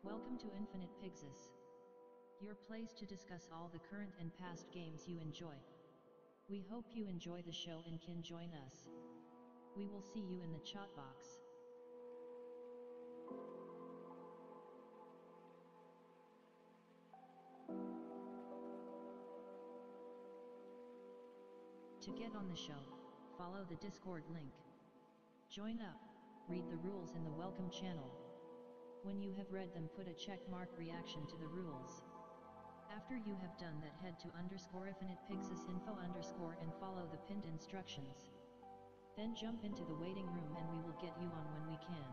Welcome to InfinitePyxis, your place to discuss all the current and past games you enjoy. We hope you enjoy the show and can join us. We will see you in the chat box. To get on the show, follow the Discord link. Join up, read the rules in the welcome channel. When you have read them, put a check mark reaction to the rules. After you have done that, head to _InfinitePyxis info_ and follow the pinned instructions. Then jump into the waiting room and we will get you on when we can.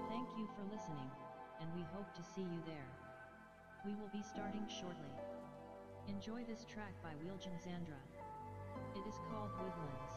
Thank you for listening, and we hope to see you there. We will be starting shortly. Enjoy this track by Wheeljan Zandra. It is called Woodlands.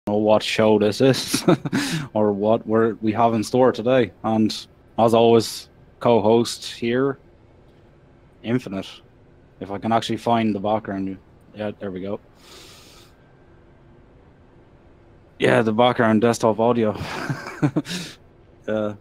Know what show this is or what we have in store today, and as always, co-host here, Infinite. If I can actually find the background, yeah, there we go. Yeah, the background desktop audio. Yeah.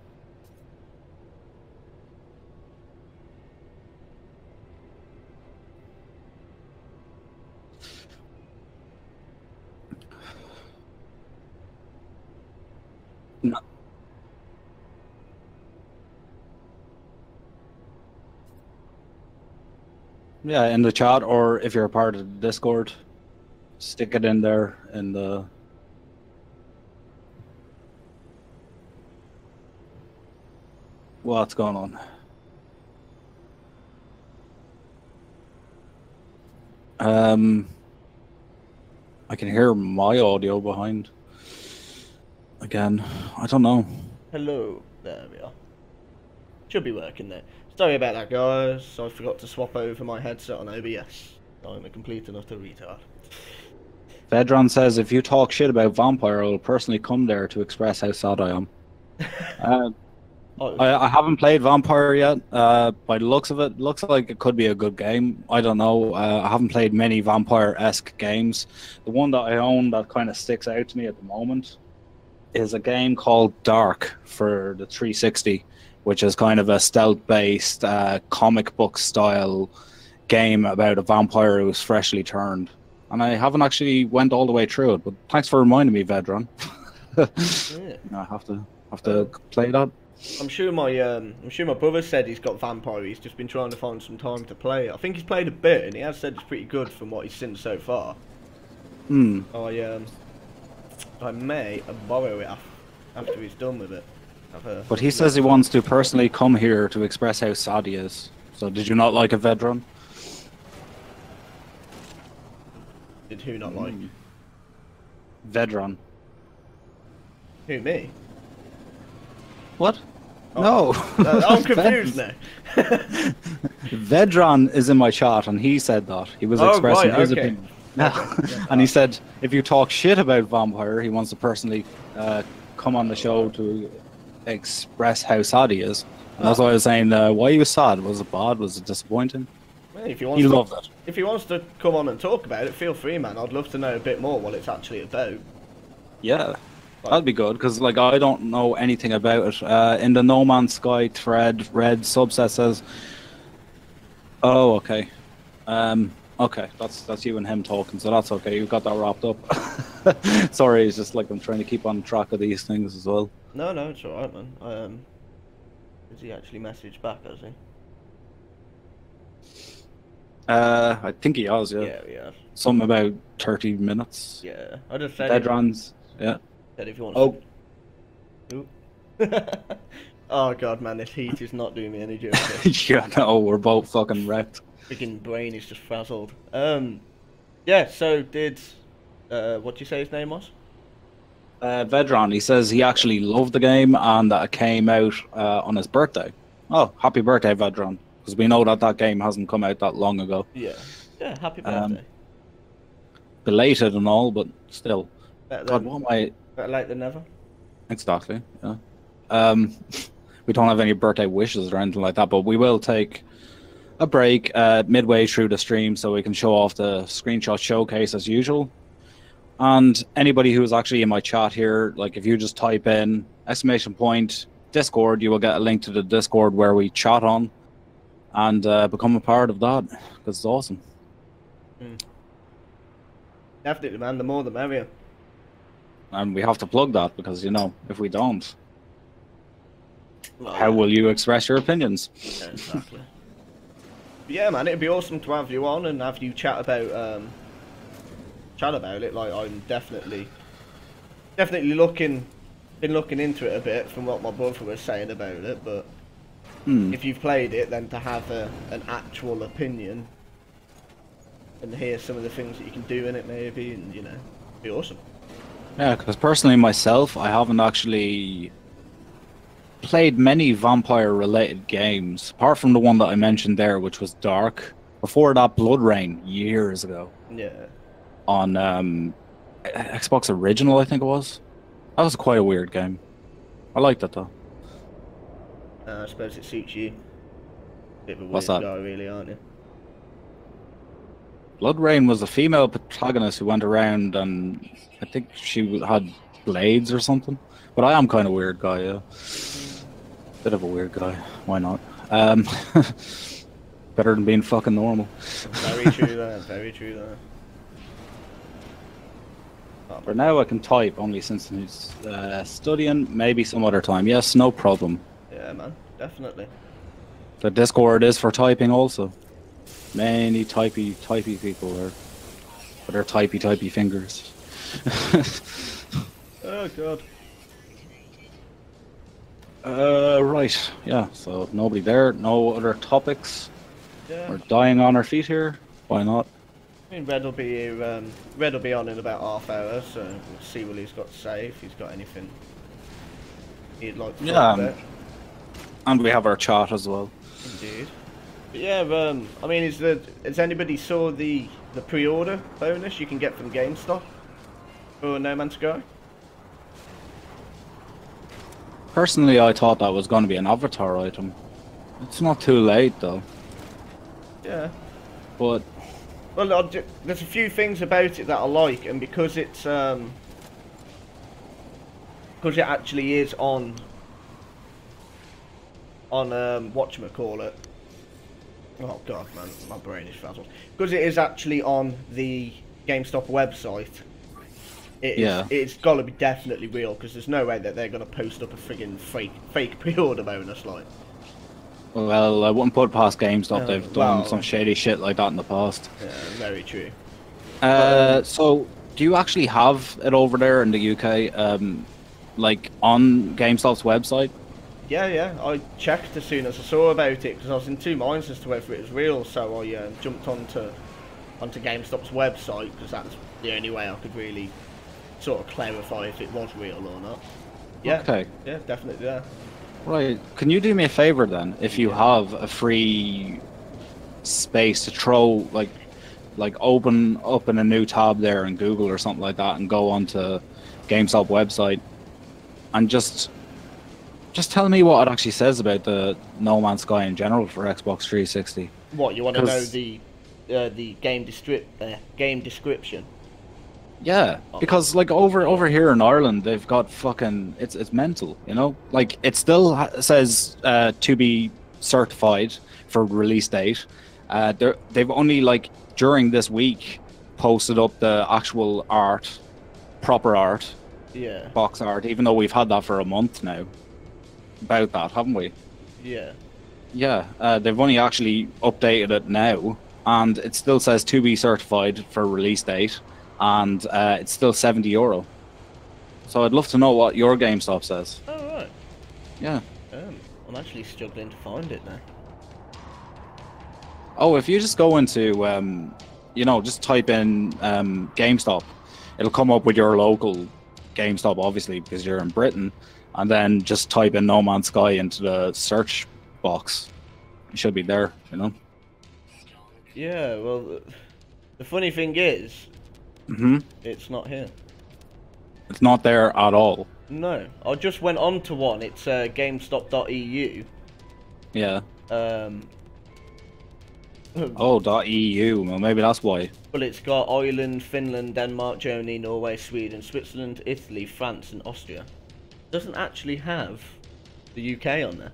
No. Yeah, in the chat, or if you're a part of the Discord, stick it in there in the... What's going on? I can hear my audio behind. Again, I don't know. Hello, there we are. Should be working there. Sorry about that, guys. I forgot to swap over my headset on OBS. I'm a complete and utter retard. Vedran says, if you talk shit about Vampire, I will personally come there to express how sad I am. Uh, Oh, I haven't played Vampire yet. By the looks of it, looks like it could be a good game. I don't know. I haven't played many Vampire-esque games. The one that I own that kind of sticks out to me at the moment is a game called Dark for the 360, which is kind of a stealth-based comic book style game about a vampire who's freshly turned. And I haven't actually went all the way through it, but thanks for reminding me, Vedran. yeah. I have to play that. I'm sure my brother said he's got Vampire. He's just been trying to find some time to play it. I think he's played a bit, and he has said it's pretty good from what he's seen so far. Hmm. I may borrow it after he's done with it. But he says he wants to personally come here to express how sad he is. So did you not like a Vedran? Did who not like? Vedran. Who, me? What? Oh. No. I'm confused now. Vedran is in my chat, and he said that. He was expressing his opinion. And he said, if you talk shit about Vampire, he wants to personally come on the show to express how sad he is. And that's why I was saying, why he was sad. Was it bad? Was it disappointing? Well, if he loved it. If he wants to come on and talk about it, feel free, man. I'd love to know a bit more what it's actually about. Yeah. That'd be good, because like I don't know anything about it. In the No Man's Sky thread, Red subset says, "Oh, okay, okay, that's you and him talking, so that's okay. You got that wrapped up." Sorry, it's just like I'm trying to keep on track of these things as well. No, it's all right, man. Has he actually messaged back? Has he? I think he has. Yeah. Yeah. Something about 30 minutes. Yeah, I just said. Deadruns. Yeah. If you want to... Oh god, man, this heat is not doing me any justice. Yeah, no, we're both fucking wrecked. Freaking brain is just frazzled. Yeah, so did what do you say his name was? Vedran, he says he actually loved the game and that it came out on his birthday. Oh, happy birthday, Vedran. Because we know that game hasn't come out that long ago. Yeah, happy birthday. Belated and all, but still. Better late than never. Exactly, yeah. We don't have any birthday wishes or anything like that, but we will take a break midway through the stream so we can show off the screenshot showcase as usual. And anybody who is actually in my chat here, like if you just type in !Discord, you will get a link to the Discord where we chat on and become a part of that, because it's awesome. Definitely, man. The more the merrier. And we have to plug that because, you know, if we don't, well, how will you express your opinions? Yeah, exactly. But yeah, man, it'd be awesome to have you on and have you chat about it. Like, I'm definitely been looking into it a bit from what my brother was saying about it. But if you've played it, then to have an actual opinion and hear some of the things that you can do in it, maybe, and you know, it'd be awesome. Yeah, because personally myself, I haven't actually played many vampire-related games, apart from the one that I mentioned there, which was Dark. Before that, Blood Rain, years ago. Yeah. On Xbox Original, I think it was. That was quite a weird game. I liked it, though. I suppose it suits you. Bit of a What's weird that? guy, really, aren't you? Blood Rain was a female protagonist who went around and I think she had blades or something. But I am kind of a weird guy, yeah. Bit of a weird guy. Why not? Better than being fucking normal. Very true there, very true there. For now I can type, only since he's studying, maybe some other time. Yes, no problem. Yeah, man, definitely. The Discord is for typing also. Many typey people there. With their typey fingers. Oh god. Right, yeah, so nobody there, no other topics. Yeah. We're dying on our feet here. Why not? I mean, Red will be on in about half hour, so we'll see what he's got to say, if he's got anything he'd like to talk about. And we have our chat as well. Indeed. But yeah, I mean, has anybody saw the pre-order bonus you can get from GameStop for No Man's Sky? Personally, I thought that was going to be an avatar item. It's not too late though. Yeah. But well, there's a few things about it that I like, and because it actually is on whatchamacallit. Oh god, man, my brain is frazzled. Because it is actually on the GameStop website. It's got to be definitely real, because there's no way that they're going to post up a friggin' fake pre-order bonus, like. Well, I wouldn't put it past GameStop. They've done some shady shit like that in the past. Yeah, very true. So, do you actually have it over there in the UK, like on GameStop's website? Yeah, I checked as soon as I saw about it, because I was in two minds as to whether it was real, so I jumped onto GameStop's website, because that's the only way I could really sort of clarify if it was real or not. Yeah, okay. Yeah, definitely, yeah. Right, can you do me a favor then, if you have a free space to throw, like open up in a new tab there in Google or something like that, and go onto GameStop website, and just tell me what it actually says about the No Man's Sky in general for Xbox 360. What, you want to know the game description? Yeah, because like over here in Ireland, they've got fucking it's mental, you know. Like it still says to be certified for release date. They've only like during this week posted up the actual art, proper art, box art. Even though we've had that for a month now. About that, haven't we? Yeah. Yeah, they've only actually updated it now, and it still says to be certified for release date, and it's still €70. So I'd love to know what your GameStop says. Oh, right. Yeah. I'm actually struggling to find it now. Oh, if you just go into, just type in GameStop, it'll come up with your local GameStop, obviously, because you're in Britain. And then just type in No Man's Sky into the search box. It should be there, you know? Yeah, well, the funny thing is, it's not here. It's not there at all. No, I just went on to one. It's GameStop.eu. Yeah. Oh, .eu. Well, maybe that's why. Well, it's got Ireland, Finland, Denmark, Germany, Norway, Sweden, Switzerland, Italy, France, and Austria. Doesn't actually have the UK on there.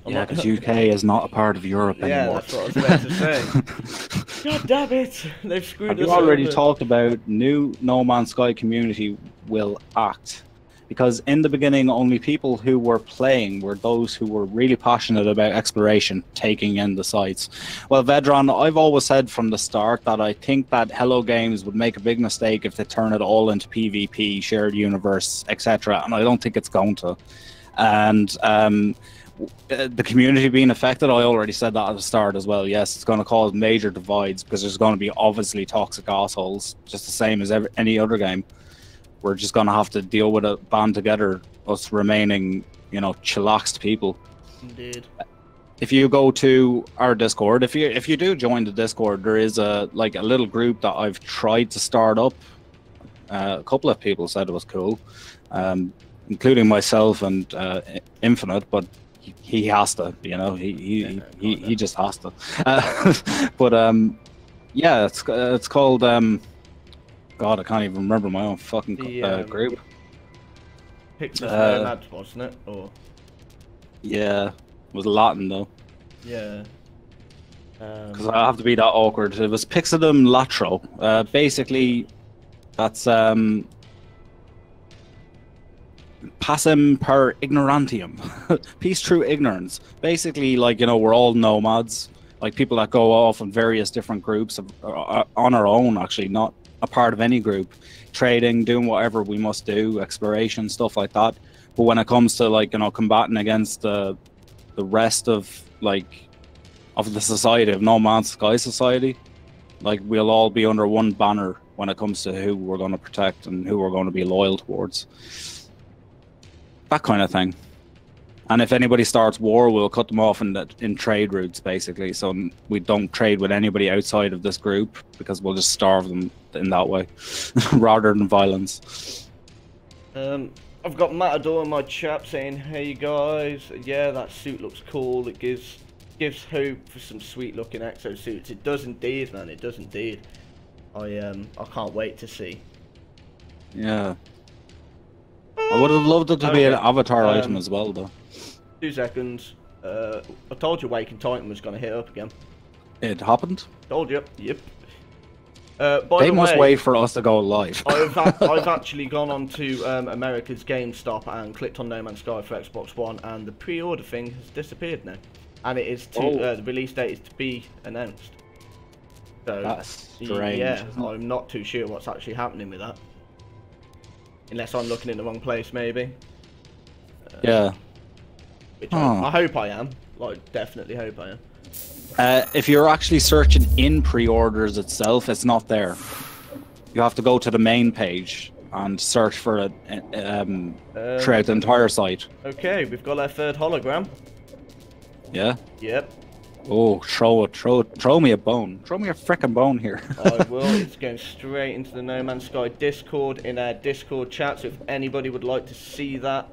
Yeah, because UK is not a part of Europe anymore. Yeah, that's what I was about to say. God damn it! They've screwed us over. Have you already talked about new No Man's Sky community will act? Because in the beginning, only people who were playing were those who were really passionate about exploration, taking in the sites. Well, Vedran, I've always said from the start that I think that Hello Games would make a big mistake if they turn it all into PvP, shared universe, etc. And I don't think it's going to. And the community being affected, I already said that at the start as well. Yes, it's going to cause major divides because there's going to be obviously toxic assholes, just the same as any other game. We're just going to have to deal with it, band together, us remaining, chillaxed people. Indeed. If you go to our Discord, if you do join the Discord, there is a little group that I've tried to start up. A couple of people said it was cool, including myself and Infinite, but he has to, he just has to. But yeah, it's called. God, I can't even remember my own fucking group. Pixis Come, wasn't it? Or yeah, it was Latin though. Yeah. Because I have to be that awkward. It was Pixidum Latro. Basically, that's Passem per ignorantium. Peace through ignorance. Basically, we're all nomads, like people that go off in various different groups on our own, actually, not a part of any group, trading, doing whatever we must do, exploration, stuff like that. But when it comes to combating against the rest of the society, of No Man's Sky society, we'll all be under one banner when it comes to who we're going to protect and who we're going to be loyal towards. That kind of thing. And if anybody starts war, we'll cut them off in trade routes, basically. So we don't trade with anybody outside of this group because we'll just starve them in that way, rather than violence. I've got Matador in my chat saying, "Hey guys, yeah, that suit looks cool. It gives hope for some sweet looking exo suits." It does indeed, man. It does indeed. I can't wait to see. Yeah. I would have loved it to be an avatar item as well, though. 2 seconds. I told you Waking Titan was going to hit up again. It happened? Told you. Yep. They must wait for us to go live. I've actually gone on to America's GameStop and clicked on No Man's Sky for Xbox One, and the pre-order thing has disappeared now. And it is to the release date is to be announced. So that's strange. Yeah, I'm not too sure what's actually happening with that. Unless I'm looking in the wrong place, maybe. Yeah. Which I hope I am. Like, definitely hope I am. If you're actually searching in pre-orders itself, it's not there. You have to go to the main page and search for it throughout the entire site. Okay, we've got our third hologram. Yeah? Yep. Oh, throw me a bone. Throw me a frickin' bone here. I will. It's going straight into the No Man's Sky Discord, in our Discord chat, so if anybody would like to see that,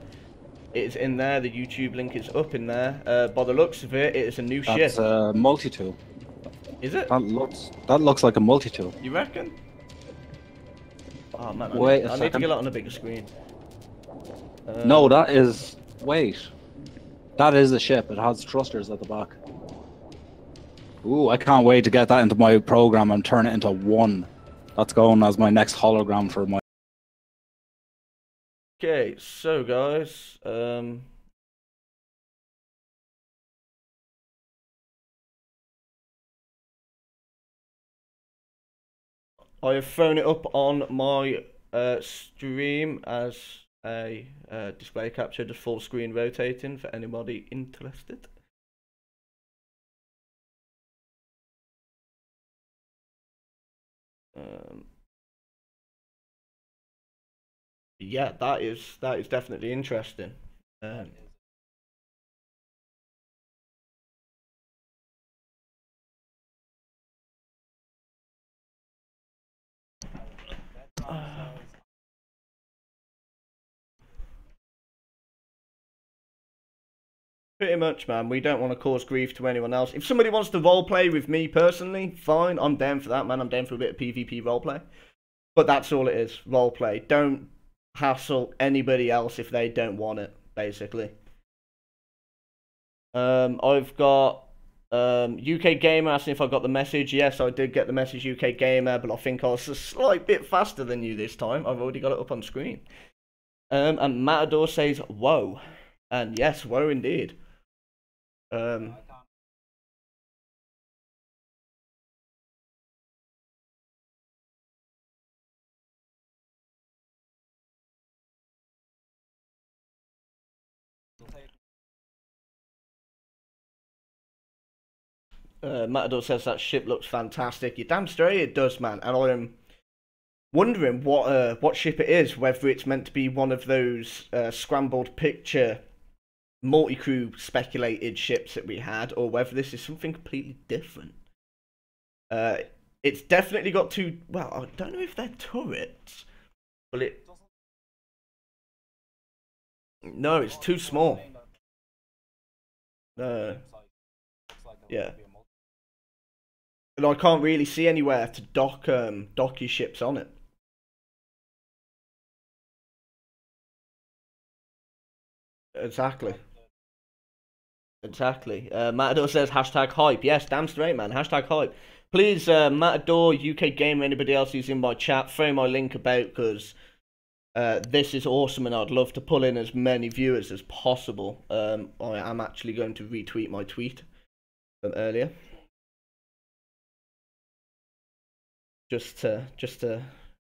it is in there. The YouTube link is up in there. By the looks of it, it is a new ship. That's a multi-tool. Is it? That looks like a multi-tool. You reckon? Oh man, I need to get it on a bigger screen. No, that is... Wait. That is a ship. It has thrusters at the back. Ooh, I can't wait to get that into my program and turn it into one. That's going as my next hologram for my... Okay, so guys, I have thrown it up on my stream as a display capture, just full screen rotating for anybody interested. Yeah, that is definitely interesting. Pretty much, man. We don't want to cause grief to anyone else. If somebody wants to roleplay with me personally, fine. I'm down for that, man. I'm down for a bit of PvP roleplay. But that's all it is, roleplay. Don't hassle anybody else if they don't want it, basically. I've got UK Gamer asking if I got the message. Yes, I did get the message, UK Gamer, but I think I was a slight bit faster than you this time. I've already got it up on screen. And Matador says, whoa. And yes, whoa indeed. Matador says that ship looks fantastic. You're damn straight it does, man. And I'm wondering what ship it is. Whether it's meant to be one of those scrambled picture multi-crew speculated ships that we had, or whether this is something completely different. It's definitely got two. Well, I don't know if they're turrets, but it. No, it's too small. Yeah. And I can't really see anywhere to dock your ships on it. Exactly. Exactly. Matador says hashtag hype. Yes, damn straight, man. Hashtag hype. Please, Matador, UK Gamer, anybody else who's in my chat, throw my link about, because this is awesome and I'd love to pull in as many viewers as possible. I am actually going to retweet my tweet from earlier. Just to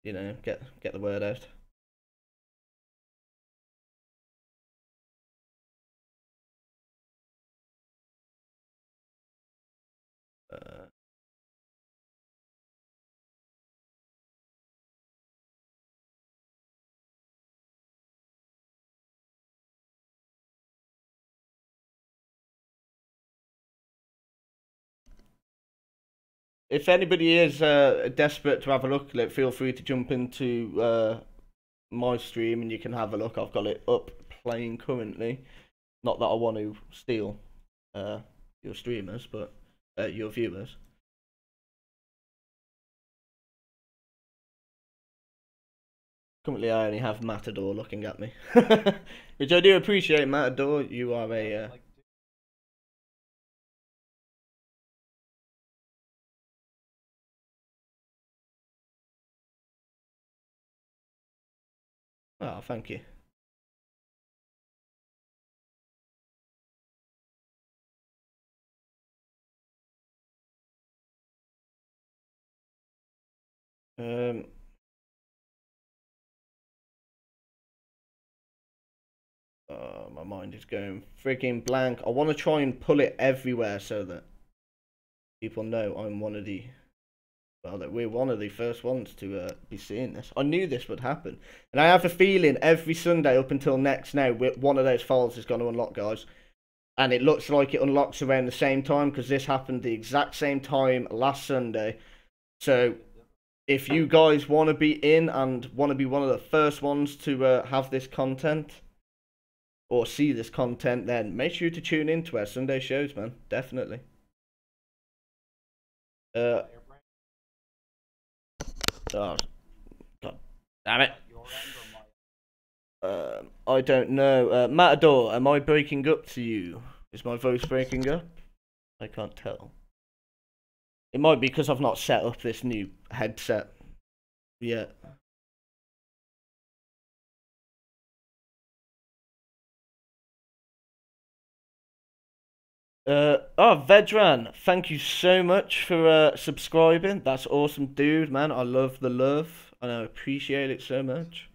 you know, get the word out. If anybody is desperate to have a look at it, feel free to jump into my stream and you can have a look. I've got it up playing currently. Not that I want to steal your streamers, but your viewers. Currently, I only have Matador looking at me, which I do appreciate. Matador, you are a. Oh, thank you. My mind is going freaking blank. I want to try and pull it everywhere so that people know I'm one of the. Well, that we're one of the first ones to be seeing this. I knew this would happen, and I have a feeling every Sunday up until next now, one of those files is going to unlock, guys. And it looks like it unlocks around the same time because this happened the exact same time last Sunday. So if you guys want to be in and want to be one of the first ones to have this content or see this content, then make sure to tune in to our Sunday shows, man. Definitely. Oh, God damn it. I don't know. Matador, am I breaking up to you? Is my voice breaking up? I can't tell. It might be because I've not set up this new headset yet. Vedran, thank you so much for subscribing. That's awesome, dude, man. I love the love and I appreciate it so much.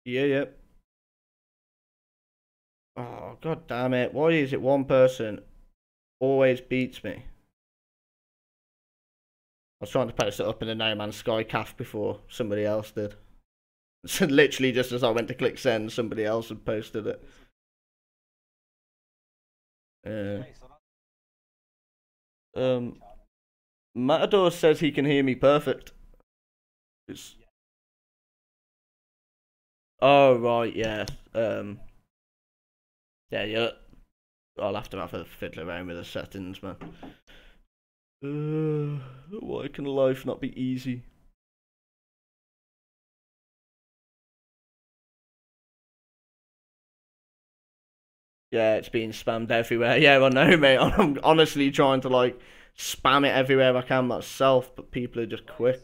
Yeah. Oh, god damn it. Why is it one person always beats me? I was trying to post it up in the No Man's Sky caf before somebody else did. So literally just as I went to click send, somebody else had posted it. Matador says he can hear me perfect. Oh right, yeah. Yeah. I'll have to have a fiddle around with the settings, man. Why can life not be easy? Yeah, it's being spammed everywhere. Yeah, I know, mate. I'm honestly trying to like spam it everywhere I can myself, but people are just quick.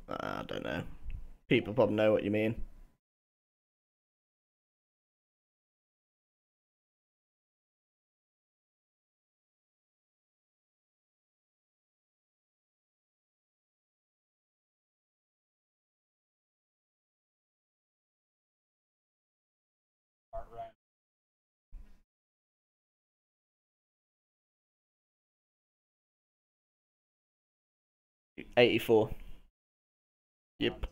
I don't know. People probably know what you mean. $84. Yep.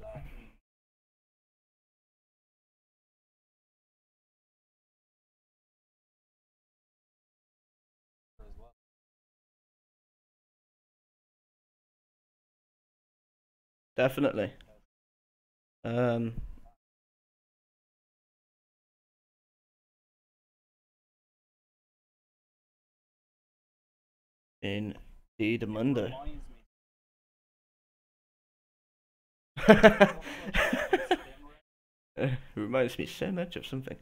Definitely. Indeed, a Monday. It reminds me so much of something.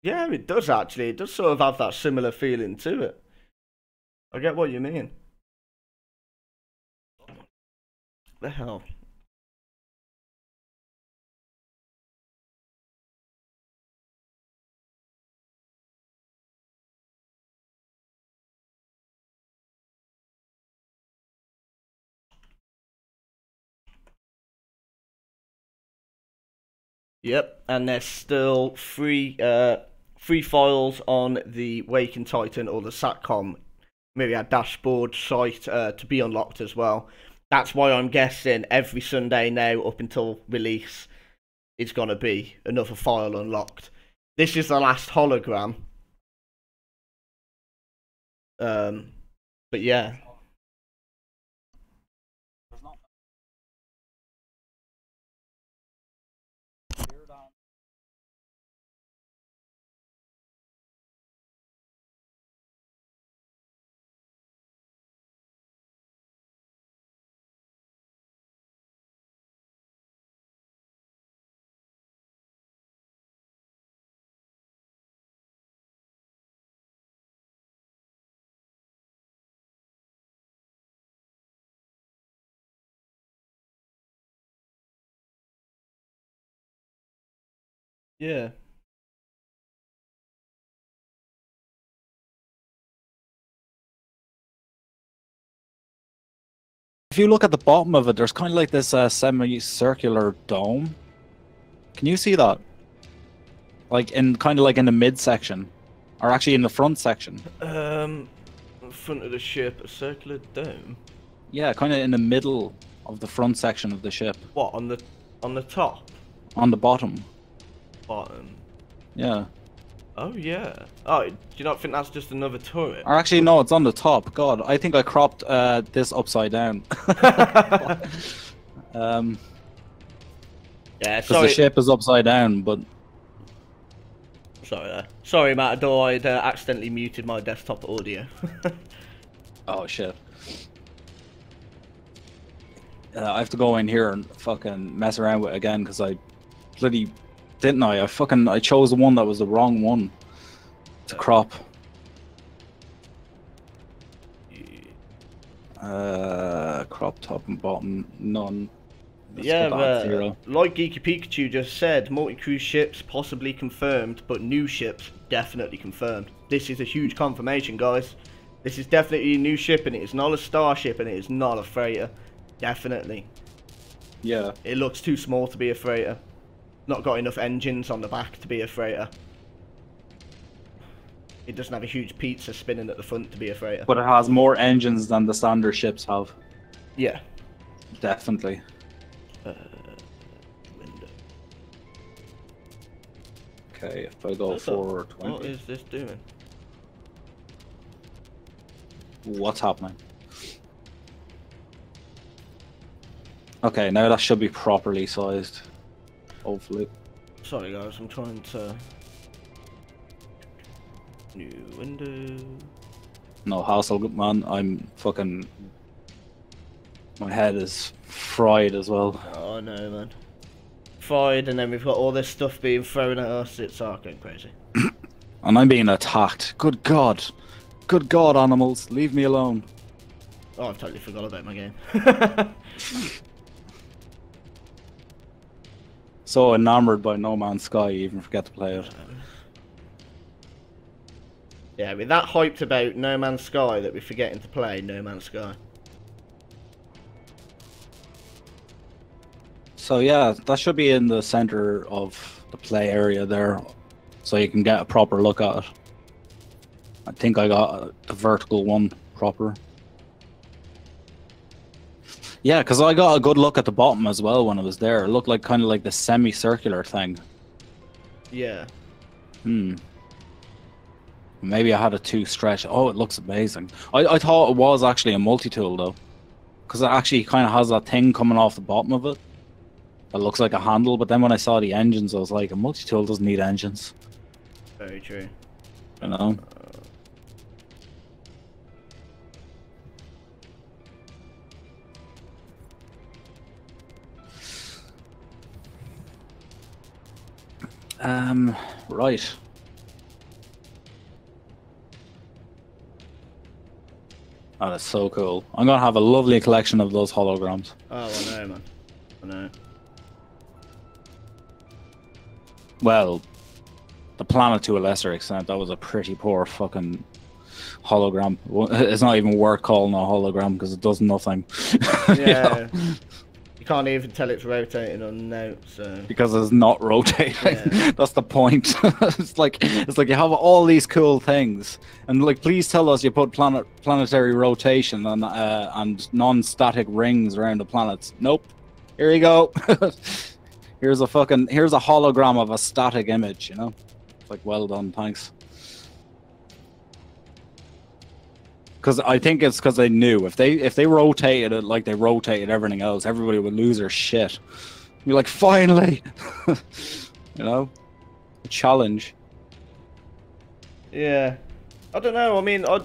Yeah, it does actually. It does sort of have that similar feeling to it. I get what you mean. The hell? Yep, and there's still three files on the Waking Titan or the SATCOM Myriad dashboard site to be unlocked as well. That's why I'm guessing every Sunday now up until release is going to be another file unlocked. This is the last hologram. But yeah. Yeah. If you look at the bottom of it, there's kind of like this semicircular dome. Can you see that? Like in kind of like in the midsection, or actually in the front section. In front of the ship, a circular dome. Yeah, kind of in the middle of the front section of the ship. What, on the top? On the bottom. Bottom. Yeah. Oh yeah. Oh, do you not think that's just another turret? Or actually, no, it's on the top. God, I think I cropped this upside down. Yeah, because sorry. the ship is upside down, but Sorry, Matador, I'd accidentally muted my desktop audio. oh shit. I have to go in here and fucking mess around with it again because I bloody didn't I? I chose the one that was the wrong one to crop. Crop top and bottom, none. Let's Yeah, put that at 0. like Geeky Pikachu just said, multi-cruise ships possibly confirmed, but new ships definitely confirmed. This is a huge confirmation, guys. This is definitely a new ship, and it is not a starship, and it is not a freighter. Definitely. Yeah. It looks too small to be a freighter. Not got enough engines on the back to be a freighter. It doesn't have a huge pizza spinning at the front to be a freighter. But it has more engines than the standard ships have. Yeah. Definitely. Window. Okay, if I go for 20. What is this doing? What's happening? Okay, now that should be properly sized. Hopefully. Sorry guys, I'm trying to... New window... No hassle, man. I'm fucking... My head is fried as well. Oh no, man. Fried, and then we've got all this stuff being thrown at us. It's all going crazy. And I'm being attacked. Good God. Good God, animals. Leave me alone. Oh, I've totally forgot about my game. So enamored by No Man's Sky, you even forget to play it. Yeah, we're that hyped about No Man's Sky that we're forgetting to play No Man's Sky. So yeah, that should be in the center of the play area there, so you can get a proper look at it. I think I got the vertical one proper. Yeah, because I got a good look at the bottom as well when I was there. It looked like kind of like the semicircular thing. Yeah. Maybe I had it too stretched. Oh, it looks amazing. I thought it was actually a multi-tool though, because it actually kind of has that thing coming off the bottom of it that looks like a handle. But then when I saw the engines, I was like, a multi-tool doesn't need engines. Very true. You know. Right. Oh, that's so cool. I'm gonna have a lovely collection of those holograms. Oh, I know, man. I know. Well, the planet to a lesser extent, that was a pretty poor fucking hologram. It's not even worth calling a hologram because it does nothing. Yeah. You can't even tell it's rotating on note, so... Because it's not rotating. Yeah. That's the point. It's like you have all these cool things, and like, please tell us you put planetary rotation and non-static rings around the planets. Nope. Here you go. Here's a hologram of a static image. You know, it's like, well done, thanks. Because I think it's because they knew if they rotated it like they rotated everything else, everybody would lose their shit. You're like, finally, you know, a challenge. Yeah, I don't know. I mean, I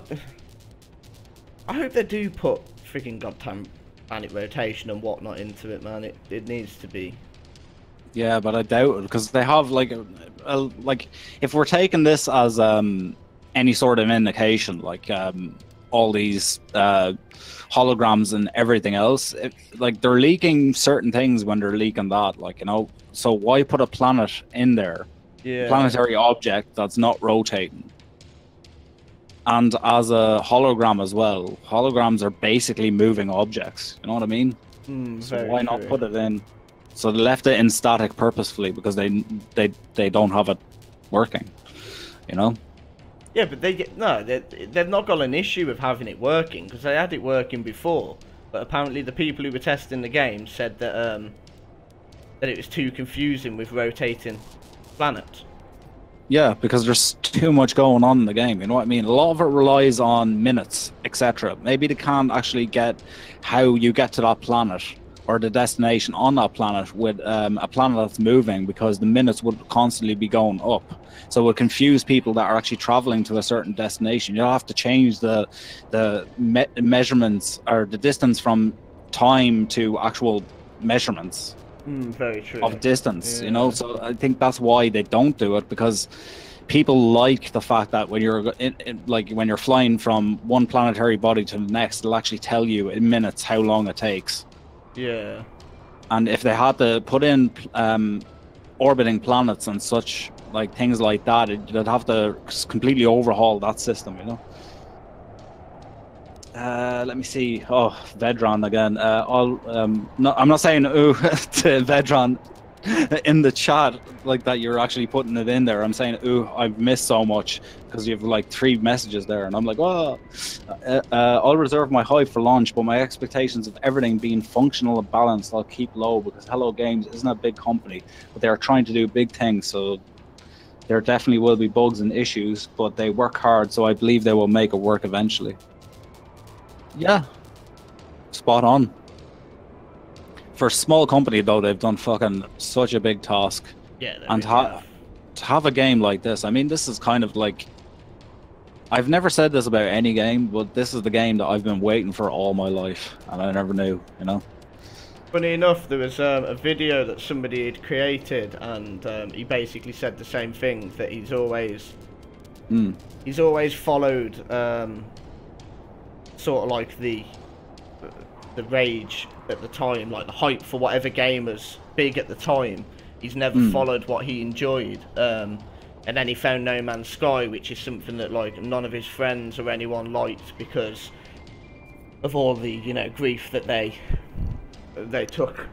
hope they do put freaking goddamn planet rotation and whatnot into it, man. It needs to be. Yeah, but I doubt it, because they have like if we're taking this as any sort of indication, like all these holograms and everything else, like they're leaking certain things when they're leaking that, like, you know, so why put a planet in there? Yeah. Planetary object that's not rotating. And as a hologram as well, holograms are basically moving objects, you know what I mean? So why not put it in? So they left it in static purposefully because they don't have it working, you know? Yeah, but they've not got an issue with having it working, because they had it working before. But apparently the people who were testing the game said that that it was too confusing with rotating planets. Yeah, because there's too much going on in the game, you know what I mean? A lot of it relies on minutes, etc. Maybe they can't actually get how you get to that planet or the destination on that planet with a planet that's moving, because the minutes would constantly be going up. So it would confuse people that are actually traveling to a certain destination. You'll have to change the measurements, or the distance from time to actual measurements. Very true. Of distance, you know. So I think that's why they don't do it, because people like the fact that when you're when you're flying from one planetary body to the next, it'll actually tell you in minutes how long it takes. Yeah. And if they had to put in orbiting planets and such, like things like that, they'd have to completely overhaul that system, you know. Let me see. Oh, Vedran again. I'm not saying ooh to Vedran in the chat like that. You're actually putting it in there. I'm saying ooh, I've missed so much, because you have like 3 messages there, and I'm like, oh, I'll reserve my hype for launch, but my expectations of everything being functional and balanced I'll keep low, because Hello Games isn't a big company, but they are trying to do big things. So there definitely will be bugs and issues, but they work hard, so I believe they will make it work eventually. Yeah, spot on. For a small company though, they've done fucking such a big task. Yeah, and to have a game like this, I mean, this is kind of like, I've never said this about any game, but this is the game that I've been waiting for all my life, and I never knew, you know. Funny enough, there was a video that somebody had created, and he basically said the same thing, that he's always followed sort of like the rage at the time, like the hype for whatever game was big at the time. He's never followed what he enjoyed, and then he found No Man's Sky, which is something that like none of his friends or anyone liked, because of all the, you know, grief that they took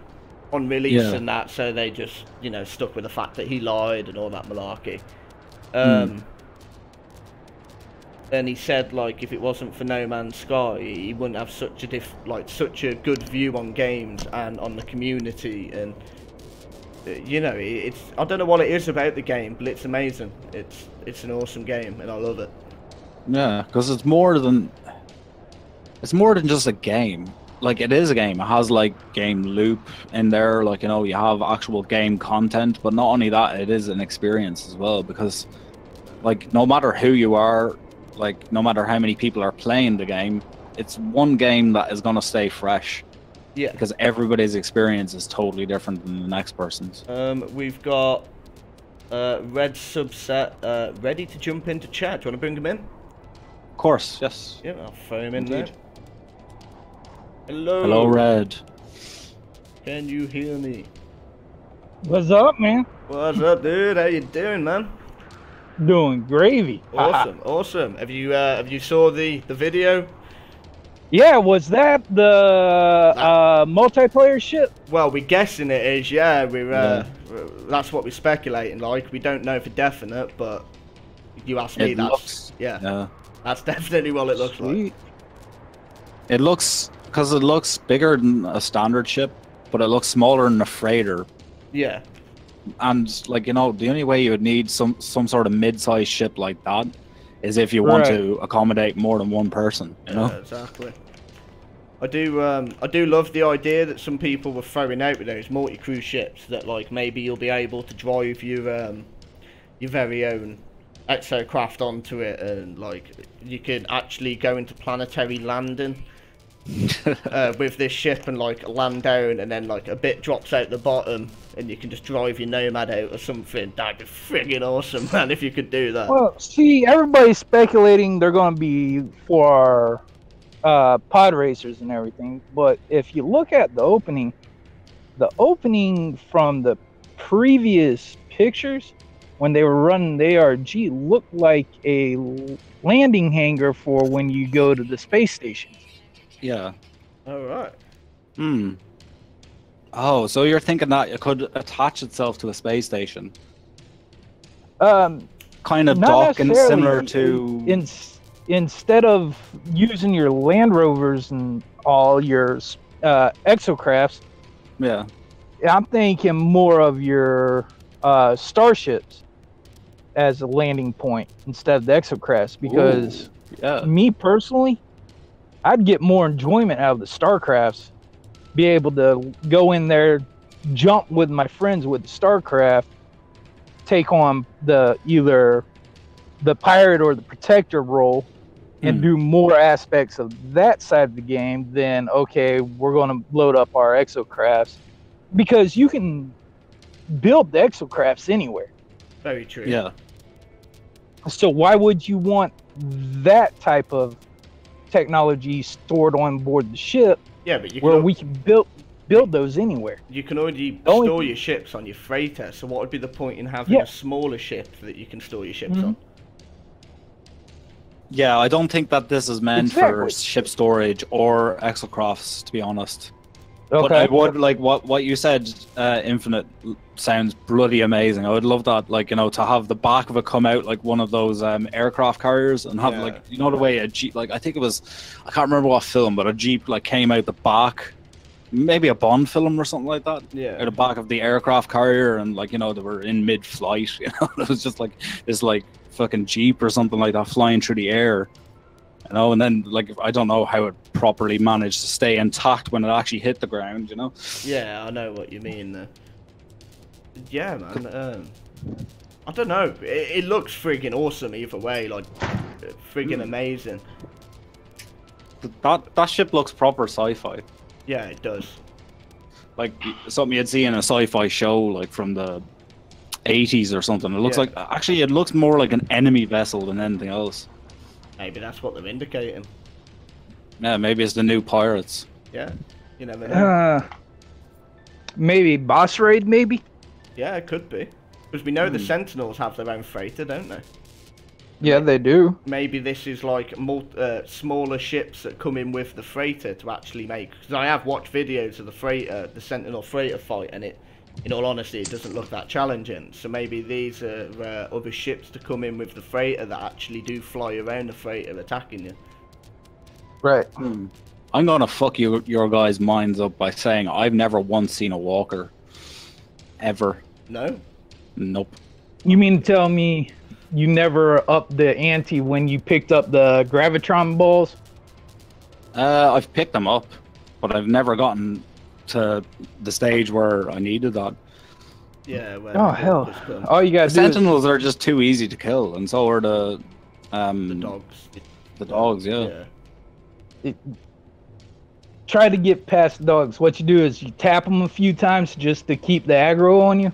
on release and that. So they just, you know, stuck with the fact that he lied and all that malarkey. And he said, like, if it wasn't for No Man's Sky, he wouldn't have such a good view on games and on the community. And you know, it's, I don't know what it is about the game, but it's amazing. It's an awesome game, and I love it. Yeah, because it's more than just a game. Like, it is a game. It has like game loop in there. Like, you know, you have actual game content, but not only that, it is an experience as well. Because, like, no matter who you are, like, no matter how many people are playing the game, it's one game that is going to stay fresh. Yeah. Because everybody's experience is totally different than the next person's. We've got Red Subset ready to jump into chat. Do you want to bring him in? Of course, yes. Yeah, I'll throw him in there. Hello. Hello, Red. Can you hear me? What's up, man? What's up, dude? How you doing, man? Doing gravy. Awesome, awesome. Have you saw the video? Yeah, was that the multiplayer ship? Well, we're guessing it is, yeah. That's what we're speculating. Like, we don't know for definite, but you asked me. Yeah. That's definitely what it looks like. It looks, because it looks bigger than a standard ship, but it looks smaller than a freighter. Yeah. And like, you know, the only way you would need some sort of mid-sized ship like that is if you want to accommodate more than one person. You know? Exactly. I do love the idea that some people were throwing out with those multi-crew ships, that like maybe you'll be able to drive your very own exocraft onto it, and like you can actually go into planetary landing with this ship and like land down, and then like a bit drops out the bottom and you can just drive your Nomad out or something. That'd be friggin' awesome, man, if you could do that. Well, see, everybody's speculating they're going to be for pod racers and everything, but if you look at the opening from the previous pictures when they were running the ARG looked like a landing hangar for when you go to the space station. Yeah. All right. Oh, so you're thinking that it could attach itself to a space station? Kind of docking similar to... Instead of using your Land Rovers and all your exocrafts, yeah, I'm thinking more of your starships as a landing point instead of the exocrafts, because me personally, I'd get more enjoyment out of the starcrafts, be able to go in there, jump with my friends with the starcraft, take on either the pirate or the protector role, and do more aspects of that side of the game than, okay, we're going to load up our exocrafts, because you can build the exocrafts anywhere. Very true. Yeah. So why would you want that type of technology stored on board the ship? Yeah, but we can build those anywhere. You can already store your ships on your freighter, so what would be the point in having a smaller ship that you can store your ships on? Yeah, I don't think that this is meant for ship storage or exocrafts, to be honest. Okay. But I would, like, what you said, Infinite, sounds bloody amazing. I would love that, like, you know, to have the back of it come out like one of those aircraft carriers, and have, like, you know, the way a Jeep, like, I think it was, I can't remember what film, but a Jeep, like, came out the back, maybe a Bond film or something like that, out the back of the aircraft carrier, and, like, you know, they were in mid-flight, you know, it was just, like, this, like, fucking Jeep or something like that flying through the air, you know, and then, like, I don't know how it properly managed to stay intact when it actually hit the ground, you know. Yeah, I know what you mean. Yeah, man. I don't know. It looks friggin' awesome either way. Like, friggin' amazing. That ship looks proper sci-fi. Yeah, it does. Like something you'd see in a sci-fi show, like from the 80s or something. It looks like, actually, it looks more like an enemy vessel than anything else. Maybe that's what they're indicating. Yeah, maybe it's the new pirates. Yeah, you never know. Maybe boss raid, maybe? Yeah, it could be. Because we know the Sentinels have their own freighter, don't they? Yeah, they do. Maybe this is like smaller ships that come in with the freighter to actually make... Because I have watched videos of the freighter, the Sentinel freighter fight, and it, in all honesty, it doesn't look that challenging. So maybe these are other ships to come in with the freighter that actually do fly around the freighter attacking you. Right. I'm gonna fuck your guys' minds up by saying I've never once seen a walker. Ever. No? Nope. You mean to tell me you never upped the ante when you picked up the Gravitron balls? I've picked them up, but I've never gotten to the stage where I needed that. Yeah, well, oh hell! All you gotta do Sentinels are just too easy to kill, and so are the dogs. The dogs, yeah. Try to get past the dogs. What you do is you tap them a few times just to keep the aggro on you,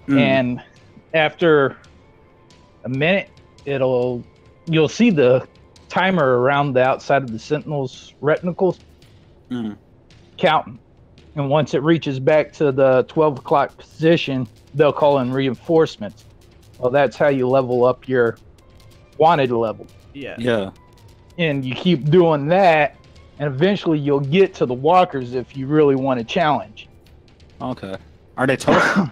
and after a minute, you'll see the timer around the outside of the Sentinel's reticles counting. And once it reaches back to the 12 o'clock position, they'll call in reinforcements. Well, that's how you level up your wanted level. Yeah. Yeah. And you keep doing that and eventually you'll get to the walkers if you really want to challenge. Okay. Are they tough?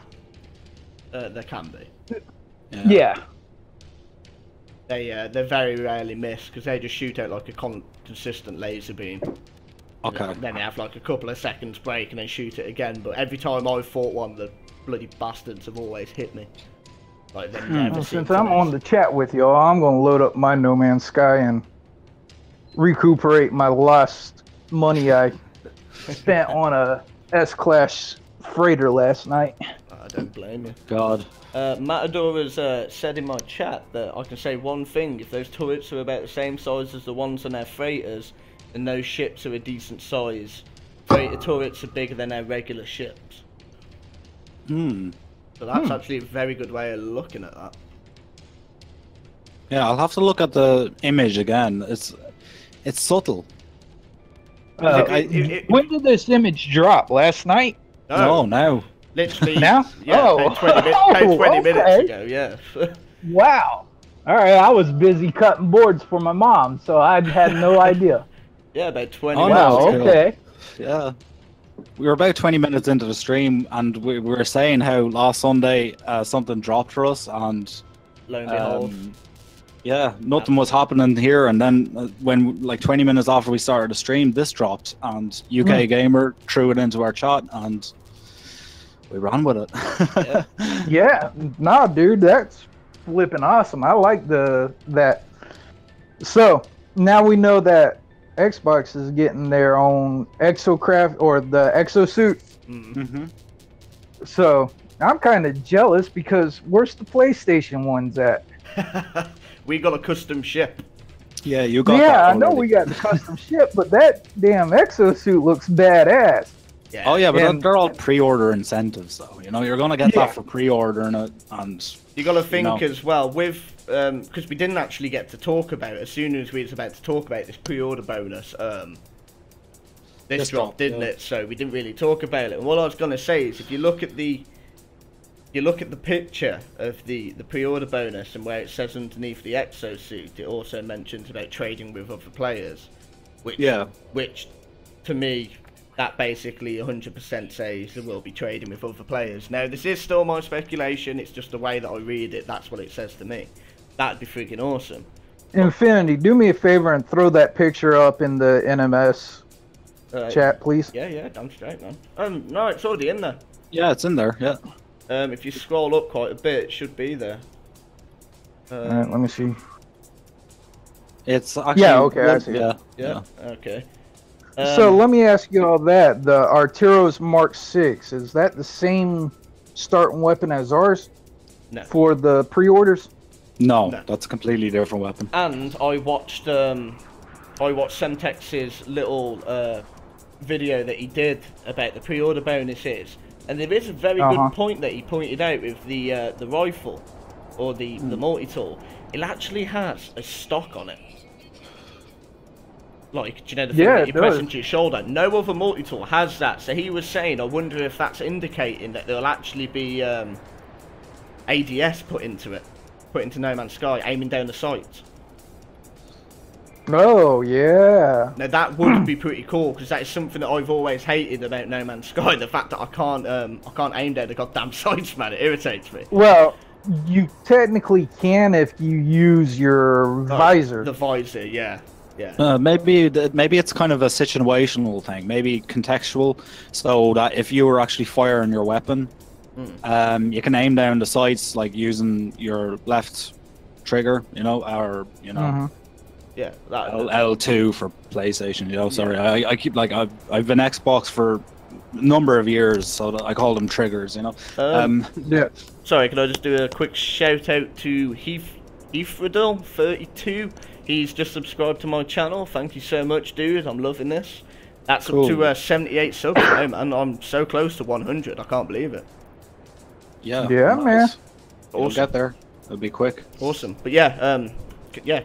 They can be. Yeah. They very rarely miss because they just shoot out like a consistent laser beam. Okay. Then they have like a couple of seconds break and then shoot it again. But every time I've fought one, the bloody bastards have always hit me. Like they never. Well, since I'm on the chat with y'all, I'm gonna load up my No Man's Sky and recuperate my lost money I spent on a S-Class freighter last night. I don't blame you. God. Matador has said in my chat that I can say one thing: if those turrets are about the same size as the ones on their freighters, then those ships are a decent size. Freighter turrets are bigger than their regular ships. So that's actually a very good way of looking at that. Yeah, I'll have to look at the image again. It's subtle. When did this image drop? Last night? No, now. Literally. Now? Yeah, about 20 minutes ago, yeah. Wow. All right, I was busy cutting boards for my mom, so I had no idea. Yeah, about 20 Oh, minutes Wow, ago. okay. Yeah. We were about 20 minutes into the stream, and we were saying how last Sunday something dropped for us, and Lo and behold. yeah, nothing was happening here, and then when like 20 minutes after we started the stream, this dropped, and UK Gamer threw it into our chat, and we ran with it. Yeah. Yeah, nah, dude, that's flipping awesome. I like that. So now we know that Xbox is getting their own exocraft or the exosuit. So I'm kind of jealous because where's the PlayStation ones at? We got a custom ship. Yeah, you got that. Yeah, I know already. we got the custom ship, but that damn exosuit looks badass. Yeah. Oh yeah, but And- they're all pre-order incentives, though. You know, you're gonna get that for pre-ordering it, and You got to think know. as well with because we didn't actually get to talk about it. As soon as we was about to talk about this pre-order bonus, this dropped, didn't it? So we didn't really talk about it. And what I was gonna say is, if you look at the picture of the pre-order bonus and where it says underneath the exosuit, it also mentions about trading with other players, which to me, that basically 100% says there will be trading with other players. Now, this is still my speculation. It's just the way that I read it. That's what it says to me. That'd be freaking awesome. Infinity, do me a favor and throw that picture up in the NMS chat, please. Yeah, damn straight, man. No, it's already in there. yeah, it's in there. Yeah. If you scroll up quite a bit, it should be there. Alright, let me see. It's actually okay, I see it. Yeah. Okay. So let me ask you all that. The Arturo's Mark 6, is that the same starting weapon as ours? No. For the pre-orders? No, No. that's a completely different weapon. And I watched Semtex's little video that he did about the pre-order bonuses, and there is a very good point that he pointed out with the rifle or the multi-tool. It actually has a stock on it. Like, do you know the thing that you press into your shoulder? No other multi-tool has that. So he was saying, I wonder if that's indicating that there'll actually be ADS put into No Man's Sky, aiming down the sights. Oh, yeah. Now that would be pretty cool, because that is something that I've always hated about No Man's Sky. The fact that I can't aim down the goddamn sights, man. It irritates me. Well, you technically can if you use your visor. The visor, yeah. Maybe it's kind of a situational thing, maybe contextual, so that if you were actually firing your weapon, you can aim down the sights like using your left trigger, you know, or you know, yeah, that, L2 for PlayStation. You know, sorry, I keep like I've been Xbox for a number of years, so that I call them triggers. You know, yeah. Sorry, can I just do a quick shout out to Heathradil32? He's just subscribed to my channel. Thank you so much, dude. I'm loving this. That's cool. Up to 78 subs now, man. I'm so close to 100. I can't believe it. Yeah, man. Awesome. We'll get there. It'll be quick. Awesome. But yeah,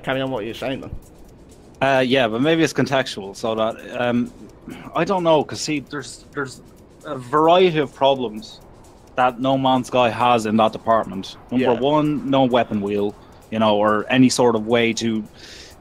carry on what you're saying, man. Yeah, but maybe it's contextual, so that I don't know, because see, there's a variety of problems that No Man's Sky has in that department. Number one, no weapon wheel, you know, or any sort of way to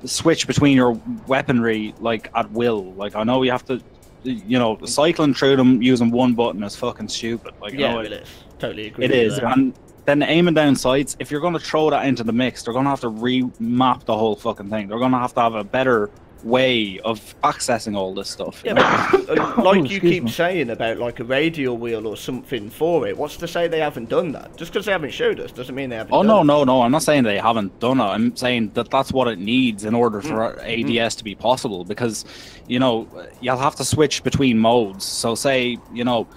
switch between your weaponry like at will. Like I know you have to, you know, cycling through them using one button is fucking stupid. Like yeah, you know, it is. Totally agree. It with is, that. and then aiming down sights. If you're going to throw that into the mix, they're going to have to remap the whole fucking thing. They're going to have a better way of accessing all this stuff. Yeah, but like you keep saying about like a radial wheel or something for it, what's to say they haven't done that? Just because they haven't showed us doesn't mean they haven't done it. No, I'm not saying they haven't done it. I'm saying that that's what it needs in order for ADS to be possible, because, you know, you'll have to switch between modes. So say, you know,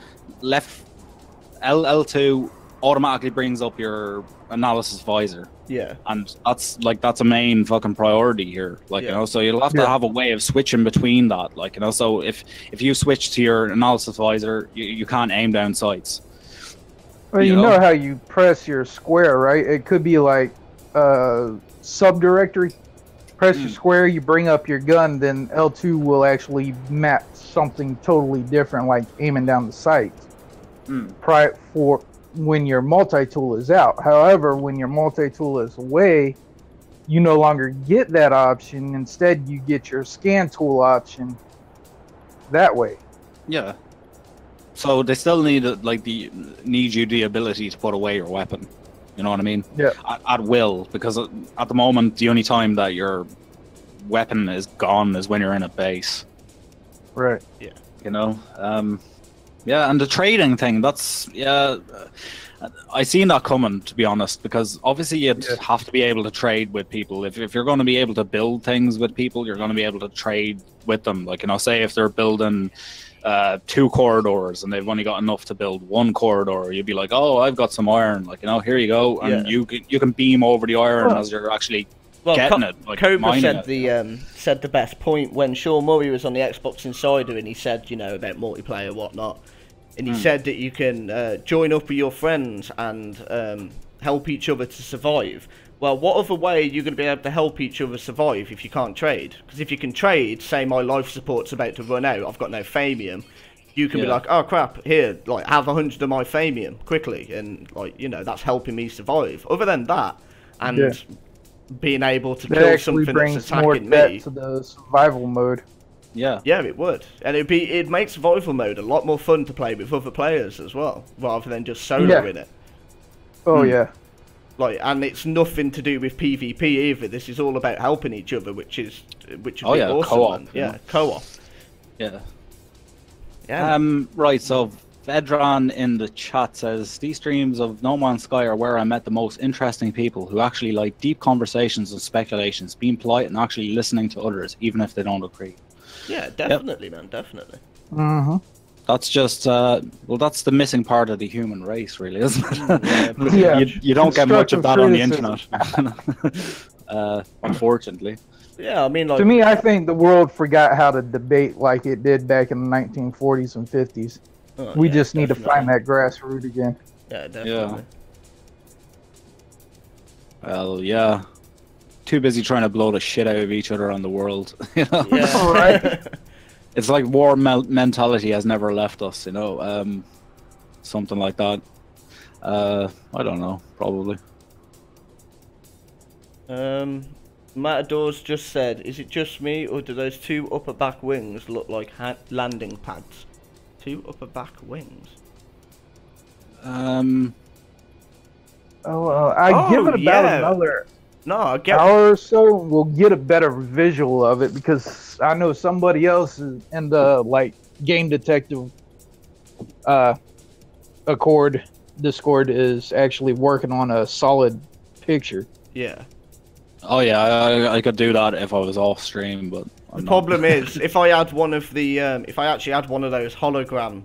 left L2 automatically brings up your analysis visor. Yeah. And that's a main fucking priority here. Like, you know, so you'll have to have a way of switching between that. Like, you know, so if you switch to your analysis visor, you can't aim down sights. Well, you know how you press your square, right? It could be like subdirectory. Press your square, you bring up your gun, then L2 will actually map something totally different, like aiming down the sights. For when your multi-tool is out. However, when your multi-tool is away, you no longer get that option. Instead, you get your scan tool option that way. Yeah. So they still need you the ability to put away your weapon. You know what I mean? Yeah. At will, because at the moment the only time that your weapon is gone is when you're in a base. Right. Yeah. You know. Yeah, and the trading thing, I seen that coming, to be honest, because obviously you'd have to be able to trade with people. If you're going to be able to build things with people, you're going to be able to trade with them. Like, you know, say if they're building 2 corridors and they've only got enough to build 1 corridor, you'd be like, oh, I've got some iron, like, you know, here you go, and you can beam over the iron as you're actually getting it. Like, Cobra said the best point when Sean Murray was on the Xbox Insider, and he said, you know, about multiplayer and whatnot, and he said that you can join up with your friends and help each other to survive. Well, what other way are you going to be able to help each other survive if you can't trade? Because if you can trade, say my life support's about to run out, I've got no Famium, you can be like, oh crap, here, like, have 100 of my Famium quickly, and, like, you know, that's helping me survive. Other than that, and being able to kill something that's attacking me to the survival mode. Yeah, it would, and it'd make survival mode a lot more fun to play with other players as well, rather than just soloing it. Oh yeah. Like, and it's nothing to do with PvP either. This is all about helping each other, which would be awesome. Co-op. Co-op. Yeah. Yeah. Right. So Vedran in the chat says these streams of No Man's Sky are where I met the most interesting people who actually like deep conversations and speculations, being polite and actually listening to others, even if they don't agree. Yeah, definitely, man, definitely. That's just that's the missing part of the human race, really, isn't it? You don't get much of that on the internet, unfortunately. Yeah, I mean, like, to me, I think the world forgot how to debate like it did back in the 1940s and 50s. We just need to find that grassroots again. Yeah, definitely. Well, yeah. Too busy trying to blow the shit out of each other on the world. You know? Yeah, right. It's like war mentality has never left us, you know. Something like that. I don't know, probably. Matador's just said, is it just me, or do those 2 upper back wings look like landing pads? 2 upper back wings? I give it about another hour or so, we'll get a better visual of it, because I know somebody else in the like Game Detective Discord is actually working on a solid picture. Yeah. Oh yeah, I could do that if I was off stream, but the problem is if I had one of the if I actually had one of those hologram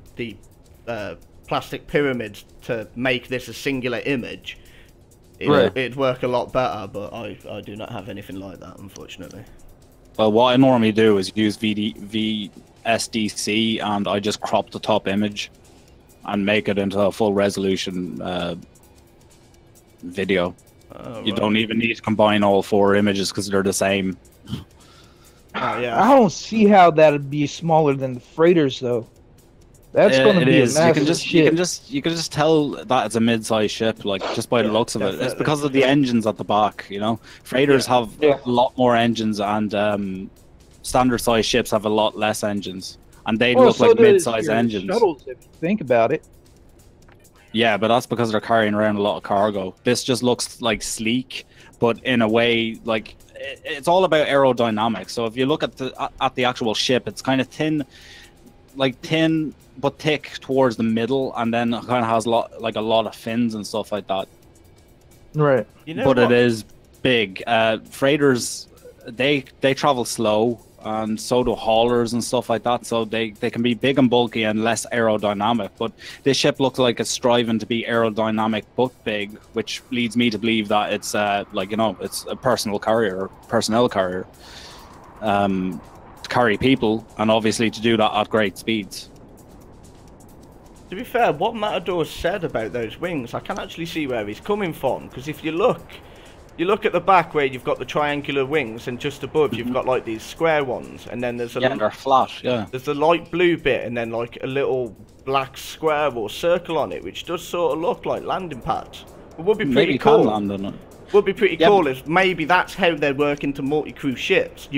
plastic pyramids to make this a singular image, it'd work a lot better, but I do not have anything like that, unfortunately. Well, what I normally do is use VSDC, and I just crop the top image and make it into a full resolution video. You don't even need to combine all 4 images because they're the same. Oh, yeah. I don't see how that'd be smaller than the freighters, though. That's going to be a massive you can just tell that it's a mid-sized ship, like just by the looks of it. It's because of the engines at the back, you know. Freighters have a lot more engines, and standard-sized ships have a lot less engines, and they look like mid-sized engines. Shuttles, if you think about it. Yeah, but that's because they're carrying around a lot of cargo. This just looks like sleek, but in a way, like it's all about aerodynamics. So if you look at the actual ship, it's kind of thin but thick towards the middle, and then kind of has a lot of fins and stuff like that. Right. But it is big. Freighters, they travel slow, and so do haulers and stuff like that. So they can be big and bulky and less aerodynamic. But this ship looks like it's striving to be aerodynamic but big, which leads me to believe that it's it's a personnel carrier, to carry people, and obviously to do that at great speeds. To be fair, what Matador said about those wings, I can actually see where he's coming from, because if you look at the back where you've got the triangular wings, and just above you've got like these square ones, and then there's they're flat, there's the light blue bit, and then like a little black square or circle on it, which does sort of look like landing pads. It would be pretty cool. Land on it. Would be pretty cool if maybe that's how they're working to multi-crew ships.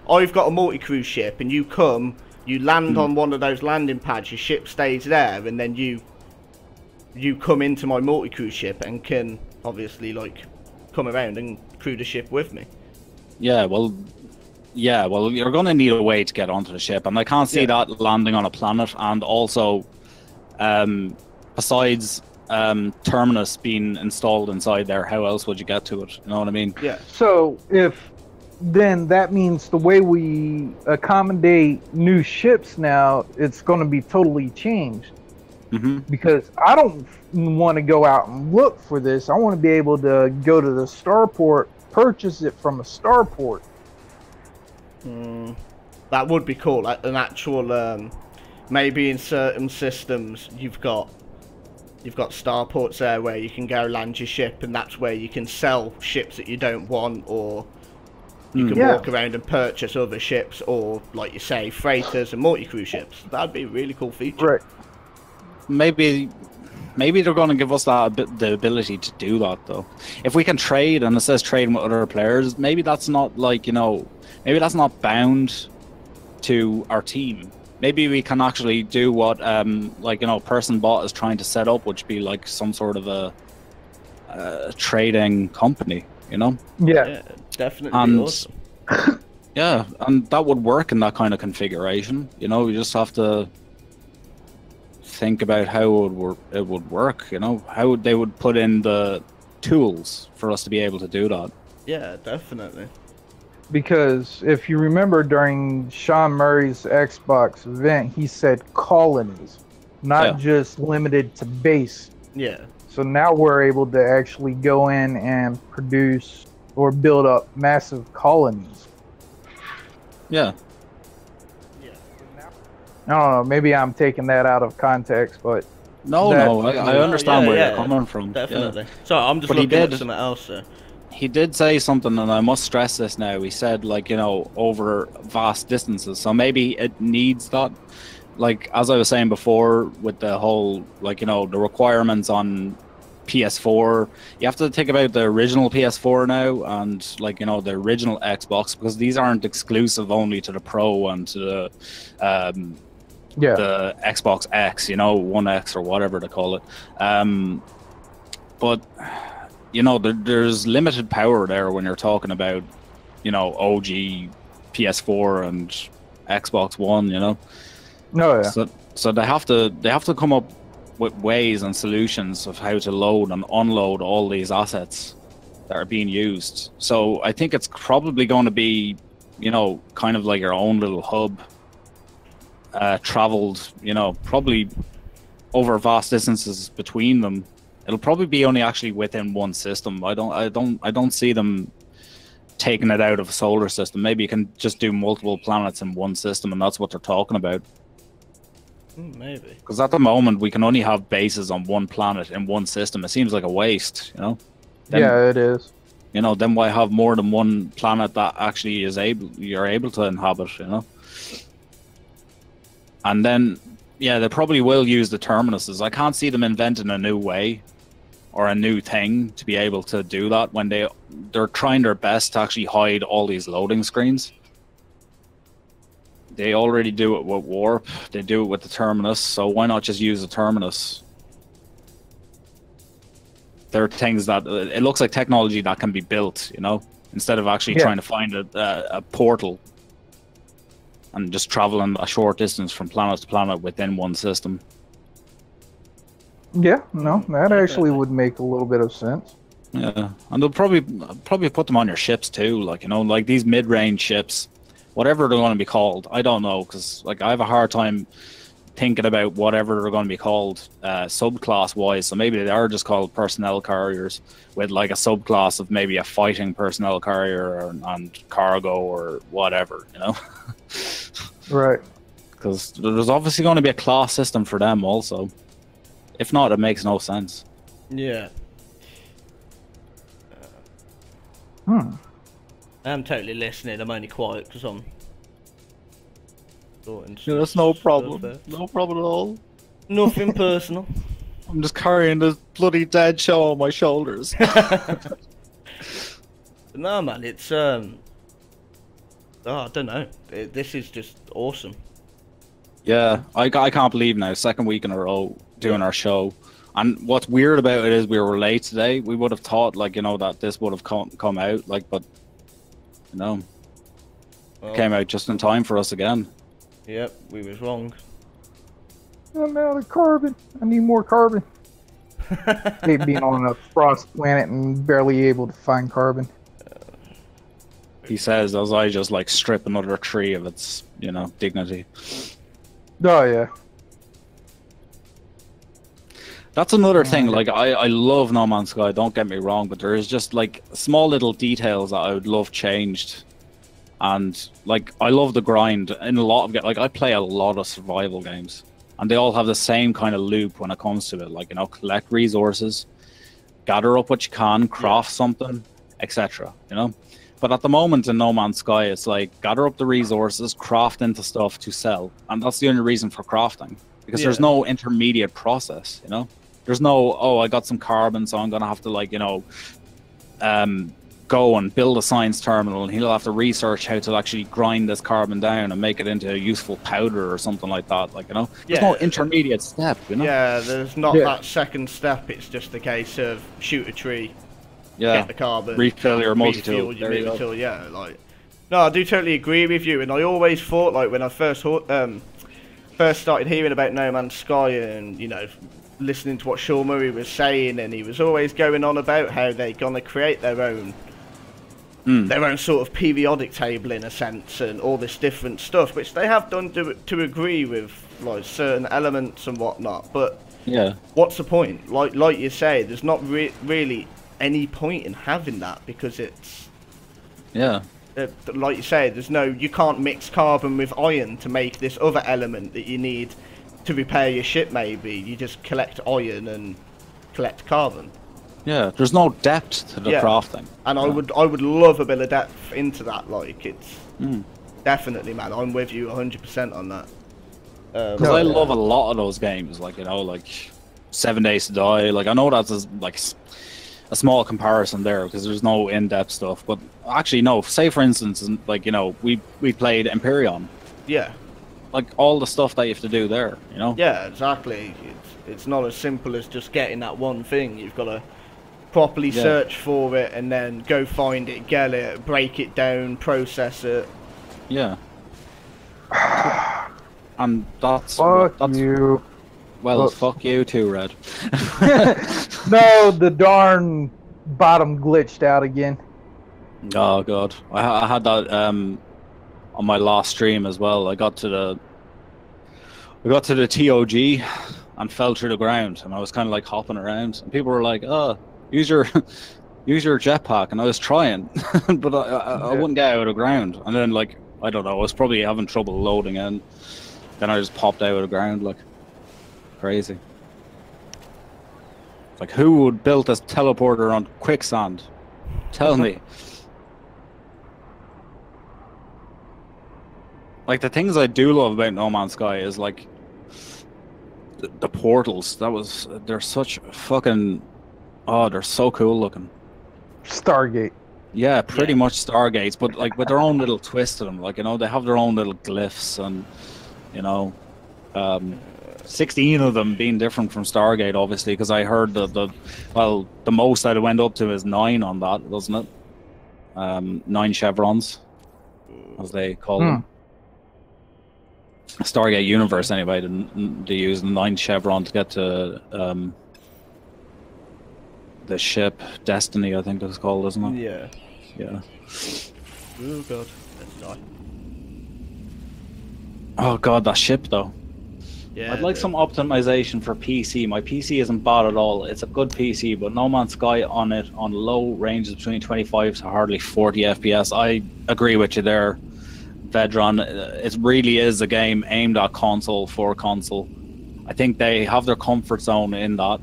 I've got a multi-crew ship, and you land on one of those landing pads, your ship stays there, and then you come into my multi-crew ship and can obviously like come around and crew the ship with me. Yeah, well, you're going to need a way to get onto the ship, and I can't see that landing on a planet. And also, besides Terminus being installed inside there, how else would you get to it? You know what I mean? Yeah. So then that means the way we accommodate new ships now, it's going to be totally changed. Because I don't want to go out and look for this. I want to be able to go to the starport, purchase it from a starport. That would be cool. Like an actual, maybe in certain systems you've got starports there where you can go land your ship, and that's where you can sell ships that you don't want, or you can walk around and purchase other ships, or like you say, freighters and multi-crew ships. That'd be a really cool feature. Right. Maybe they're going to give us the ability to do that, though. If we can trade, and it says trading with other players, maybe that's not maybe that's not bound to our team. Maybe we can actually do what Person Bot is trying to set up, which be like some sort of a trading company, you know? Yeah, definitely awesome. Yeah, and that would work in that kind of configuration. You know, we just have to think about how it would work, you know, how they would put in the tools for us to be able to do that. Yeah, definitely. Because if you remember during Sean Murray's Xbox event, he said colonies, not just limited to base. Yeah. So now we're able to actually go in and produce or build up massive colonies. Yeah. I don't know, maybe I'm taking that out of context, but... No, I understand where you're coming from. Definitely. Yeah. So I'm just looking at something else, sir. He did say something, and I must stress this now. He said, over vast distances. So maybe it needs that. Like, as I was saying before, with the whole, the requirements on PS4, you have to think about the original PS4 now, and the original Xbox, because these aren't exclusive only to the Pro and to the the Xbox X, 1X or whatever they call it. But there's limited power there when you're talking about OG PS4 and Xbox One. Oh yeah. So they have to come up with ways and solutions of how to load and unload all these assets that are being used. So I think it's probably going to be, kind of like your own little hub, traveled, probably over vast distances between them. It'll probably be only actually within one system. I don't see them taking it out of a solar system. Maybe you can just do multiple planets in one system, and that's what they're talking about. Maybe. Because at the moment, we can only have bases on one planet in one system. It seems like a waste, Then, yeah, it is. Then why have more than one planet that actually you're able to inhabit, And then Yeah, they probably will use the terminuses. I can't see them inventing a new way or a new thing to be able to do that when they're trying their best to actually hide all these loading screens. They already do it with Warp. They do it with the terminus. So why not just use the terminus? There are things that it looks like technology that can be built, you know, instead of actually trying to find a portal and just traveling a short distance from planet to planet within one system. Yeah, no, that actually would make a little bit of sense. Yeah, and they'll probably put them on your ships too, like, you know, like these mid-range ships, whatever they're going to be called. I don't know, because like I have a hard time thinking about whatever they're going to be called subclass wise. So maybe they are just called personnel carriers with like a subclass of maybe a fighting personnel carrier and cargo or whatever, you know. Right. Because there's obviously going to be a class system for them also. If not, it makes no sense. Yeah. I'm totally listening. I'm only quiet because I'm sorting. Yeah, that's no problem. No problem at all. Nothing personal. I'm just carrying this bloody dead show on my shoulders. No, man, it's I don't know. This is just awesome. Yeah, I can't believe now, second week in a row doing our show. And what's weird about it is we were late today. We would have thought, like, you know, that this would have come out, like, but, you know, it came out just in time for us again. Yep, we was wrong. I'm out of carbon. I need more carbon. Hate being on a frost planet and barely able to find carbon. He says as I just, like, strip another tree of its, you know, dignity. Oh, yeah. That's another thing, like, I love No Man's Sky, don't get me wrong, but there is just, like, small little details that I would love changed. And, like, I love the grind in a lot of, like, I play a lot of survival games. And they all have the same kind of loop when it comes to it. Like, you know, collect resources, gather up what you can, craft something, etc., you know? But at the moment in No Man's Sky, it's like, gather up the resources, craft into stuff to sell. And that's the only reason for crafting. Because there's no intermediate process, you know? There's no, oh, I got some carbon, so I'm going to have to, like, you know, go and build a science terminal, and he'll have to research how to actually grind this carbon down and make it into a useful powder or something like that, like, you know? There's no intermediate step, you know? Yeah, there's not that second step. It's just a case of shoot a tree, get the carbon, refill your multi-tool. Your multi-tool, yeah, like... No, I do totally agree with you, and I always thought, like, when I first started hearing about No Man's Sky and, you know, listening to what Sean Murray was saying, and he was always going on about how they're gonna create their own sort of periodic table in a sense, and all this different stuff, which they have done to agree with, like, certain elements and whatnot. But what's the point? Like you say, there's not really any point in having that, because it's like you say, you can't mix carbon with iron to make this other element that you need to repair your ship. Maybe you just collect iron and collect carbon. Yeah, there's no depth to the crafting. And I would love a bit of depth into that. Like, it's definitely, man, I'm with you 100% on that. Because I love a lot of those games, like, you know, like 7 Days to Die. Like, I know that's like a small comparison there because there's no in-depth stuff, but actually no. Say for instance, like, you know, we played Empyrean. Yeah. Like, all the stuff that you have to do there, you know. Yeah, exactly. It's not as simple as just getting that one thing. You've got to properly search for it and then go find it, get it, break it down, process it. Yeah. And that's you. Well, fuck you too, Red. No, the darn bottom glitched out again. Oh god, I had that on my last stream as well. I got to the TOG and fell through the ground, and I was kind of like hopping around, and people were like, "Oh, use your jetpack," and I was trying, but I wouldn't get out of the ground. And then, like, I don't know, I was probably having trouble loading in. Then I just popped out of the ground, like, crazy. Like, who would build this teleporter on quicksand? Tell me. Like, the things I do love about No Man's Sky is, like, the portals. They're such fucking. Oh, they're so cool looking. Stargate. Yeah, pretty much Stargates, but like with their own little twist to them. Like, you know, they have their own little glyphs, and you know, 16 of them being different from Stargate, obviously, because I heard the most that it went up to is 9 on that, doesn't it? 9 chevrons, as they call them. Stargate Universe, anyway. They use 9 chevron to get to the ship Destiny, I think it's called, isn't it? Yeah. Yeah. Oh god, that's nice. Oh god, that ship though. Yeah. I'd like some optimization for PC. My PC isn't bad at all. It's a good PC, but No Man's Sky on it on low ranges between 25 to hardly 40 FPS. I agree with you there, Vedran. It really is a game aimed at console for console. I think they have their comfort zone in that.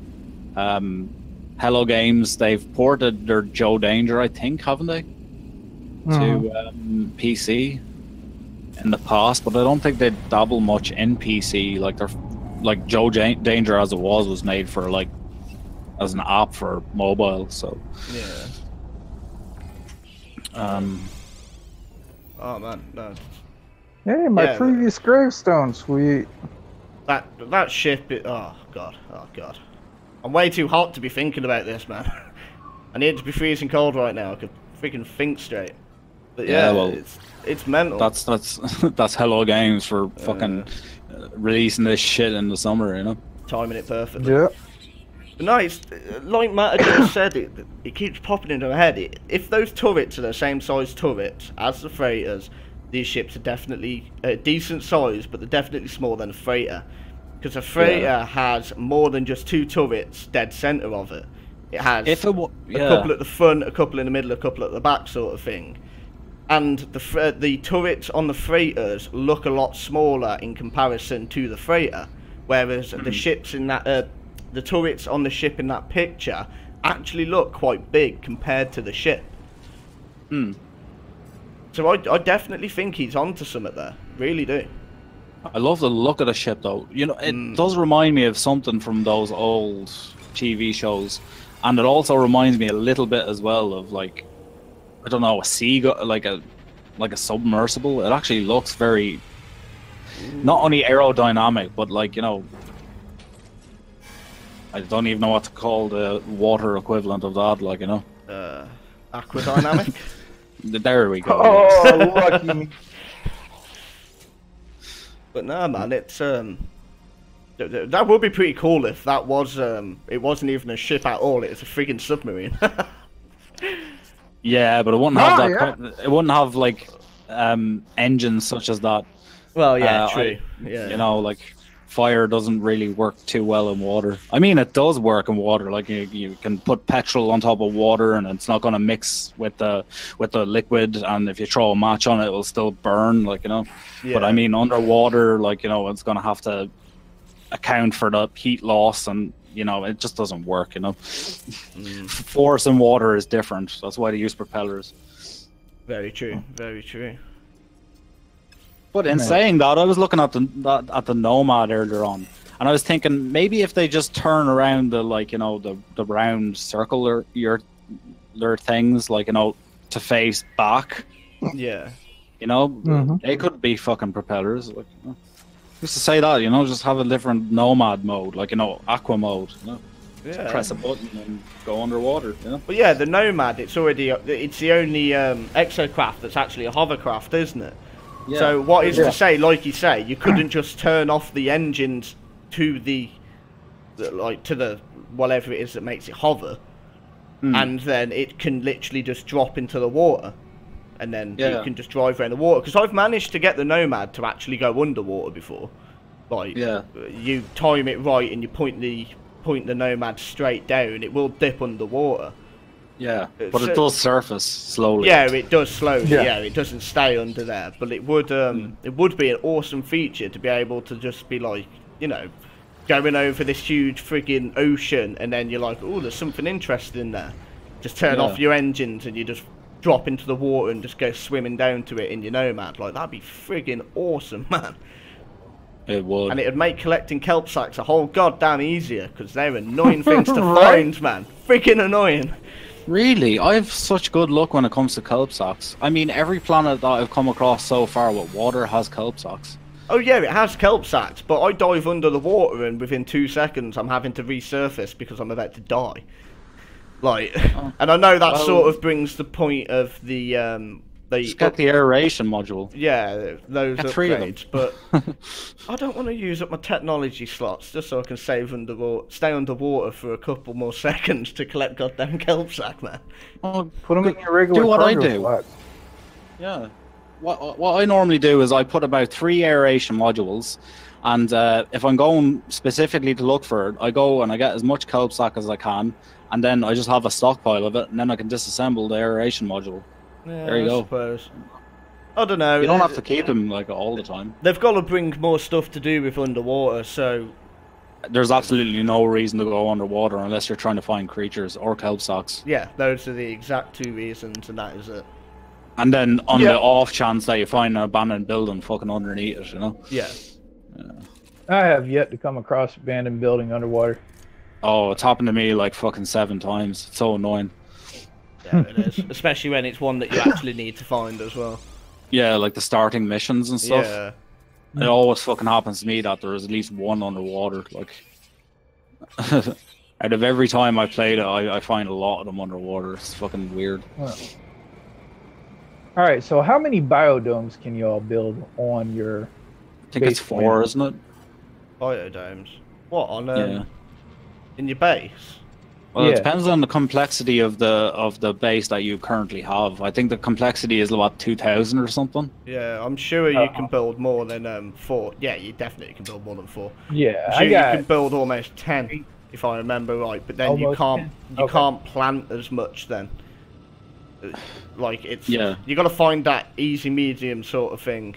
Hello Games, they've ported their Joe Danger, I think, haven't they, to PC in the past, but I don't think they dabble much in PC. Like Joe Danger as it was made for like as an app for mobile. So yeah. Oh man, no. Hey, my previous gravestone, sweet. That ship. Oh god. I'm way too hot to be thinking about this, man. I need to be freezing cold right now. I could freaking think straight. But yeah, well, it's mental. That's Hello Games for fucking releasing this shit in the summer, you know. Timing it perfectly. Yeah. But no, it's like Matt just said. It keeps popping into my head. If those turrets are the same size turrets as the freighters, these ships are definitely decent size, but they're definitely smaller than a freighter. Because a freighter has more than just 2 turrets dead center of it. It has a couple at the front, a couple in the middle, a couple at the back, sort of thing. And the turrets on the freighters look a lot smaller in comparison to the freighter, whereas the ships in that the turrets on the ship in that picture actually look quite big compared to the ship. So I definitely think he's onto something there. Really do. I love the look of the ship, though. You know, it does remind me of something from those old TV shows, and it also reminds me a little bit as well of, like, I don't know, a seagull, like a submersible. It actually looks very, not only aerodynamic, but like, you know, I don't even know what to call the water equivalent of that. Like, you know, aquadynamic. There we go. Oh, lucky me. But no, man, it's that would be pretty cool if that was it wasn't even a ship at all. It's a friggin' submarine. Yeah, but it wouldn't have that. It wouldn't have like engines such as that. Well, yeah, true. Yeah, you know, like fire doesn't really work too well in water. I mean, it does work in water. Like you can put petrol on top of water, and it's not going to mix with the liquid. And if you throw a match on it, it will still burn. Like, you know. Yeah. But I mean, underwater, like, you know, it's going to have to account for the heat loss, and you know, it just doesn't work. You know, force in water is different. That's why they use propellers. Very true. Very true. But in saying that, I was looking at the Nomad earlier on, and I was thinking maybe if they just turn around the, like, you know, the round circular their things, like, you know, to face back. Yeah. You know, they could be fucking propellers. Like, you know. Just to say that, you know, just have a different Nomad mode, like, you know, Aqua mode. You know, just press a button and go underwater. You know. But yeah, the Nomad, it's the only exocraft that's actually a hovercraft, isn't it? Yeah. So what is to say, like you say, you couldn't just turn off the engines to the whatever it is that makes it hover, and then it can literally just drop into the water, and then you can just drive around the water. Because I've managed to get the Nomad to actually go underwater before. Like, you time it right and you point the Nomad straight down, it will dip underwater. Yeah, but it does surface slowly. Yeah, it does slowly. Yeah, it doesn't stay under there. But it would be an awesome feature to be able to just be like, you know, going over this huge friggin' ocean, and then you're like, oh, there's something interesting there. Just turn off your engines and you just drop into the water and just go swimming down to it in your Nomad. Like, that'd be friggin' awesome, man. It would. And it would make collecting kelp sacks a whole goddamn easier, because they're annoying things to find, man. Freaking annoying. Really? I have such good luck when it comes to kelp sacks. I mean, every planet that I've come across so far with water has kelp sacks. Oh yeah, it has kelp sacks, but I dive under the water and within 2 seconds I'm having to resurface because I'm about to die. Like, and I know that sort of brings the point of the just get the aeration module. Yeah, those upgrades, but I don't want to use up my technology slots just so I can stay underwater for a couple more seconds to collect goddamn kelp sack, man. Well, put them in your regular. Do what I do. Slot. Yeah. What I normally do is I put about 3 aeration modules, and if I'm going specifically to look for it, I go and I get as much kelp sack as I can, and then I just have a stockpile of it, and then I can disassemble the aeration module. Yeah, there you go. Suppose. I don't know. You don't have to keep them like all the time. They've got to bring more stuff to do with underwater, so there's absolutely no reason to go underwater unless you're trying to find creatures or kelp sacks. Yeah, those are the exact 2 reasons, and that is it. And then on the off chance that you find an abandoned building fucking underneath it, you know? Yeah. I have yet to come across abandoned building underwater. Oh, it's happened to me like fucking 7 times. It's so annoying. Yeah, it is. Especially when it's one that you actually need to find as well. Yeah, like the starting missions and stuff. Yeah. It always fucking happens to me that there is at least one underwater. Like, out of every time I played it, I find a lot of them underwater. It's fucking weird. Alright, so how many biodomes can you all build on your I think it's 4, isn't it? Biodomes? What, on in your base? Well, it depends on the complexity of the base that you currently have. I think the complexity is about 2,000 or something. Yeah, I'm sure you can build more than 4. Yeah, you definitely can build more than 4. Yeah, I'm sure you can build almost 10, if I remember right. But then you can't plant as much then. Like it's you got to find that easy medium sort of thing.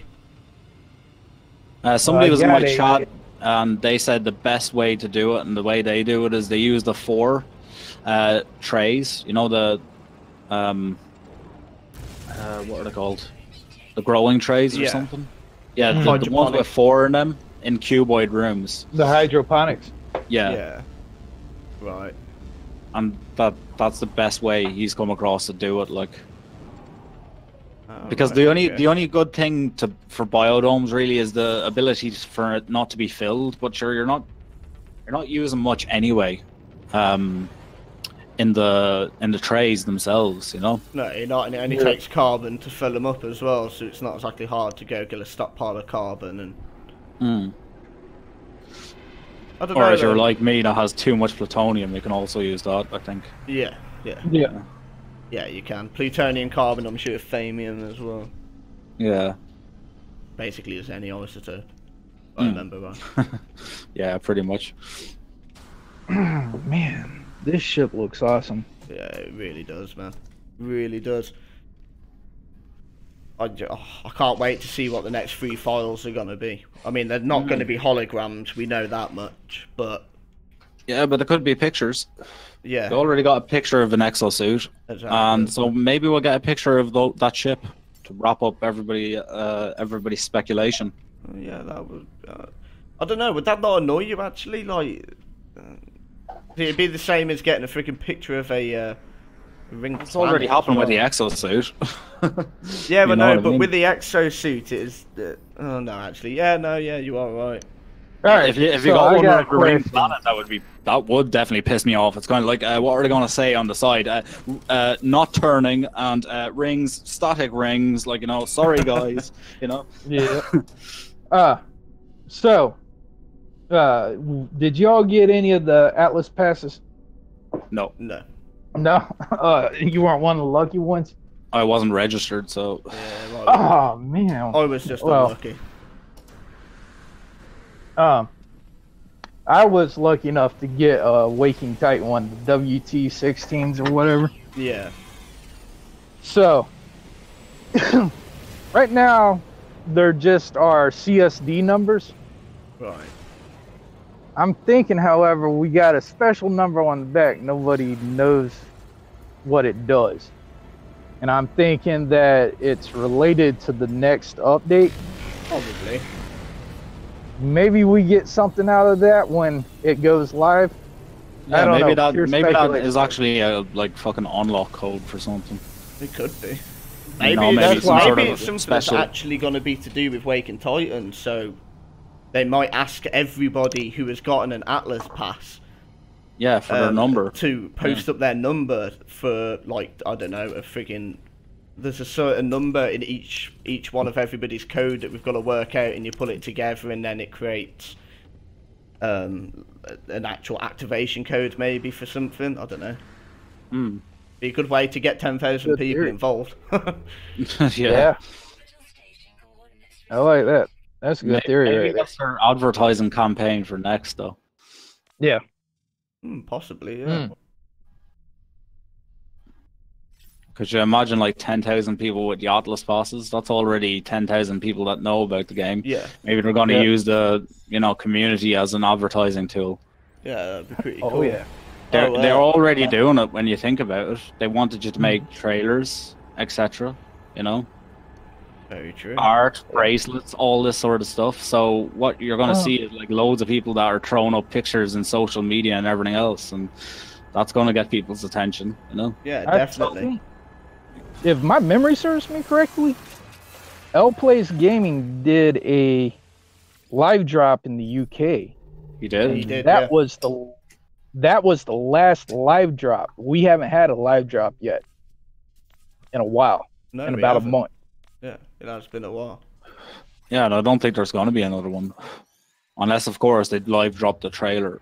Somebody was in my chat, and they said the best way to do it, and the way they do it is they use the 4 trays. You know the what are they called? The growing trays or something. Yeah, the ones with 4 in them in cuboid rooms. The hydroponics. Yeah. Yeah. Right. And that's the best way he's come across to do it, like. Because the only good thing for biodomes really is the ability for it not to be filled. But sure, you're not using much anyway. In the trays themselves, you know. No, you're not, and it only takes carbon to fill them up as well, so it's not exactly hard to go get a stockpile of carbon and. I don't know. Or if you're like me that has too much plutonium, you can also use that, I think. Yeah. Yeah, you can. Plutonium, carbon, I'm sure thamium as well. Yeah. Basically, it's any isotope. I remember right. Yeah, pretty much. Man, this ship looks awesome. Yeah, it really does, man. Really does. I can't wait to see what the next 3 files are going to be. I mean, they're not going to be holograms, we know that much, but... Yeah, but there could be pictures. Yeah. We already got a picture of an exosuit. Exactly. And so maybe we'll get a picture of that ship to wrap up everybody's speculation. Yeah, that would... I don't know, would that not annoy you, actually? Like, it'd be the same as getting a freaking picture of a... It's already happened with the exosuit. Yeah, but no, but with the exosuit, it is. Oh no, actually, yeah, you are right. All right, if you got one like a ring planet, that would definitely piss me off. It's kind of like what are they going to say on the side? Not turning and rings, static rings. Like, you know, sorry guys, you know. Yeah. So, did y'all get any of the Atlas passes? No. No, you weren't one of the lucky ones. I wasn't registered, so. Yeah, oh man, I was just unlucky. I was lucky enough to get a Waking Titan one, the WT-16s or whatever. Yeah. So, right now, they're just our CSD numbers. Right. I'm thinking, however, we got a special number on the back. Nobody knows what it does. And I'm thinking that it's related to the next update. Probably. maybe we get something out of that when it goes live. Yeah, maybe that is actually a like fucking unlock code for something. It could be. Maybe it's something special. that's actually going to be to do with Waking Titan, so they might ask everybody who has gotten an Atlas pass. Yeah, for their number. To post up their number for, like, I don't know, a friggin'... There's a certain number in each one of everybody's code that we've got to work out, and you put it together, and then it creates an actual activation code, maybe, for something. I don't know. Be a good way to get 10,000 people involved. Yeah. I like that. That's a good theory. Maybe that's our advertising campaign for next, though. Yeah. Possibly, yeah. Could you imagine like 10,000 people with the Atlas passes? That's already 10,000 people that know about the game. Yeah. Maybe they're going to use the community as an advertising tool. Yeah, that'd be pretty cool. Oh yeah. They're already doing it when you think about it. They wanted you to make trailers, etc. You know. Very true. Art, bracelets, all this sort of stuff. So what you're going to see is like loads of people that are throwing up pictures in social media and everything else, and that's going to get people's attention. You know. Yeah, definitely. If my memory serves me correctly, L Plays Gaming did a live drop in the UK. He did. He did. That was the last live drop. We haven't had a live drop yet in a while. No, in about a month. Yeah, it has been a while. Yeah, and I don't think there's going to be another one, unless of course they live drop the trailer.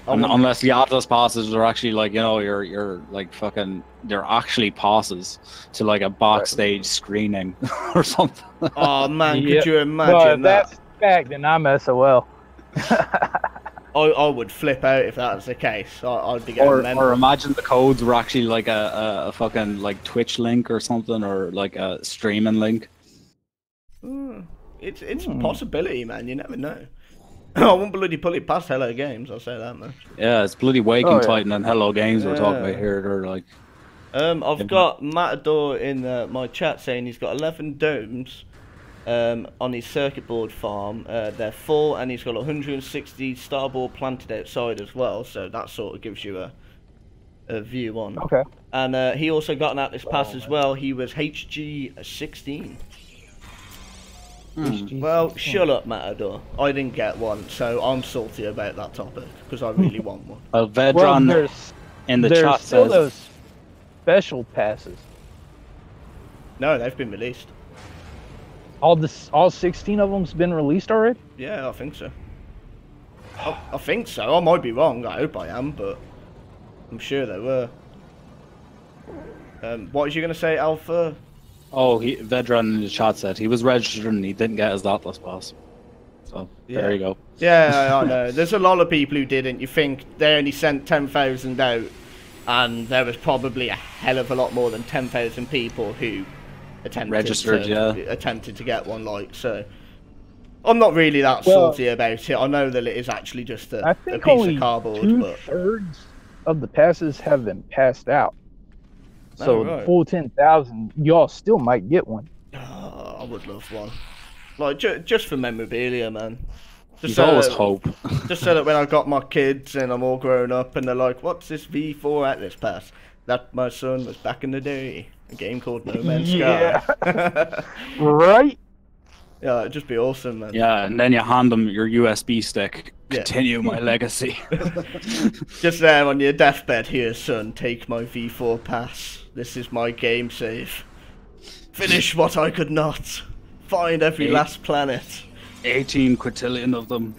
Unless the Atlas passes are actually like, you know, you're like fucking, they're actually passes to like a backstage screening or something. Oh man, could you imagine that? That's fact, and I'm SOL. I would flip out if that was the case. I'd be going mental. Or imagine the codes were actually like a fucking like Twitch link or something, or like a streaming link. It's a possibility, man. You never know. I won't bloody pull it past Hello Games, I'll say that much. Yeah, it's bloody Waking Titan and Hello Games we're talking about here. They're like... I've got Matador in my chat saying he's got 11 domes on his circuit board farm. They're full, and he's got 160 starboard planted outside as well, so that sort of gives you a view on. Okay. And he also got an Atlas pass as well. He was HG16. Well, shut up, Matador. I didn't get one, so I'm salty about that topic, because I really want one. Vedran in the chat says... those special passes. No, they've been released. All 16 of them's been released already? Yeah, I think so. I think so. I might be wrong. I hope I am, but I'm sure they were. What was you going to say, Alpha? Oh, Vedran in the chat said he was registered and he didn't get his Atlas pass. So, there you go. Yeah, I know. There's a lot of people who didn't. You think they only sent 10,000 out, and there was probably a hell of a lot more than 10,000 people who attempted to get one, like, so. I'm not really that salty about it. I know that it is actually just a piece of cardboard. Two-thirds of the passes have been passed out. So the full 10,000, y'all still might get one. Oh, I would love one. Like, just for memorabilia, man. There's always hope. Just so that when I got my kids and I'm all grown up and they're like, what's this V4 Atlas pass? That my son was back in the day. A game called No Man's Sky. Right? Yeah, it'd just be awesome, man. Yeah, and then you hand them your USB stick. Continue my legacy. Just there on your deathbed, here, son. Take my V4 pass. This is my game save. Finish what I could not. Find every last planet. 18 quintillion of them.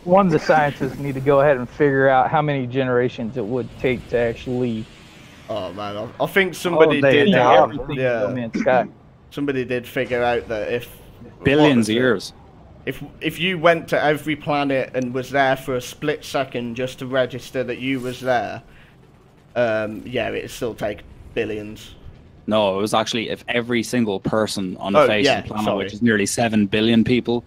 One of the scientists need to go ahead and figure out how many generations it would take to actually... Oh, man. I think somebody did. Yeah. Somebody did figure out that if... Billions of years. If you went to every planet and was there for a split second just to register that you was there, yeah, it'd still take billions. No, it was actually if every single person on the face of the planet, which is nearly 7 billion people,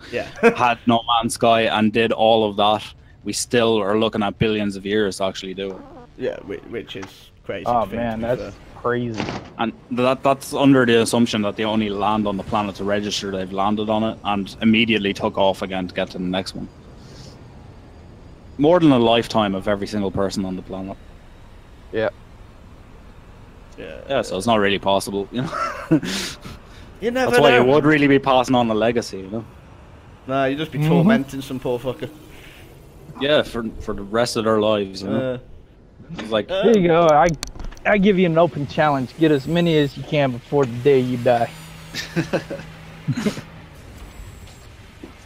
had No Man's Sky and did all of that, we still are looking at billions of years to actually do it. Yeah, which is crazy. Oh man, that's crazy. And that's under the assumption that they only land on the planet to register they've landed on it and immediately took off again to get to the next one. More than a lifetime of every single person on the planet. Yeah. Yeah, so it's not really possible, you know. You never That's why know. you would really be passing on the legacy, you know. Nah, you'd just be tormenting some poor fucker. Yeah, for the rest of their lives, you know. It's like, here you go. I give you an open challenge. Get as many as you can before the day you die.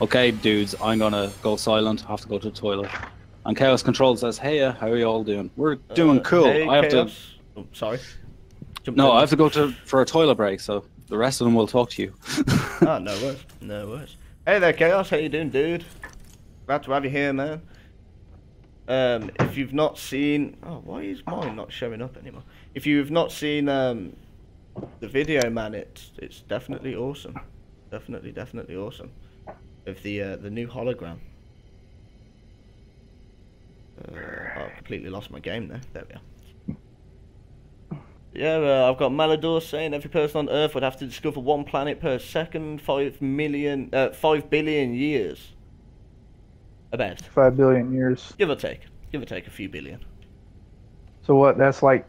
okay, dudes, I'm gonna go silent. I have to go to the toilet. And Chaos Control says, "Hey, how are you all doing? We're doing cool. Hey, I have Chaos. to. Oh, sorry. No, I have to go for a toilet break. So the rest of them will talk to you." Oh, no worries. No worries. Hey there, Chaos. How you doing, dude? Glad to have you here, man. If you've not seen... Oh, why is mine not showing up anymore? If you've not seen the video, man, it's definitely awesome. Definitely awesome. Of the new hologram. I completely lost my game there. There we are. Yeah, I've got Malador saying every person on Earth would have to discover one planet per second, 5 billion years. About 5 billion years. give or take a few billion. So what? That's like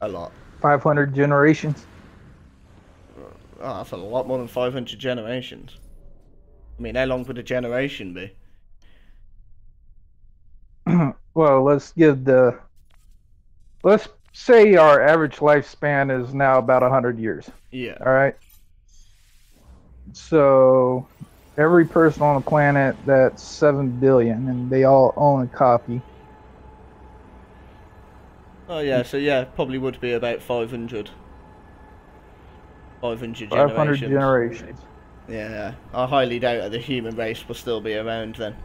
A lot. 500 generations. Oh, that's a lot more than 500 generations. I mean, how long would a generation be? Well, let's say our average lifespan is now about 100 years. Yeah. All right. So every person on the planet, that's 7 billion, and they all own a copy. Oh yeah, so yeah, probably would be about 500 generations. Yeah, I highly doubt that the human race will still be around then.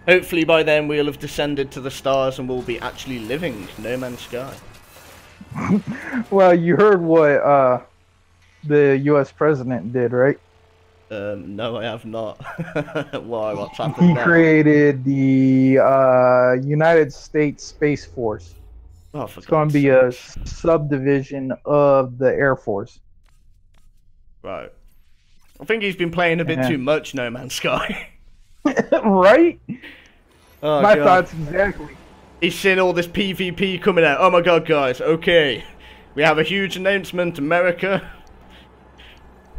Hopefully by then we'll have descended to the stars and we'll be actually living No Man's Sky. Well, you heard what the U.S. president did, right? No, I have not. Why? What's happened He there? created the United States Space Force. Oh, for It's going to be a subdivision of the Air Force. Right. I think he's been playing a bit too much No Man's Sky. Right? Oh, My God. thoughts exactly. He's seen all this PvP coming out. Oh my god, guys. Okay. We have a huge announcement, America.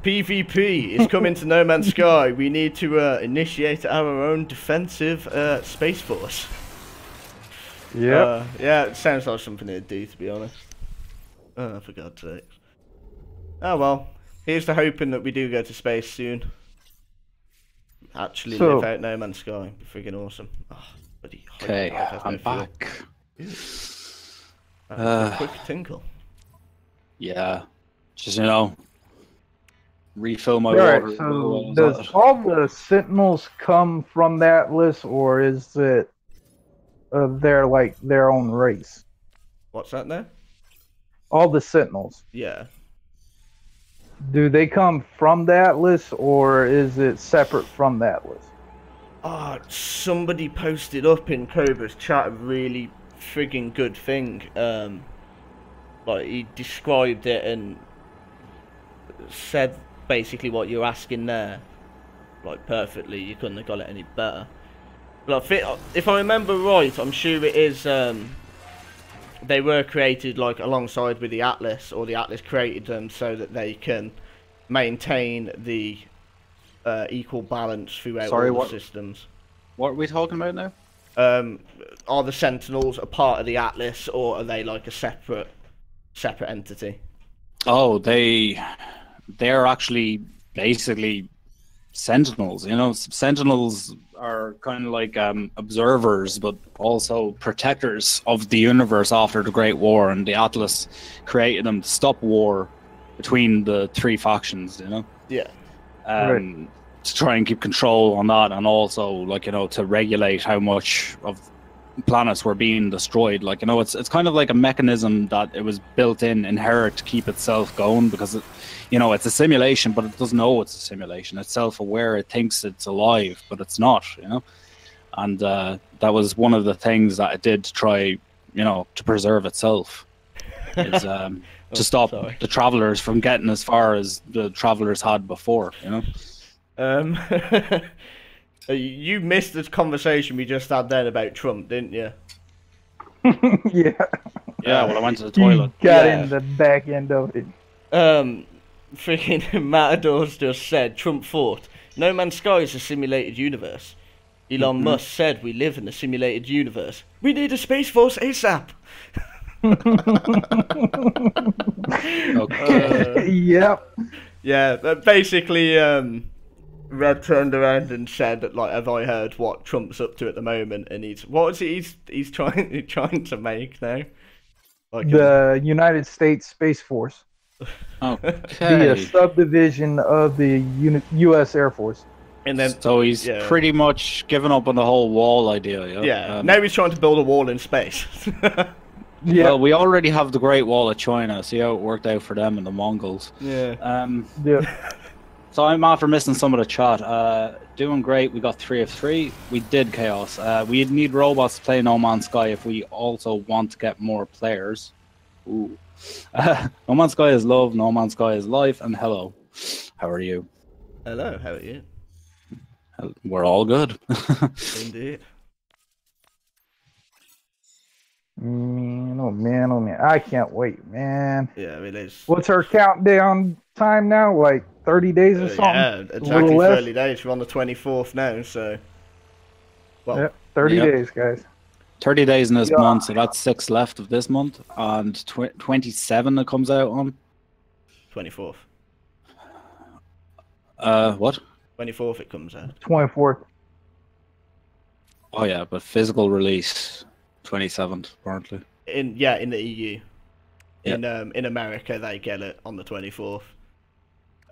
PvP is coming to No Man's Sky. We need to initiate our own defensive space force. Yeah. Yeah, it sounds like something they'd do, to be honest. Oh, for God's sake. Oh well. Here's to hoping that we do go to space soon. Actually live out No Man's Sky. Friggin' awesome. Oh, buddy. Okay, I'm back. Quick tinkle. Yeah, just refill my Alright, water. so does all the Sentinels come from that list, or is it they're like their own race? What's that now? All the Sentinels. Yeah. Do they come from that list, or is it separate from that list? Oh, somebody posted up in Cobra's chat a really friggin' good thing. Like, he described it and said basically what you're asking there. Like, perfectly. You couldn't have got it any better. But if I remember right, I'm sure it is, they were created, like, alongside with the Atlas, or the Atlas created them so that they can maintain the equal balance throughout all the systems. What are we talking about now? Are the Sentinels a part of the Atlas, or are they like a separate entity? Oh, they're actually basically Sentinels. Sentinels are kind of like observers, but also protectors of the universe after the Great War, and the Atlas created them to stop war between the three factions. Yeah. Right. To try and keep control on that, and also to regulate how much of planets were being destroyed. It's kind of like a mechanism that it was built inherent to keep itself going, because it's a simulation, but it doesn't know it's a simulation. It's self-aware. It thinks it's alive, but it's not. And that was one of the things that it did to try you know, to preserve itself. Is to stop the travelers from getting as far as the travelers had before, you know. You missed the conversation we just had then about Trump, didn't you? Yeah. Yeah, well, I went to the toilet. Got in the back end of it. Freaking Matador's just said, Trump thought, No Man's Sky is a simulated universe. Elon Musk said we live in a simulated universe. We need a Space Force ASAP. Okay. Yep. Yeah, but basically, Red turned around and said, like, have I heard what Trump's up to at the moment? And he's trying to make now? Like the United States Space Force. Okay. Be a subdivision of the U.S. Air Force. And then, so he's pretty much given up on the whole wall idea. Yeah. Yeah. Now he's trying to build a wall in space. Yeah. Well, we already have the Great Wall of China. See how it worked out for them and the Mongols. Yeah. Yeah. So I'm after missing some of the chat. Doing great. We got 3 of 3. We did chaos. We need robots to play No Man's Sky if we also want to get more players. Ooh. No Man's Sky is love. No Man's Sky is life. And hello. How are you? Hello. How are you? We're all good. Indeed. Man, oh man, oh man. I can't wait, man. Yeah, it is. What's our countdown time now? Like 30 days or something? Yeah, exactly 30 days. We're on the 24th now, so... Well, yep, 30 days, guys. 30 days in this month, so that's 6 left of this month. And 27 it comes out on? 24th. What? 24th it comes out. 24th. Oh yeah, but physical release 27th apparently. In the EU. Yep. In America they get it on the 24th.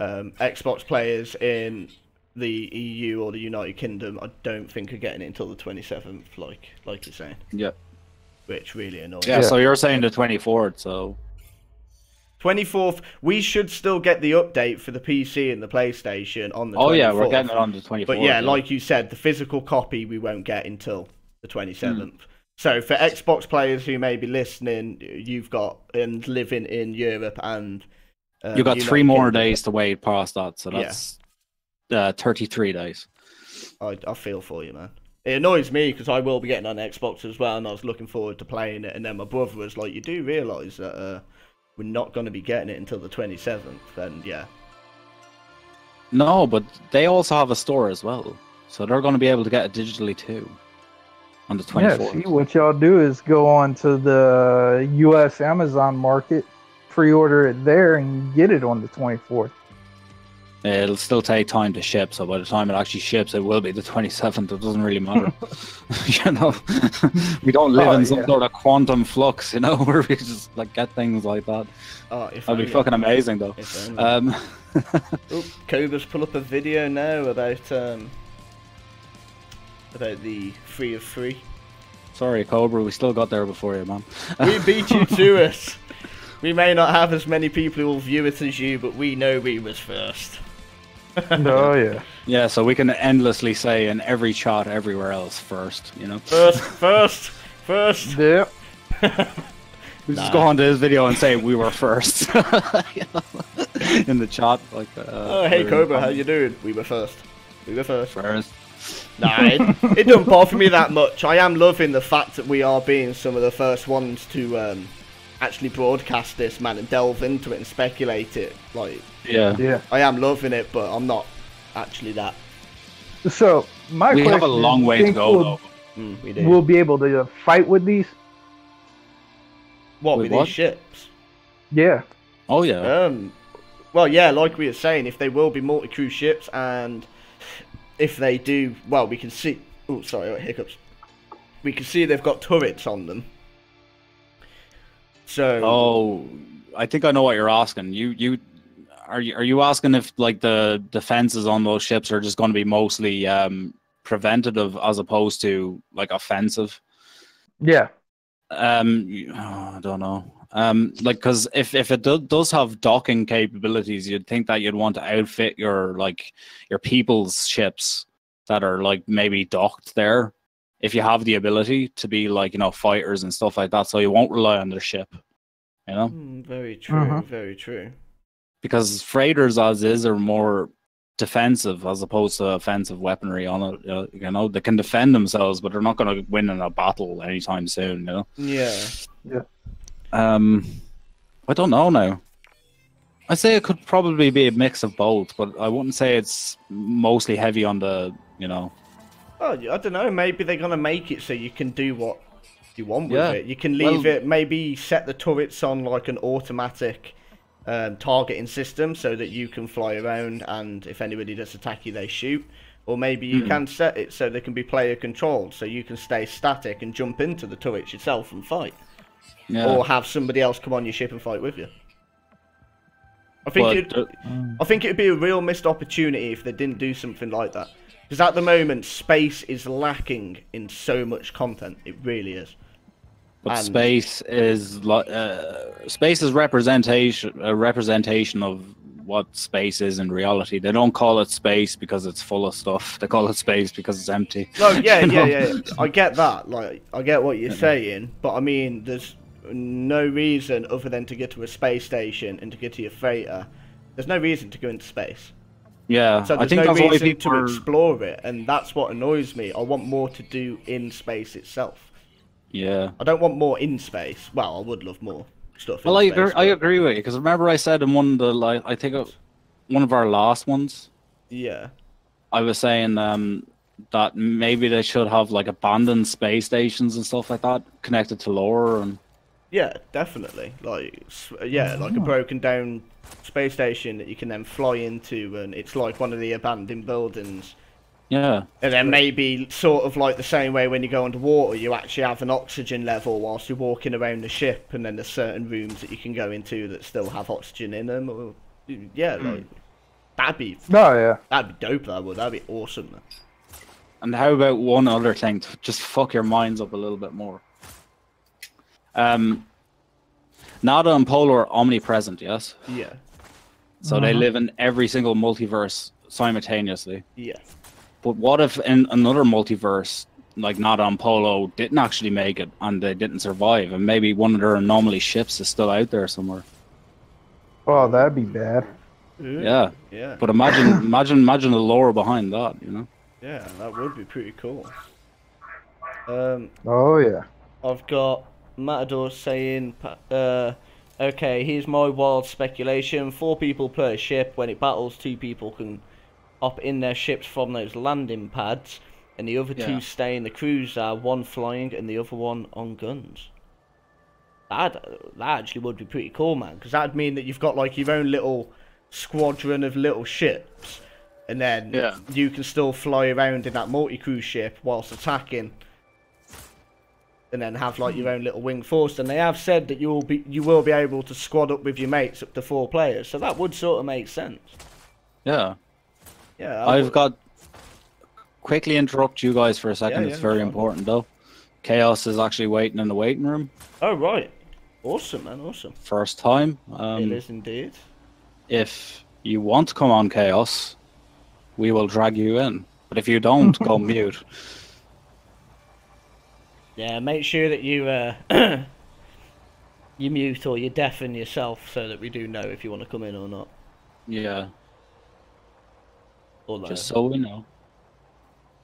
Xbox players in the EU or the United Kingdom I don't think are getting it until the 27th, like you're saying. Yep. Which really annoys. Yeah, so you're saying the 24th, so 24th, we should still get the update for the PC and the PlayStation on the 24th. Oh yeah, we're getting it on the 24th. But yeah, like you said, the physical copy we won't get until the 27th. So for Xbox players who may be listening, you've got and living in Europe and you've got 3 more days to wait past that, so that's 33 days. I feel for you, man. It annoys me because I will be getting on Xbox as well, and I was looking forward to playing it. And then my brother was like, "You do realise that we're not going to be getting it until the 27th?" And yeah. No, but they also have a store as well, so they're going to be able to get it digitally too on the 24th. Yeah, see, what y'all do is go on to the U.S. Amazon market, pre-order it there, and get it on the 24th. It'll still take time to ship, so by the time it actually ships, it will be the 27th. It doesn't really matter. You know, we don't live in some sort of quantum flux, you know, where we just like get things like that. That'd be fucking amazing, though. Cobra's pull up a video now about the 3 of 3. Sorry, Cobra, we still got there before you, man. We beat you to it. We may not have as many people who will view it as you, but we know we was first. Oh yeah. Yeah, so we can endlessly say in every chat everywhere else first, you know. First. Yeah. We just go onto this video and say we were first. You know, in the chat, like. Oh hey Cobra, how you doing? We were first. First. Nah, it doesn't bother me that much. I am loving the fact that we are being some of the first ones to actually broadcast this, man, and delve into it and speculate it. Like, yeah, I am loving it, but I'm not actually that. So we have a long way to go, though. We do. We'll be able to fight with these. With these ships? Yeah. Oh yeah. Well, yeah, like we were saying, if they will be multi-crew ships, and if they do, well, we can see. Oh, sorry, hiccups. We can see they've got turrets on them. So. I think I know what you're asking. Are you asking if like the defenses on those ships are just going to be mostly preventative as opposed to like offensive? Yeah. I don't know. Like, because if it does have docking capabilities, you'd think that you'd want to outfit your people's ships that are like maybe docked there if you have the ability to be like, you know, fighters and stuff like that, so you won't rely on their ship, you know. Very true. Very true. Because freighters as is are more defensive as opposed to offensive weaponry on it. You know, they can defend themselves, but they're not going to win in a battle anytime soon. You know. Yeah. Yeah. I don't know now. I'd say it could probably be a mix of both, but I wouldn't say it's mostly heavy on the, you know. Oh, I don't know. Maybe they're gonna make it so you can do what you want with it. You can leave it. Maybe set the turrets on like an automatic targeting system so that you can fly around, and if anybody does attack you, they shoot. Or maybe you can set it so they can be player controlled, so you can stay static and jump into the turrets yourself and fight. Yeah. Or have somebody else come on your ship and fight with you. I think it'd be a real missed opportunity if they didn't do something like that. Because at the moment, space is lacking in so much content. It really is. But space is a representation of what space is in reality. They don't call it space because it's full of stuff. They call it space because it's empty. No, yeah. I get that. Like, I get what you're saying, but I mean, there's no reason other than to get to a space station and to get to your freighter. There's no reason to go into space. Yeah, so there's no reason to explore it, and that's what annoys me. I want more to do in space itself. Yeah. I don't want more in space. Well, I would love more stuff. Well, I agree with you, because remember I said in one of the, like, I think one of our last ones. Yeah. I was saying that maybe they should have like abandoned space stations and stuff like that connected to lore and. Yeah, definitely. Like, like a broken down space station that you can then fly into, and it's like one of the abandoned buildings. Yeah. And then maybe sort of like the same way when you go underwater, you actually have an oxygen level whilst you're walking around the ship, and then there's certain rooms that you can go into that still have oxygen in them. Or, like that'd be. Oh yeah. That'd be dope. That'd be awesome. Man. And how about one other thing to just fuck your minds up a little bit more? Nada and Polo are omnipresent, yes? Yeah. So they live in every single multiverse simultaneously. Yeah. But what if in another multiverse, like Nada and Polo didn't actually make it and they didn't survive, and maybe one of their anomaly ships is still out there somewhere? Oh, that'd be bad. Yeah. Yeah. But imagine the lore behind that, you know? Yeah, that would be pretty cool. Oh yeah. I've got Matador saying, okay, here's my wild speculation. 4 people per ship. When it battles, 2 people can hop in their ships from those landing pads, and the other 2 stay in the cruiser, one flying and the other one on guns. That actually would be pretty cool, man, because that'd mean that you've got like your own little squadron of little ships, and then you can still fly around in that multi-cruise ship whilst attacking. And then have like your own little wing force, and they have said that you will be able to squad up with your mates up to 4 players, so that would sort of make sense. Yeah. Yeah. I've got quickly interrupt you guys for a second. It's very important though. Chaos is actually waiting in the waiting room. Oh right. Awesome, man. Awesome. First time. It is indeed. If you want to come on Chaos, we will drag you in. But if you don't, go mute. Yeah, make sure that you you mute or you deafen yourself so that we do know if you want to come in or not. Yeah. Although, just so we know.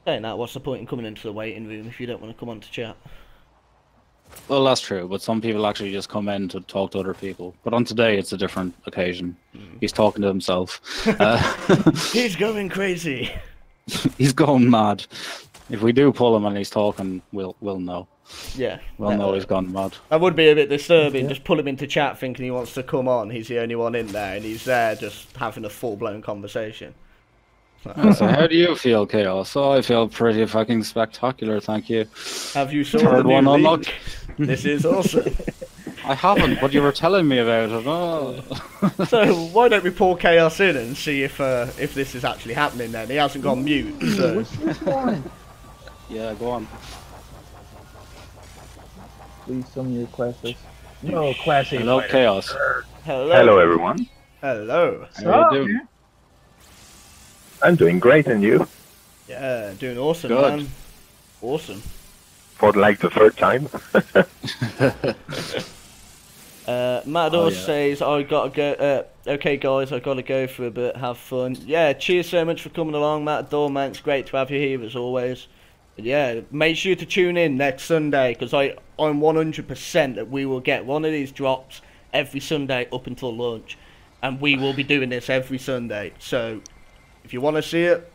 Saying that, what's the point in coming into the waiting room if you don't want to come on to chat? Well, that's true, but some people actually just come in to talk to other people. But on today, it's a different occasion. He's talking to himself. He's going crazy. He's going mad. If we do pull him and he's talking, we'll know. Yeah. We'll know he's gone mad. That would be a bit disturbing. Just pull him into chat thinking he wants to come on. He's the only one in there, and he's there just having a full-blown conversation. So how do you feel, Chaos? Oh, I feel pretty fucking spectacular, thank you. Have you saw the new link? This is awesome. I haven't, but you were telling me about it. Oh. So why don't we pull Chaos in and see if this is actually happening then? He hasn't gone mute, so... Yeah, go on. Please tell me your classes. No, class A. Hello, Chaos. Hello, everyone. Hello. How are you doing? I'm doing great, and you? Yeah, doing awesome, Good. man. Awesome. for like the third time. Matador says, I gotta go. Okay, guys, I gotta go for a bit. Have fun. Yeah, cheers so much for coming along, Matador, man. It's great to have you here as always. But yeah, make sure to tune in next Sunday because I'm 100% that we will get one of these drops every Sunday up until lunch, and we will be doing this every Sunday. So if you want to see it,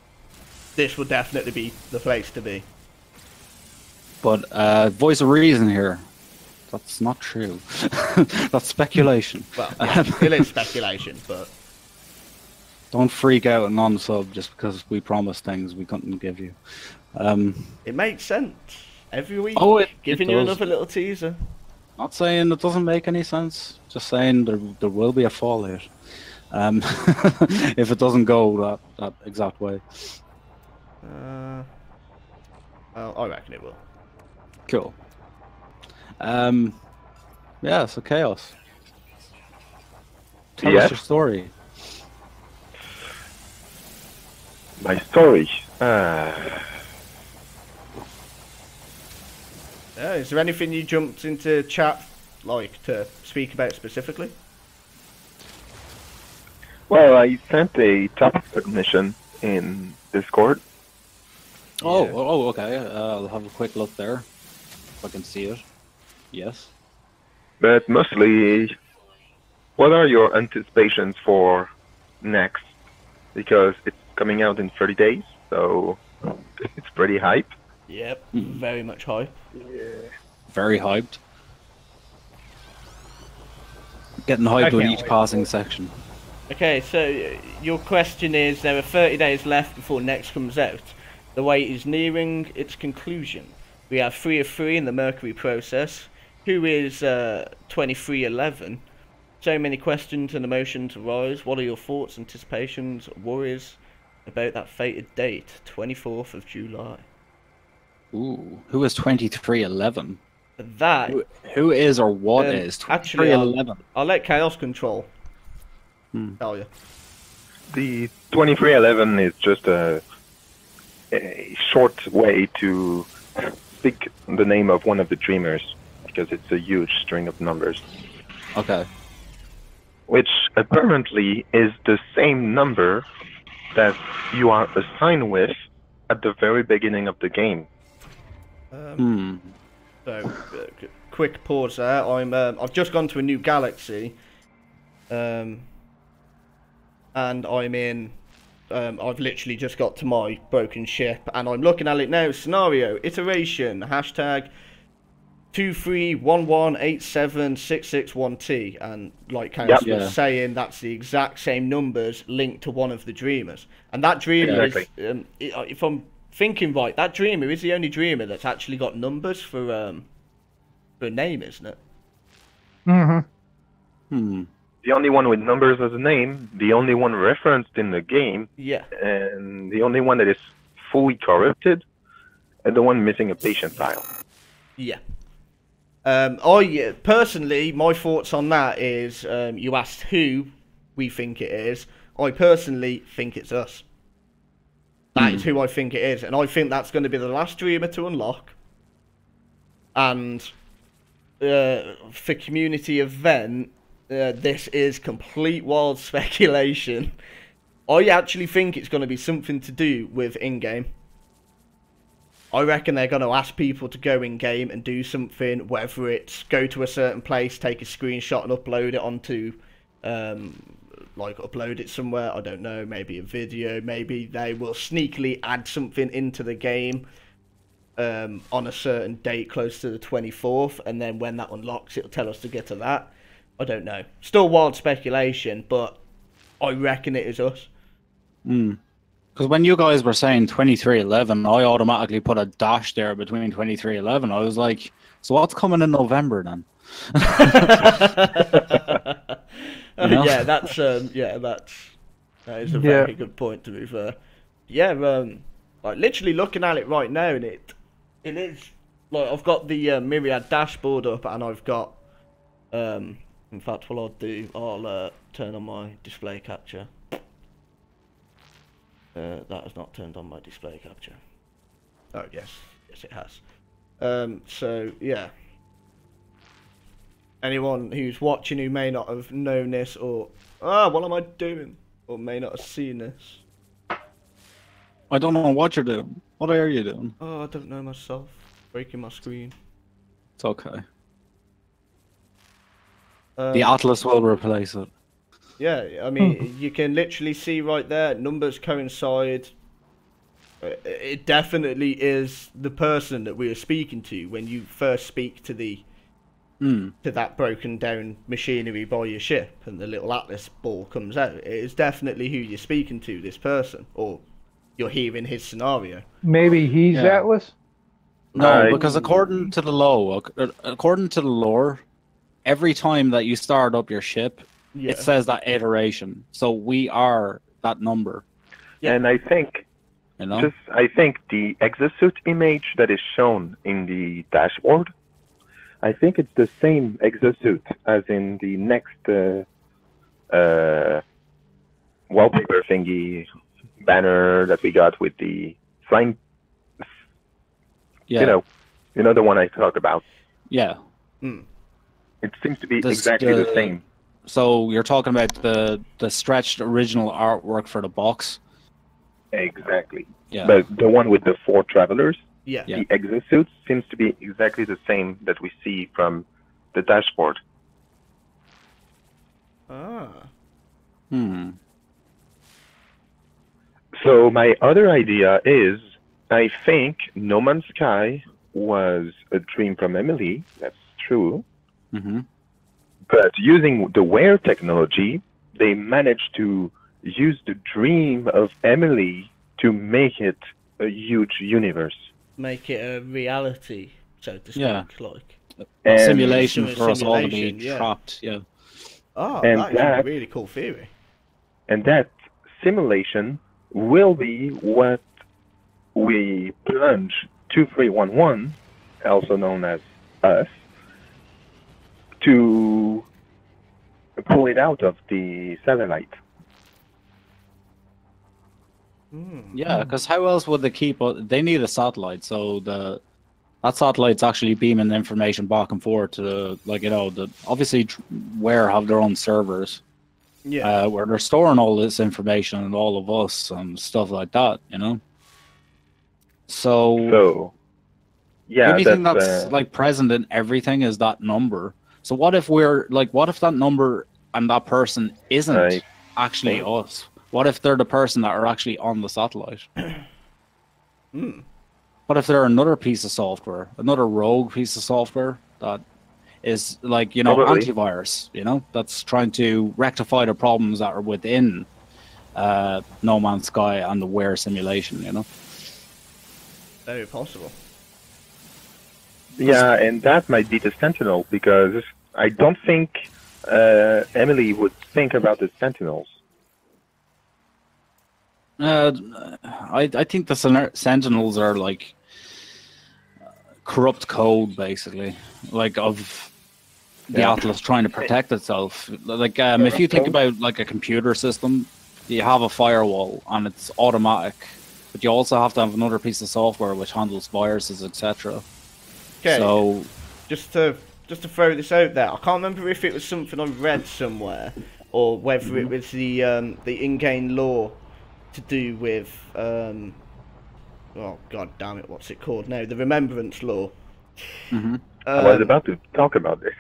this will definitely be the place to be. But voice of reason here. That's not true. That's speculation. Well, yeah, it is speculation, but... Don't freak out and non-sub just because we promised things we couldn't give you. It makes sense. Every week, giving it you does. another little teaser. Not saying it doesn't make any sense. Just saying there will be a fallout. If it doesn't go that exact way. Well, I reckon it will. Cool. Yeah, so Chaos. Tell us your story. My story. Is there anything you jumped into chat like to speak about specifically? Well, I sent a topic submission in Discord. Oh, okay. I'll have a quick look there. If I can see it. Yes. But mostly, what are your anticipations for next? Because it's coming out in 30 days, so it's pretty hype. Yep, very much hype. Yeah. Very hyped. Getting hyped with each passing section. Okay, so your question is, there are 30 days left before next comes out. The wait is nearing its conclusion. We have 3 of 3 in the Mercury process. Who is 2311? So many questions and emotions arise. What are your thoughts, anticipations, worries about that fated date, 24th of July? Ooh, who is 2311? That who is or what is 2311? Actually, I'll let Chaos Control tell you. The 2311 is just a short way to pick the name of one of the dreamers, because it's a huge string of numbers. Okay. Which apparently is the same number that you are assigned with at the very beginning of the game. So, quick pause there. I've just gone to a new galaxy, and I'm in. I've literally just got to my broken ship, and I'm looking at it now. Scenario, iteration, hashtag 2311876661T, and like Chaos was saying, that's the exact same numbers linked to one of the dreamers, and that dreamer is, if I'm thinking right, that dreamer is the only dreamer that's actually got numbers for a name, isn't it? The only one with numbers as a name, the only one referenced in the game, and the only one that is fully corrupted, and the one missing a patient file. Yeah. Personally, my thoughts on that is, you asked who we think it is. I personally think it's us. That is who I think it is, and I think that's going to be the last dreamer to unlock. And for community event, this is complete wild speculation. I actually think it's going to be something to do with in-game. I reckon they're going to ask people to go in-game and do something, whether it's go to a certain place, take a screenshot and upload it onto, like upload it somewhere, I don't know, maybe a video, maybe they will sneakily add something into the game on a certain date close to the 24th, and then when that unlocks, it'll tell us to get to that. I don't know. Still wild speculation, but I reckon it is us. Because when you guys were saying 2311, I automatically put a dash there between 2311. I was like, so what's coming in November then? Yeah, that is a very good point, to be fair. Yeah, like literally looking at it right now, and it is like I've got the Myriad dashboard up, and I've got in fact, what I'll do, I'll turn on my display capture. That has not turned on my display capture. Oh yes, yes it has. So yeah, anyone who's watching who may not have known this, or what am I doing, or may not have seen this. I don't know what you're doing. What are you doing? Oh, I don't know myself. Breaking my screen. It's okay. The Atlas will replace it. Yeah, I mean, you can literally see right there, numbers coincide. It definitely is the person that we are speaking to when you first speak to the to that broken down machinery by your ship, and the little Atlas ball comes out. It is definitely who you're speaking to, this person, or you're hearing his scenario. Maybe he's Atlas? No, because according to the lore, every time that you start up your ship, it says that iteration. So we are that number. Yeah. And I think, I think the exosuit image that is shown in the dashboard, I think it's the same exosuit as in the next wallpaper thingy banner that we got with the flying. Yeah. You know the one I talked about. Yeah. It seems to be exactly the same. So you're talking about the stretched original artwork for the box? Exactly. Yeah. But the one with the 4 travelers, the exosuit seems to be exactly the same that we see from the dashboard. So my other idea is, I think No Man's Sky was a dream from Emily. That's true. But using the Wear technology, they managed to use the dream of Emily to make it a huge universe. Make it a reality, so to speak, like. A simulation for us all to be trapped, Oh, that's a really cool theory. And that simulation will be what we plunge 2311, also known as us, to pull it out of the satellite. Yeah, because how else would they keep it? They need a satellite, so that satellite's actually beaming information back and forth to obviously Where have their own servers, where they're storing all this information and all of us and stuff like that, So the only thing that's like present in everything is that number. So what if what if that number and that person isn't actually us? What if they're the person that are actually on the satellite? What if they're another piece of software, another rogue piece of software that is antivirus, that's trying to rectify the problems that are within No Man's Sky and the Wear simulation, Very possible. Yeah, and that might be the Sentinel, because I don't think Emily would think about the Sentinels. I think the Sentinels are like corrupt code, basically, of the Atlas trying to protect itself. If you think about a computer system, you have a firewall and it's automatic, but you also have to have another piece of software which handles viruses, etc. Okay. So, just to throw this out there, I can't remember if it was something I read somewhere or whether it was the in-game lore to do with oh god damn it, what's it called now? The Remembrance Law. I was about to talk about this.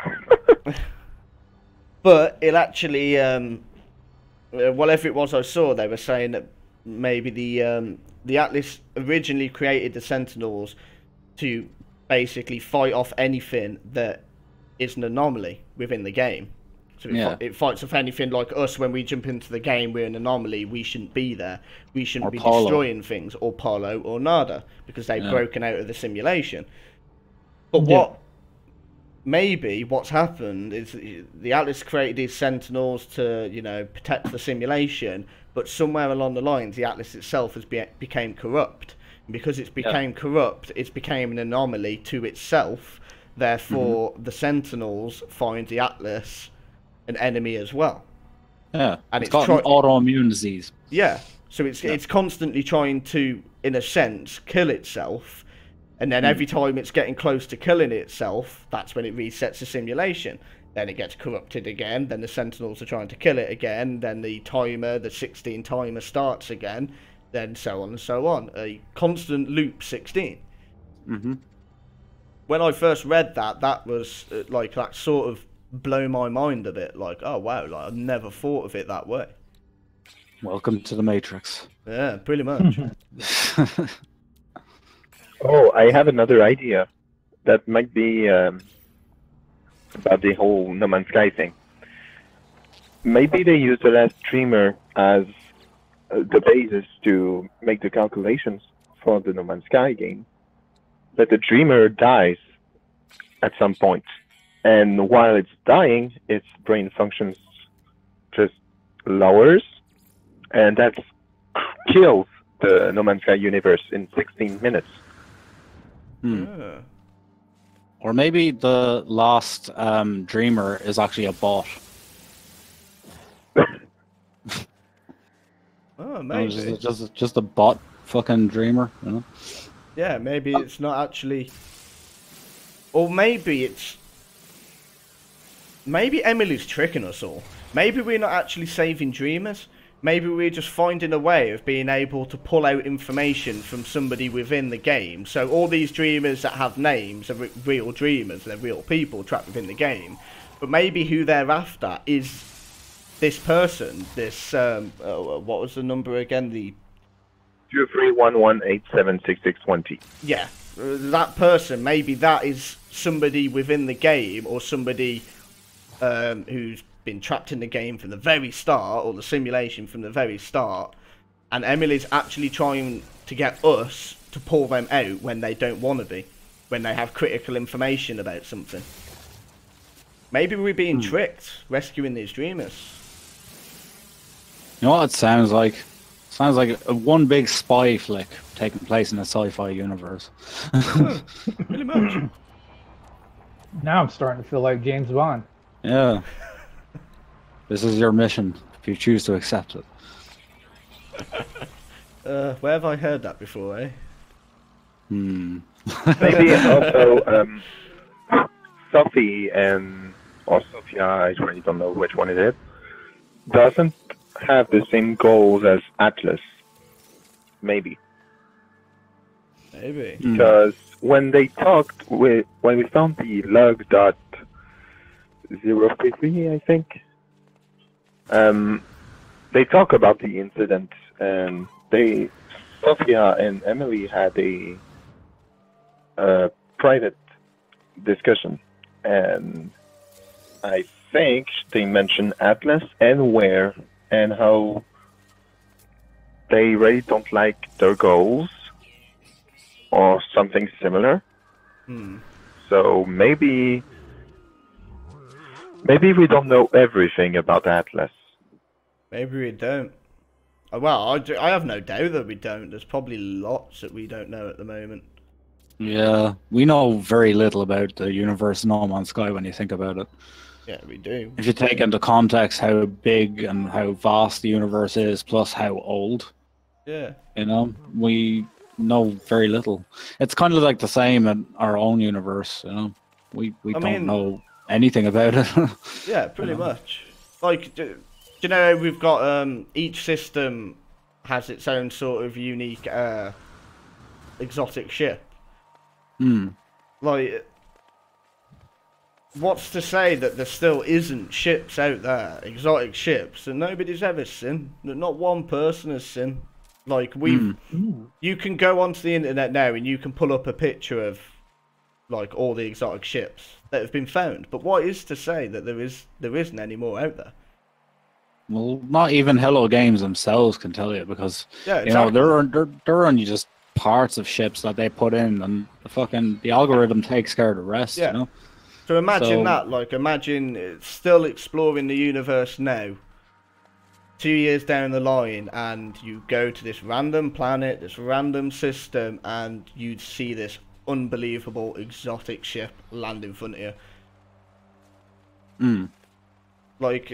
But it actually, whatever it was I saw, they were saying that maybe the Atlas originally created the Sentinels to basically fight off anything that is an anomaly within the game. So it fights off anything like us. When we jump into the game, we're an anomaly. We shouldn't be there. We shouldn't be destroying things, or Polo or Nada, because they've broken out of the simulation. But what's happened is the Atlas created these Sentinels to, protect the simulation, but somewhere along the lines, the Atlas itself has became corrupt. And because it's became corrupt, it's became an anomaly to itself. Therefore, the Sentinels find the Atlas an enemy as well. Yeah, and it's got an autoimmune disease. Yeah, so it's constantly trying to, in a sense, kill itself, And then every time it's getting close to killing itself, that's when it resets the simulation. Then it gets corrupted again, then the Sentinels are trying to kill it again, then the timer, the 16 timer starts again, then so on and so on. A constant loop 16. Mm-hmm. When I first read that, that was like, that sort of blew my mind a bit. Like, oh wow, like I've never thought of it that way. Welcome to the Matrix. Yeah, pretty much. Oh, I have another idea that might be about the whole No Man's Sky thing. Maybe they use the last dreamer as the basis to make the calculations for the No Man's Sky game. That the dreamer dies at some point, and while it's dying, its brain functions just lowers, and that kills the No Man's Sky universe in 16 minutes. Yeah. Or maybe the last dreamer is actually a bot. Oh, maybe. Just a bot fucking dreamer, you know? Yeah, maybe it's not actually... Or maybe it's... Maybe Emily's tricking us all. Maybe we're not actually saving dreamers. Maybe we're just finding a way of being able to pull out information from somebody within the game. So all these dreamers that have names are real dreamers. They're real people trapped within the game. But maybe who they're after is this person. This, what was the number again? The 2311876620. Yeah, that person, maybe that is somebody within the game, or somebody who's been trapped in the game from the very start, or the simulation from the very start, and Emily's actually trying to get us to pull them out when they don't want to be, when they have critical information about something. Maybe we're being tricked, rescuing these dreamers. You know what it sounds like? Sounds like a one big spy flick taking place in a sci-fi universe. Yeah, pretty much. Now I'm starting to feel like James Bond. Yeah. This is your mission, if you choose to accept it. Where have I heard that before, eh? Maybe also Sophie or Sophia, I really don't know which one it is, doesn't have the same goals as Atlas. Maybe. Maybe. Because when they talked, when we found the log.033, I think, they talk about the incident, and Sophia and Emily had a private discussion, and I think they mentioned Atlas and where, and how they really don't like their goals or something similar. So maybe we don't know everything about Atlas. Maybe we don't. Well, I have no doubt that we don't. There's probably lots that we don't know at the moment. Yeah, we know very little about the universe No Man's Sky when you think about it. Yeah, we do. If you take into context how big and how vast the universe is, plus how old, Yeah. you know, we know very little. It's kind of like the same in our own universe, you know. We don't know anything about it. Yeah, pretty much. Like, do you know, we've got each system has its own sort of unique exotic ship. Like, what's to say that there still isn't ships out there, exotic ships, that nobody's ever seen, that not one person has seen? Like, you can go onto the internet now and you can pull up a picture of, like, all the exotic ships that have been found. But what is to say that there isn't any more out there? Well, not even Hello Games themselves can tell you, because exactly. You know they're only just parts of ships that they put in, and the algorithm takes care of the rest. Yeah. You know? So imagine that. Like, imagine still exploring the universe now. 2 years down the line, and you go to this random planet, this random system, and you'd see this unbelievable exotic ship land in front of you. Like,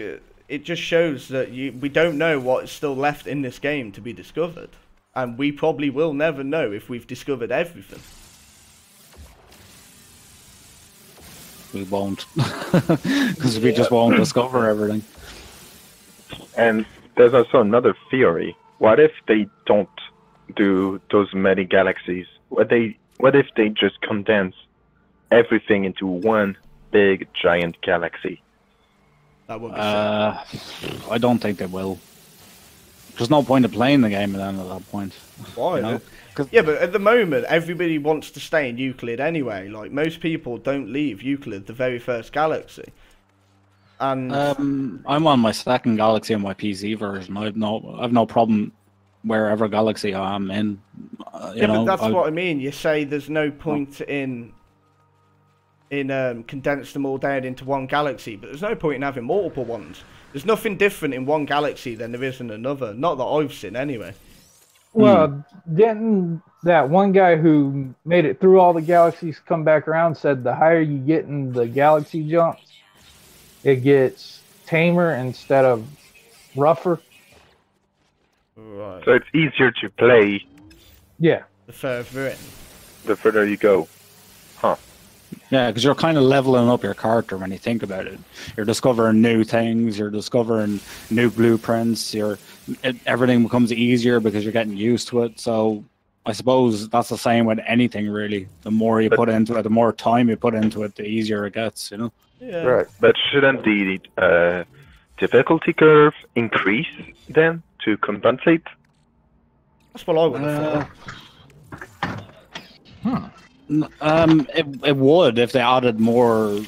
it just shows that we don't know what is still left in this game to be discovered, and we probably will never know if we've discovered everything. we won't, because we just won't discover everything. And there's also another theory. What if they don't do those many galaxies? What if they just condense everything into one big giant galaxy? That would be sick. I don't think they will. There's no point in playing the game then at that point. Why? You know? Yeah, but at the moment, everybody wants to stay in Euclid anyway. Like, most people don't leave Euclid, the very first galaxy. And I'm on my second galaxy on my PC version. I've no problem wherever galaxy I am in. But that's what I mean. You say there's no point in condense them all down into one galaxy, but there's no point in having multiple ones. There's nothing different in one galaxy than there is in another. Not that I've seen, anyway. Well, didn't that one guy who made it through all the galaxies come back around said the higher you get in the galaxy jumps, it gets tamer instead of rougher? Right. So it's easier to play. Yeah. The further in. The further you go. Huh. Yeah, because you're kind of leveling up your character when you think about it. You're discovering new things, you're discovering new blueprints, everything becomes easier because you're getting used to it. So I suppose that's the same with anything, really. The more you put into it, the more time you put into it, the easier it gets, you know? Yeah. Right. But shouldn't the difficulty curve increase then to compensate? That's what I would have thought. It would if they added more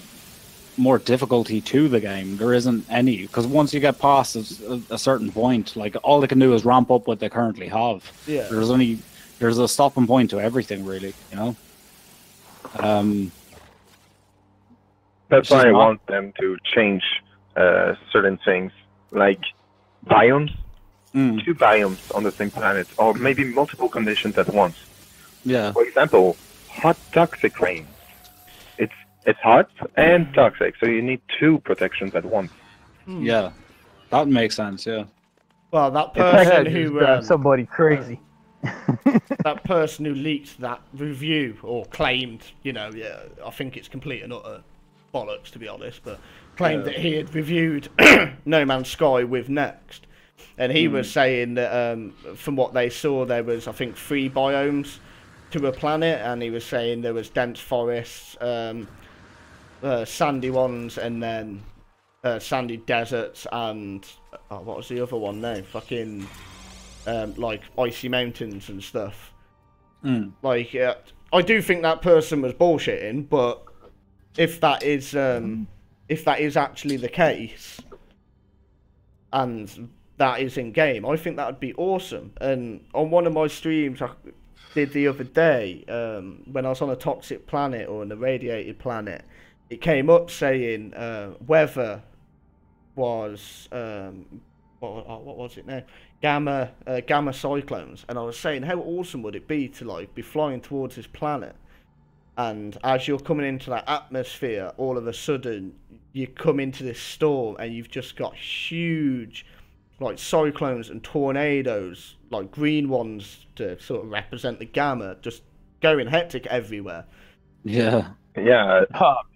difficulty to the game. There isn't any, because once you get past a certain point, like all they can do is ramp up what they currently have. Yeah. There's a stopping point to everything, really. You know. That's why I want them to change certain things, like biomes, 2 biomes on the same planet, or maybe multiple conditions at once. Yeah. For example, hot toxic rain. It's hot and toxic, so you need 2 protections at once. Yeah, that makes sense. Yeah. Well, that person who somebody crazy. that person who leaked that review or claimed, I think it's complete and utter bollocks, to be honest, but claimed that he had reviewed No Man's Sky with Next, and he was saying that from what they saw, there was, I think, 3 biomes to a planet, and he was saying there was dense forests, sandy ones, and then sandy deserts, and what was the other one now? Fucking like icy mountains and stuff. Like, I do think that person was bullshitting, but if that is actually the case, and that is in game, I think that would be awesome. And on one of my streams I did the other day, when I was on a toxic planet or an irradiated planet, it came up saying weather was what was it now? Gamma cyclones, and I was saying how awesome would it be to be flying towards this planet, and as you're coming into that atmosphere, all of a sudden you come into this storm and you've just got huge cyclones and tornadoes, like green ones to sort of represent the gamma, just going hectic everywhere. Yeah. Yeah.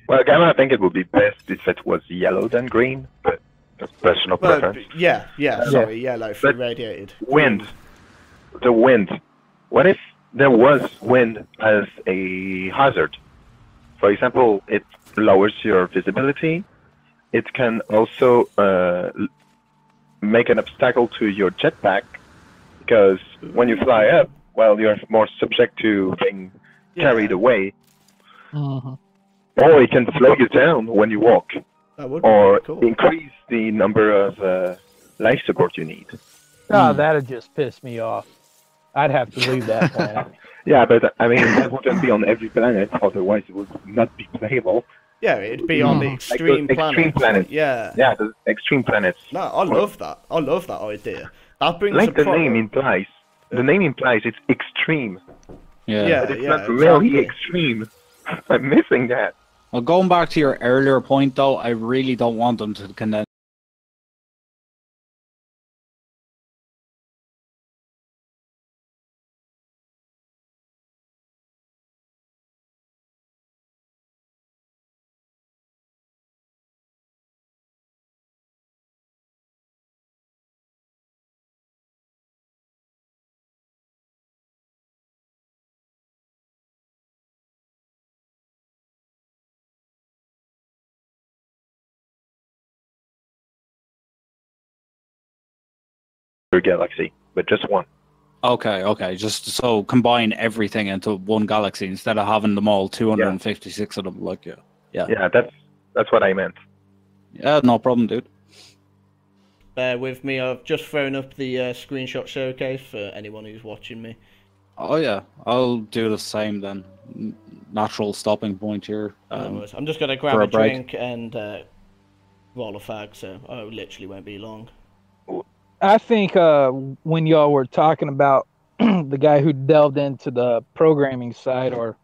Well, gamma, I think it would be best if it was yellow than green, but that's personal preference. Yeah, sorry, yellow for irradiated. Wind. The wind. What if there was wind as a hazard? For example, it lowers your visibility. It can also make an obstacle to your jetpack, because when you fly up, well, you're more subject to being carried away. Or it can slow you down when you walk, or cool. Increase the number of life support you need. Oh, that'd just piss me off. I'd have to leave that planet. Yeah, but I mean, that wouldn't be on every planet, otherwise it would not be playable. Yeah, it'd be on the extreme planets. Yeah, the extreme planets. No, I love that. I love that idea. That brings like the name implies. The name implies it's extreme. Yeah, but it's not really extreme. I'm missing that. Well, going back to your earlier point, though, I really don't want them to condense galaxy, but just one. Okay. Just so combine everything into one galaxy instead of having them all 256 of them. Like, yeah. Yeah, that's what I meant. Yeah, no problem, dude. Bear with me. I've just thrown up the screenshot showcase for anyone who's watching me. Oh yeah, I'll do the same then. Natural stopping point here. I'm just gonna grab a drink and roll a fag, so I literally won't be long. I think when y'all were talking about the guy who delved into the programming side or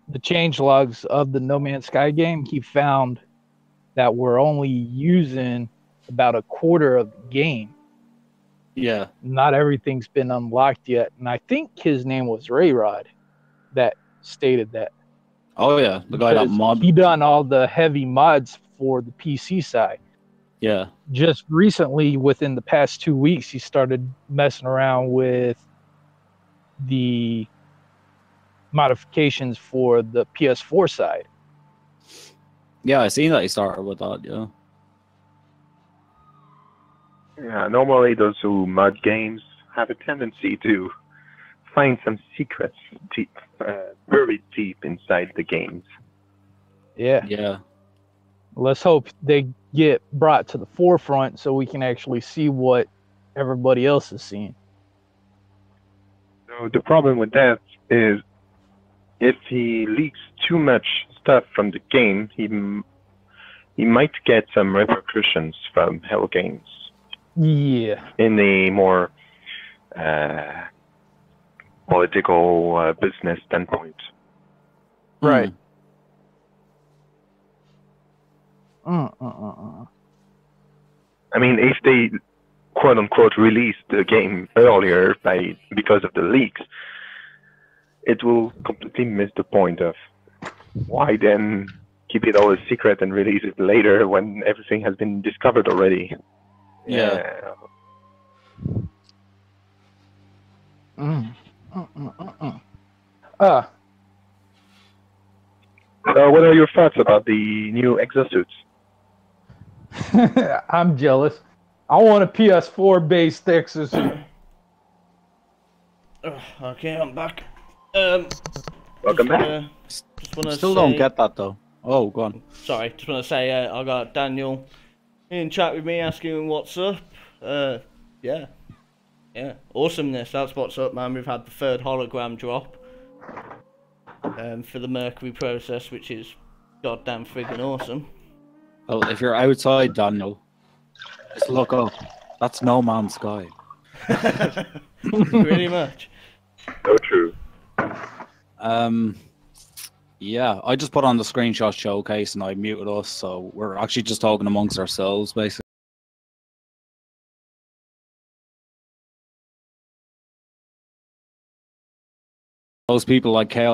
the change logs of the No Man's Sky game, he found that we're only using about a quarter of the game. Yeah. Not everything's been unlocked yet. And I think his name was Rayrod that stated that. Oh yeah, the guy that mod. He done all the heavy mods for the PC side. Yeah. Just recently, within the past 2 weeks, he started messing around with the modifications for the PS4 side. Yeah, I seen that he started with that, yeah. Yeah, normally those who mod games have a tendency to find some secrets buried deep inside the games. Yeah. Let's hope they get brought to the forefront so we can actually see what everybody else is seeing. So the problem with that is if he leaks too much stuff from the game, he might get some repercussions from Hell Games. Yeah. In a more political business standpoint. Right. I mean, if they quote unquote released the game earlier because of the leaks, it will completely miss the point of why then keep it all a secret and release it later when everything has been discovered already. Yeah. What are your thoughts about the new exosuits? I'm jealous. I want a PS4 based exosuit. Okay, I'm back. Welcome back. Still don't get that though. Oh, go on. Sorry, just want to say I got Daniel in chat with me asking what's up. Yeah, awesomeness. That's what's up, man. We've had the third hologram drop for the Mercury process, which is goddamn friggin' awesome. Well, if you're outside, Daniel, just look up. That's No Man's Sky. Pretty much. So true. Yeah, I just put on the screenshot showcase and I muted us, so we're actually just talking amongst ourselves, basically. Those people like Kale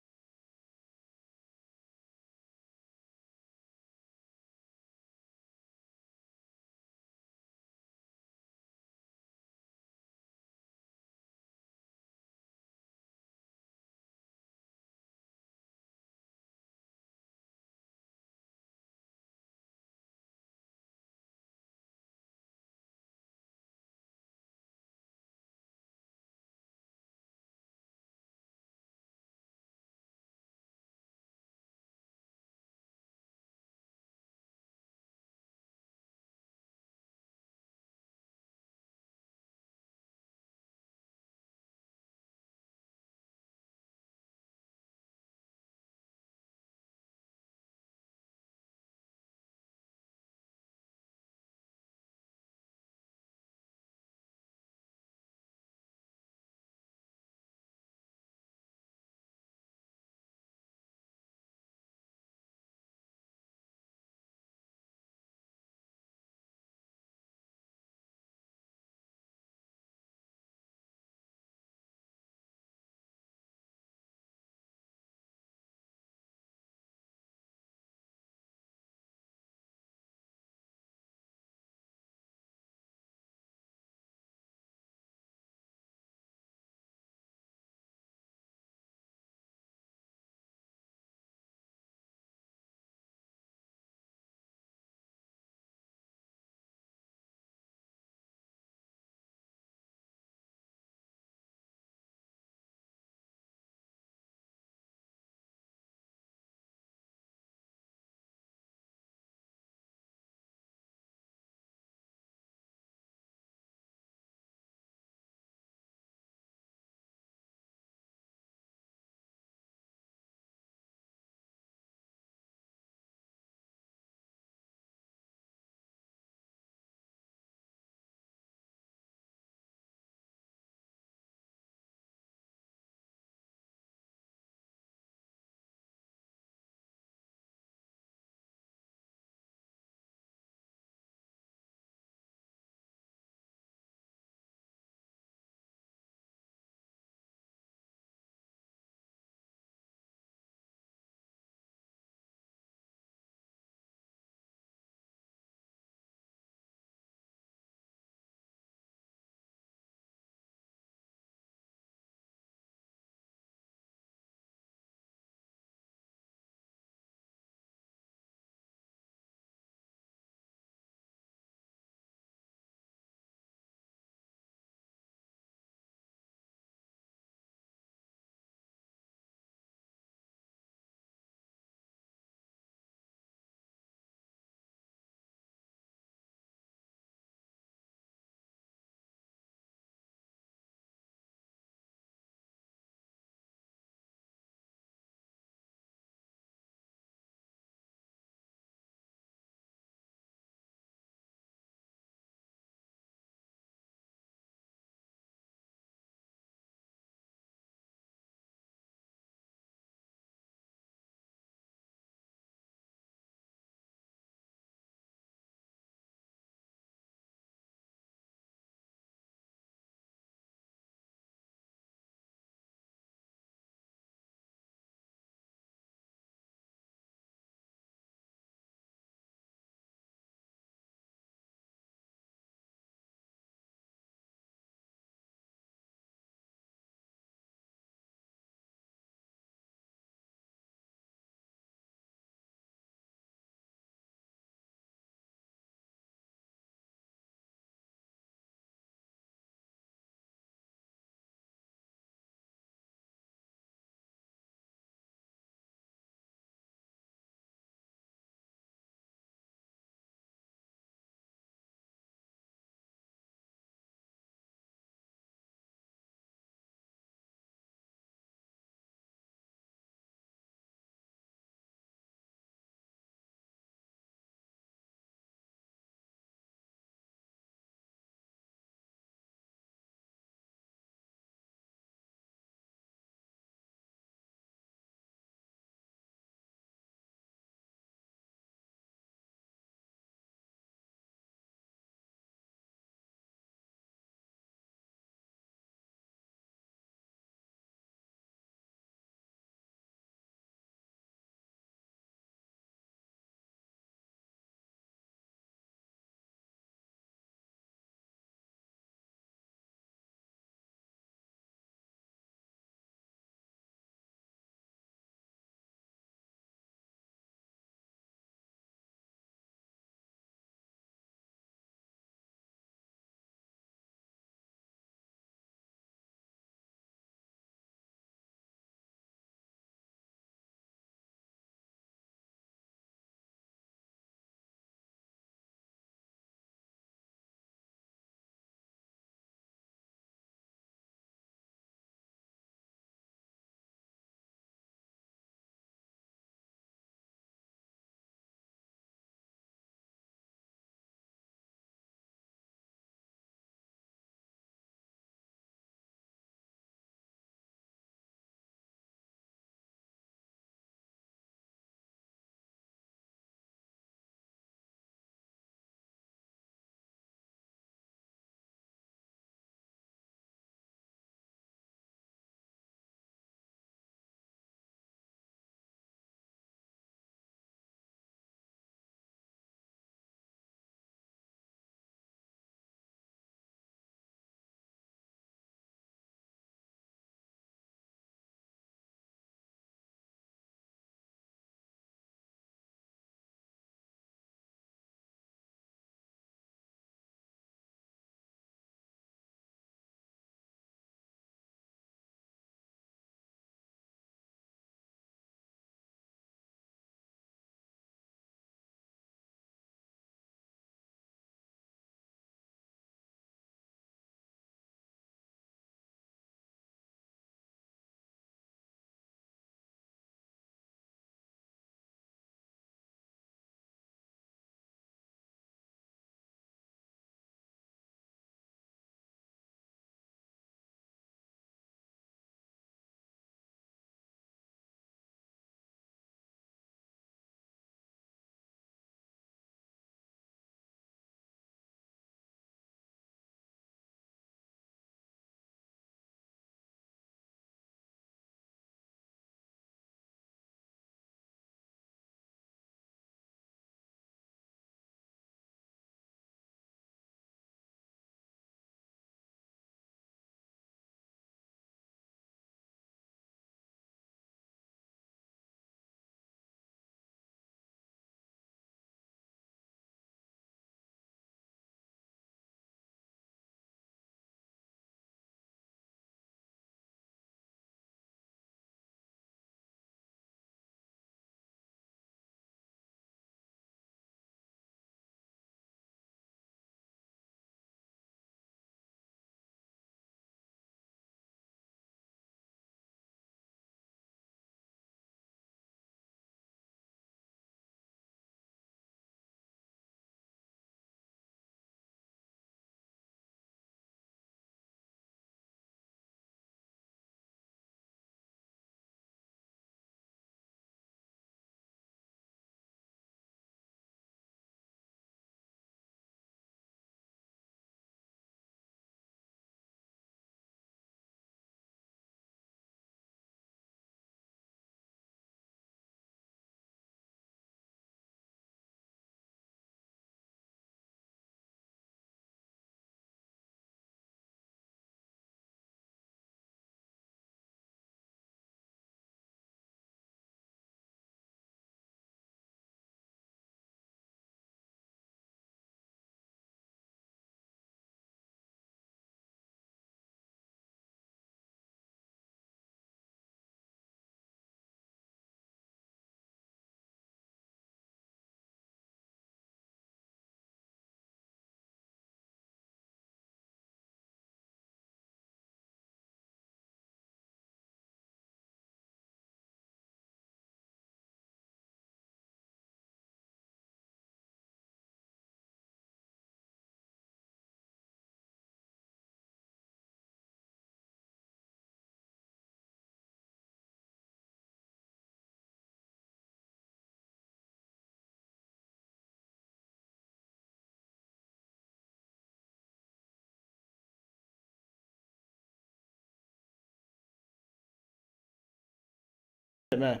Man.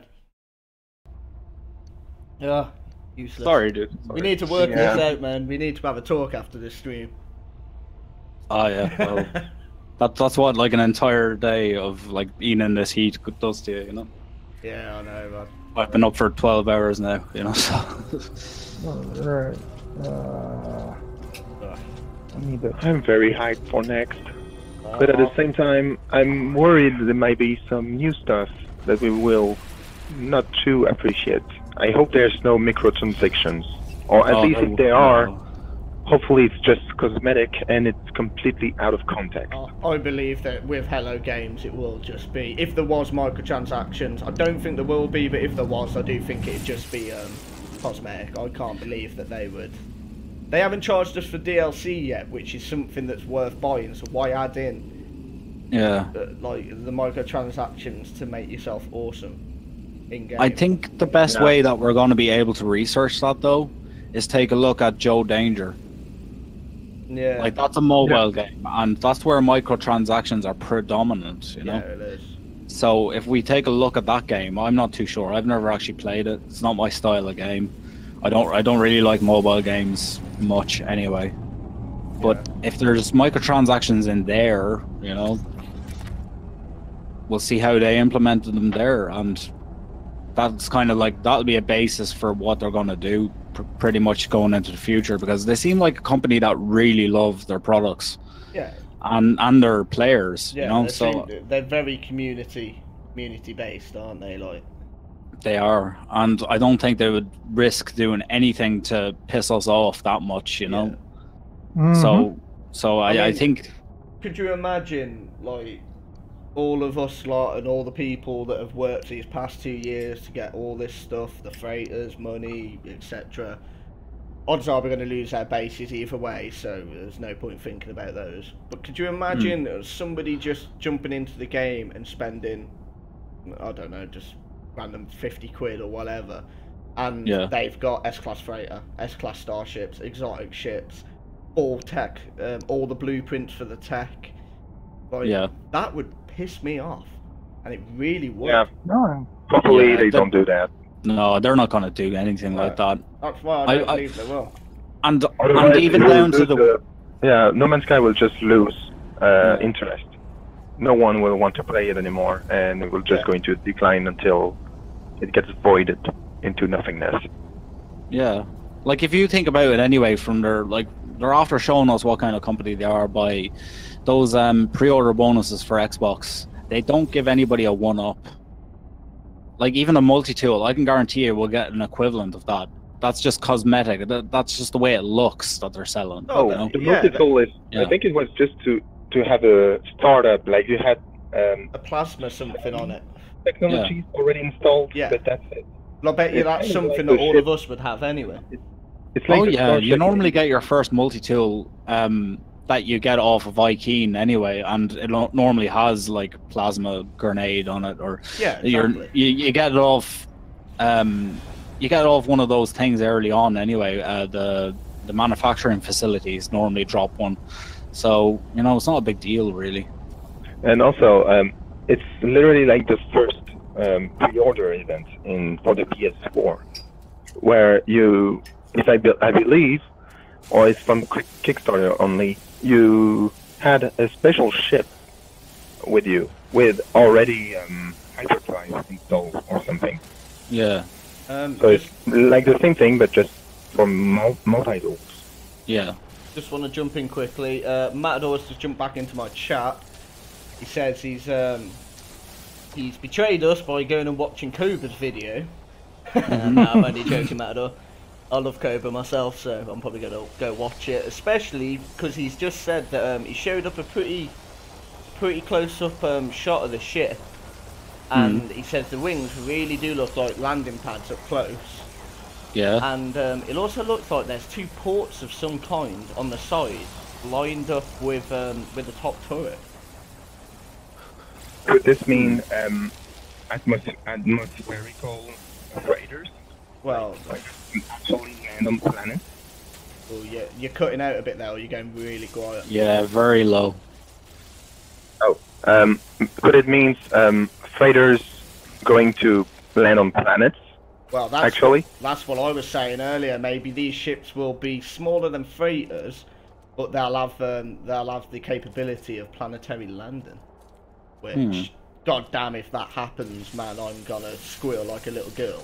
Yeah, useless. Sorry, dude. Sorry. We need to work this out, man. We need to have a talk after this stream. Oh yeah, well, that's what like an entire day of like eating in this heat does to you, you know. Yeah, I know, man. I've been up for 12 hours now, you know. So. Alright. I'm very hyped for next, but at the same time, I'm worried there might be some new stuff that we will not too appreciate. I hope there's no microtransactions, or at least if there are, hopefully it's just cosmetic and it's completely out of context. I believe that with Hello Games it will just be, if there was microtransactions, I don't think there will be, but if there was, I do think it'd just be cosmetic. I can't believe that they would. They haven't charged us for DLC yet, which is something that's worth buying, so why add in like the microtransactions to make yourself awesome in-game? I think the best way that we're going to be able to research that though is take a look at Joe Danger. Yeah. Like that's a mobile game, and that's where microtransactions are predominant, you know? Yeah, it is. So if we take a look at that game, I'm not too sure. I've never actually played it. It's not my style of game. I don't really like mobile games much anyway. But if there's microtransactions in there, you know, we'll see how they implemented them there, and that's kind of like that'll be a basis for what they're going to do pretty much going into the future, because they seem like a company that really love their products. Yeah. And their players, yeah, you know, so they're very community based, aren't they? Like they are, and I don't think they would risk doing anything to piss us off that much, you know. So I think. Could you imagine like all of us lot and all the people that have worked these past 2 years to get all this stuff, the freighters, money, etc. Odds are we're going to lose our bases either way, so there's no point thinking about those. But could you imagine somebody just jumping into the game and spending, I don't know, just random 50 quid or whatever, and they've got S-class freighter, S-class starships, exotic ships, all tech, all the blueprints for the tech. Like, that would piss me off, and it really would. Yeah. No. Hopefully they don't do that. No, they're not going to do anything like that. That's why I don't believe they will. And even down to the... No Man's Sky will just lose interest. No one will want to play it anymore, and it will just go into decline until it gets voided into nothingness. Yeah. Like, if you think about it anyway, from their, like, they're after showing us what kind of company they are by those pre-order bonuses for Xbox. They don't give anybody a one-up. Like, even a multi-tool, I can guarantee you we'll get an equivalent of that. That's just cosmetic. That's just the way it looks that they're selling. Oh, you know? The multi-tool is, I think it was just to have a startup, like you had... a plasma something on it. Technology already installed, but that's it. Well, I bet you that's something that all of us would have anyway. It's like you normally get your first multi-tool that you get off of Ikeen anyway, and it normally has like plasma grenade on it, or you get it off one of those things early on anyway. The manufacturing facilities normally drop one, so you know it's not a big deal really. And also, it's literally like the first pre-order event for the PS4, where you, if I believe, or it's from Kickstarter only, you had a special ship with you with already hyperdrive installed or something. Yeah. So it's like the same thing, but just for multi-tools. Yeah. Just want to jump in quickly. Matador's just jumped back into my chat. He says he's betrayed us by going and watching Cobra's video. No, I'm only joking, Matador. I love Cobra myself, so I'm probably going to go watch it, especially because he's just said that he showed up a pretty close-up shot of the ship, and he says the wings really do look like landing pads up close. Yeah. And it also looks like there's two ports of some kind on the side, lined up with the top turret. Could this mean atmospherical freighters? Well, like actually land on planets? Well, yeah, you're cutting out a bit there, or you're going really quiet. Yeah, very low. Oh, could it mean freighters going to land on planets. Well, that's what I was saying earlier. Maybe these ships will be smaller than freighters, but they'll have the capability of planetary landing. Which, god damn, if that happens, man, I'm gonna squeal like a little girl.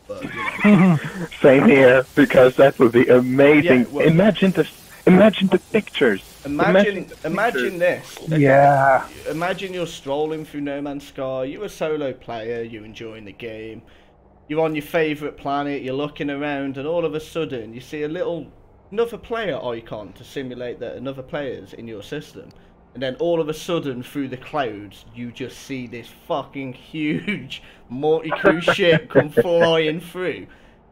But you know. Same here, because that would be amazing. Yeah, well, imagine the pictures. Imagine this. Yeah. Imagine you're strolling through No Man's Sky. You're a solo player. You're enjoying the game. You're on your favourite planet. You're looking around, and all of a sudden you see another player icon to simulate that another player's in your system. And then all of a sudden, through the clouds, you just see this fucking huge multi-crew ship come flying through,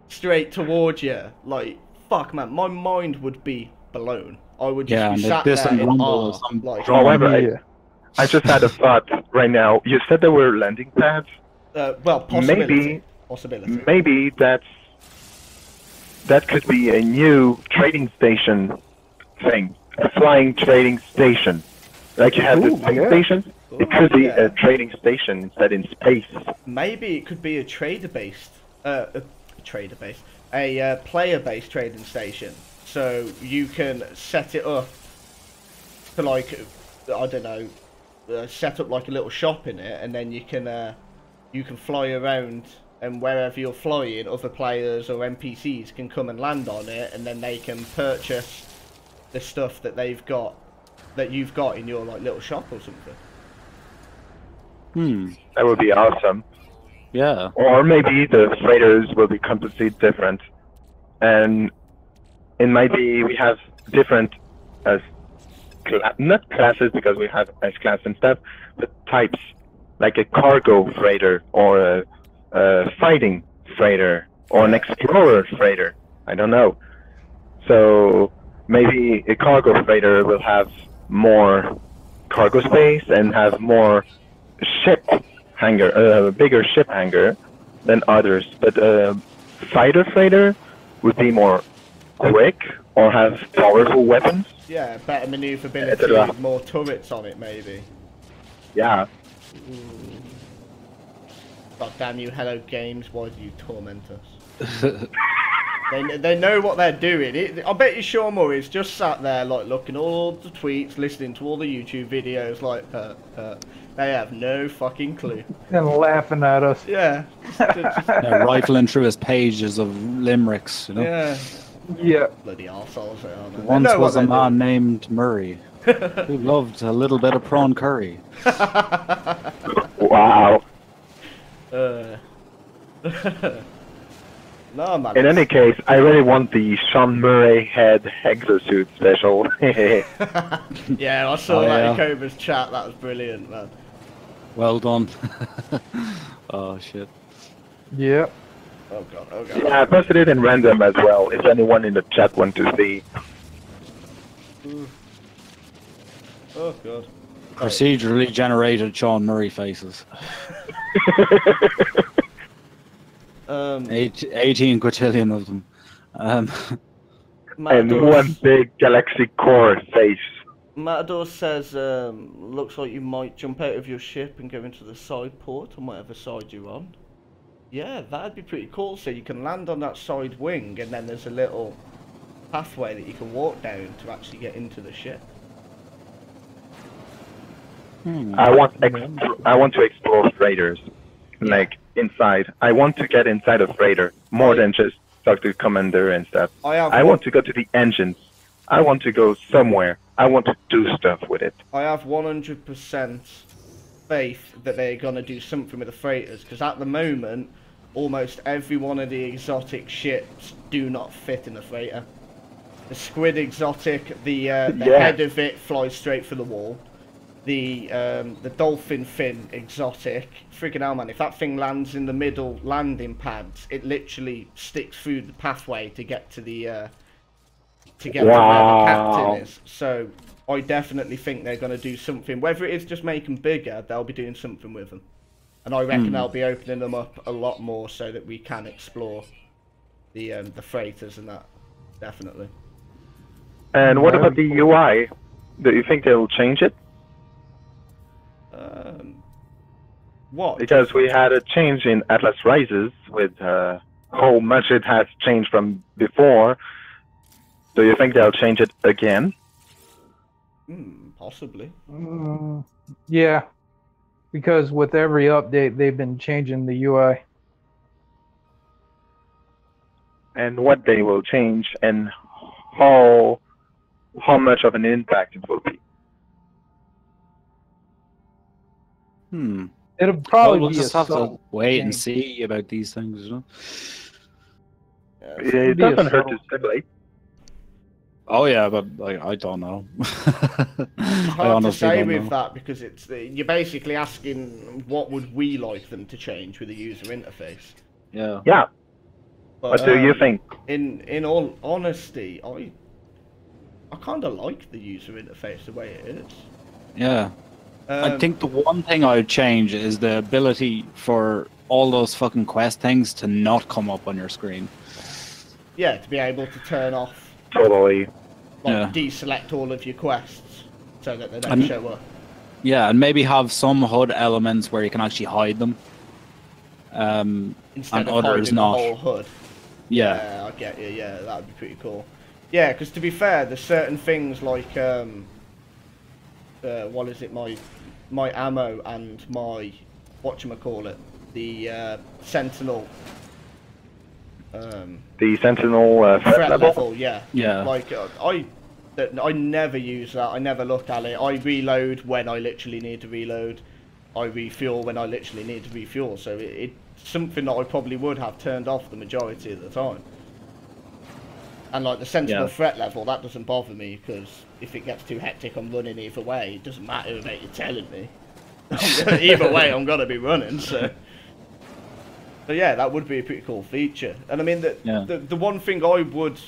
straight towards you. Like, fuck, man, my mind would be blown. I would just be sat there in awe. Like, however, I just had a thought right now. You said there were landing pads? Well, possibility. Maybe that could be a new trading station thing. A flying trading station. Like you have the space station, it could be a trading station instead in space. Maybe it could be a player-based trading station. So you can set it up to, like, I don't know, set up like a little shop in it, and then you can fly around, and wherever you're flying, other players or NPCs can come and land on it, and then they can purchase the stuff that you've got in your like little shop or something. That would be awesome. Yeah. Or maybe the freighters will be completely different, and it might be we have different not classes because we have S class and stuff, but types, like a cargo freighter or a fighting freighter or an explorer freighter. I don't know. So maybe a cargo freighter will have more cargo space and have more ship hangar, bigger ship hangar than others. But fighter freighter would be more quick or have powerful weapons. Yeah, better maneuverability, more turrets on it maybe. Yeah. God damn you, Hello Games, why do you torment us? They know what they're doing. I bet you Sean Murray's just sat there like looking at all the tweets, listening to all the YouTube videos like, they have no fucking clue. And laughing at us. Yeah. Rifling through his pages of limericks, you know? Yeah. Yeah. Bloody arseholes they are. Once was a man named Murray who loved a little bit of prawn curry. Wow. No, man. In any case, I really want the Sean Murray head exosuit special. Yeah, I saw that in Cobra's chat. That was brilliant, man. Well done. Oh, shit. Yeah. Oh, God. Yeah, I posted it in random as well, if anyone in the chat wants to see. Oh, God. Procedurally generated Sean Murray faces. 18 quintillion of them. And one big galaxy core face. Matador says, looks like you might jump out of your ship and go into the side port on whatever side you're on. Yeah, that'd be pretty cool. So you can land on that side wing, and then there's a little pathway that you can walk down to actually get into the ship. I want to explore freighters, like inside. I want to get inside a freighter more than just talk to the commander and stuff. I want to go to the engines. I want to go somewhere. I want to do stuff with it. I have 100% faith that they're gonna do something with the freighters, because at the moment, almost every one of the exotic ships do not fit in a freighter. The squid exotic, the head of it flies straight through the wall. The dolphin fin exotic, freaking hell, man! If that thing lands in the middle landing pads, it literally sticks through the pathway to get to the to where the captain is. So I definitely think they're going to do something. Whether it is just make them bigger, they'll be doing something with them, and I reckon they'll be opening them up a lot more so that we can explore the freighters and that, definitely. And what about the UI? Do you think they'll change it? What? Because we had a change in Atlas Rises with how much it has changed from before. Do you think they'll change it again? Possibly. Yeah, because with every update, they've been changing the UI. And what they will change, and how much of an impact it will be. It'll probably we'll be just a have to wait and change. see about these things, you know? It doesn't hurt to speculate. Oh yeah, but like, I don't know. It's hard to say with that because you're basically asking what would we like them to change with the user interface. Yeah. Yeah. But, what do you think? In all honesty, I kind of like the user interface the way it is. Yeah. I think the one thing I would change is the ability for all those fucking quest things to not come up on your screen. Yeah, to be able to turn off. Totally. Like, deselect all of your quests so that they don't show up. Yeah, and maybe have some HUD elements where you can actually hide them. Instead and of others hiding not. the whole HUD. Yeah, I get you. Yeah, that would be pretty cool. Yeah, because to be fair, there's certain things like what is it? My ammo and my whatchamacallit, the Sentinel. The Sentinel threat level. Yeah. Yeah. Like I never use that. I never look at it. I reload when I literally need to reload. I refuel when I literally need to refuel. So it's something that I probably would have turned off the majority of the time. And like the Sentinel threat level, that doesn't bother me because if it gets too hectic, I'm running either way. It doesn't matter about you telling me. Either way, I'm gonna be running. So yeah, that would be a pretty cool feature. And I mean, the one thing I would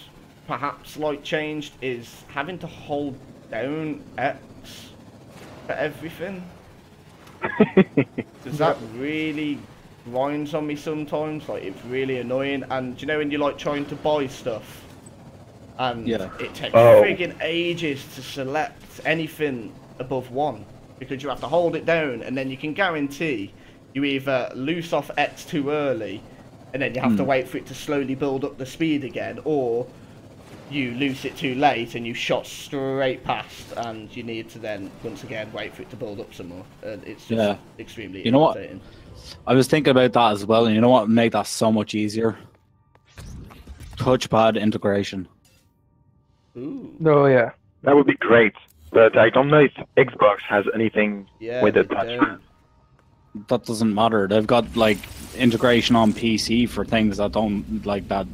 perhaps like changed is having to hold down X for everything. Because that really grinds on me sometimes. Like, it's really annoying. And you know when you're like trying to buy stuff and it takes friggin' ages to select anything above 1 because you have to hold it down, and then you can guarantee you either loose off X too early and then you have to wait for it to slowly build up the speed again, or you loose it too late and you shot straight past and you need to then once again wait for it to build up some more, and it's just extremely irritating. I was thinking about that as well, and you know what would make that so much easier? Touchpad integration. Ooh. Oh yeah, that would be great, but I don't know if Xbox has anything with the touchpad. That doesn't matter. They've got like integration on PC for things that don't like that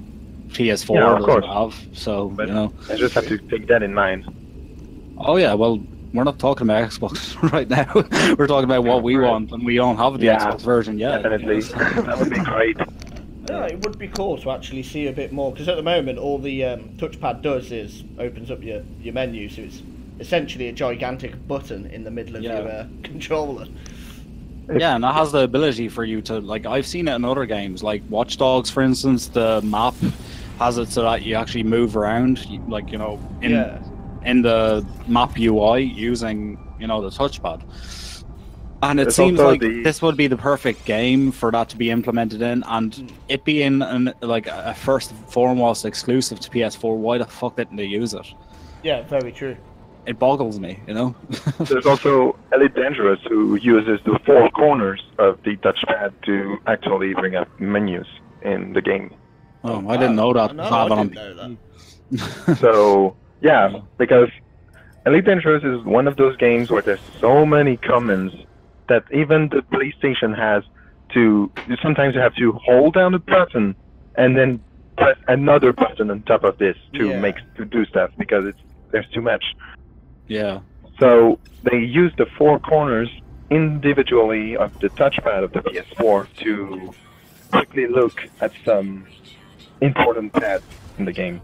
PS4 doesn't have. So but you know, I just have to take that in mind. Oh yeah, well, we're not talking about Xbox right now. We're talking about what we want, and we don't have the Xbox version yet. Definitely, that would be great. Yeah, it would be cool to actually see a bit more, because at the moment all the touchpad does is opens up your menu, so it's essentially a gigantic button in the middle of your controller. Yeah, and that has the ability for you to, like, I've seen it in other games, like Watch Dogs, for instance. The map has it so that you actually move around, like, you know, in the map UI using, you know, the touchpad. And it seems like this would be the perfect game for that to be implemented in, and it being like a first and foremost exclusive to PS4. Why the fuck didn't they use it? Yeah, very true. It boggles me, you know. There's also Elite Dangerous, who uses the 4 corners of the touchpad to actually bring up menus in the game. Oh, I didn't know that. I didn't know that. So yeah, because Elite Dangerous is one of those games where there's so many commands that even the PlayStation has to. Sometimes you have to hold down a button and then press another button on top of this to do stuff because there's too much. Yeah. So they use the 4 corners individually of the touchpad of the PS4 to quickly look at some important pads in the game.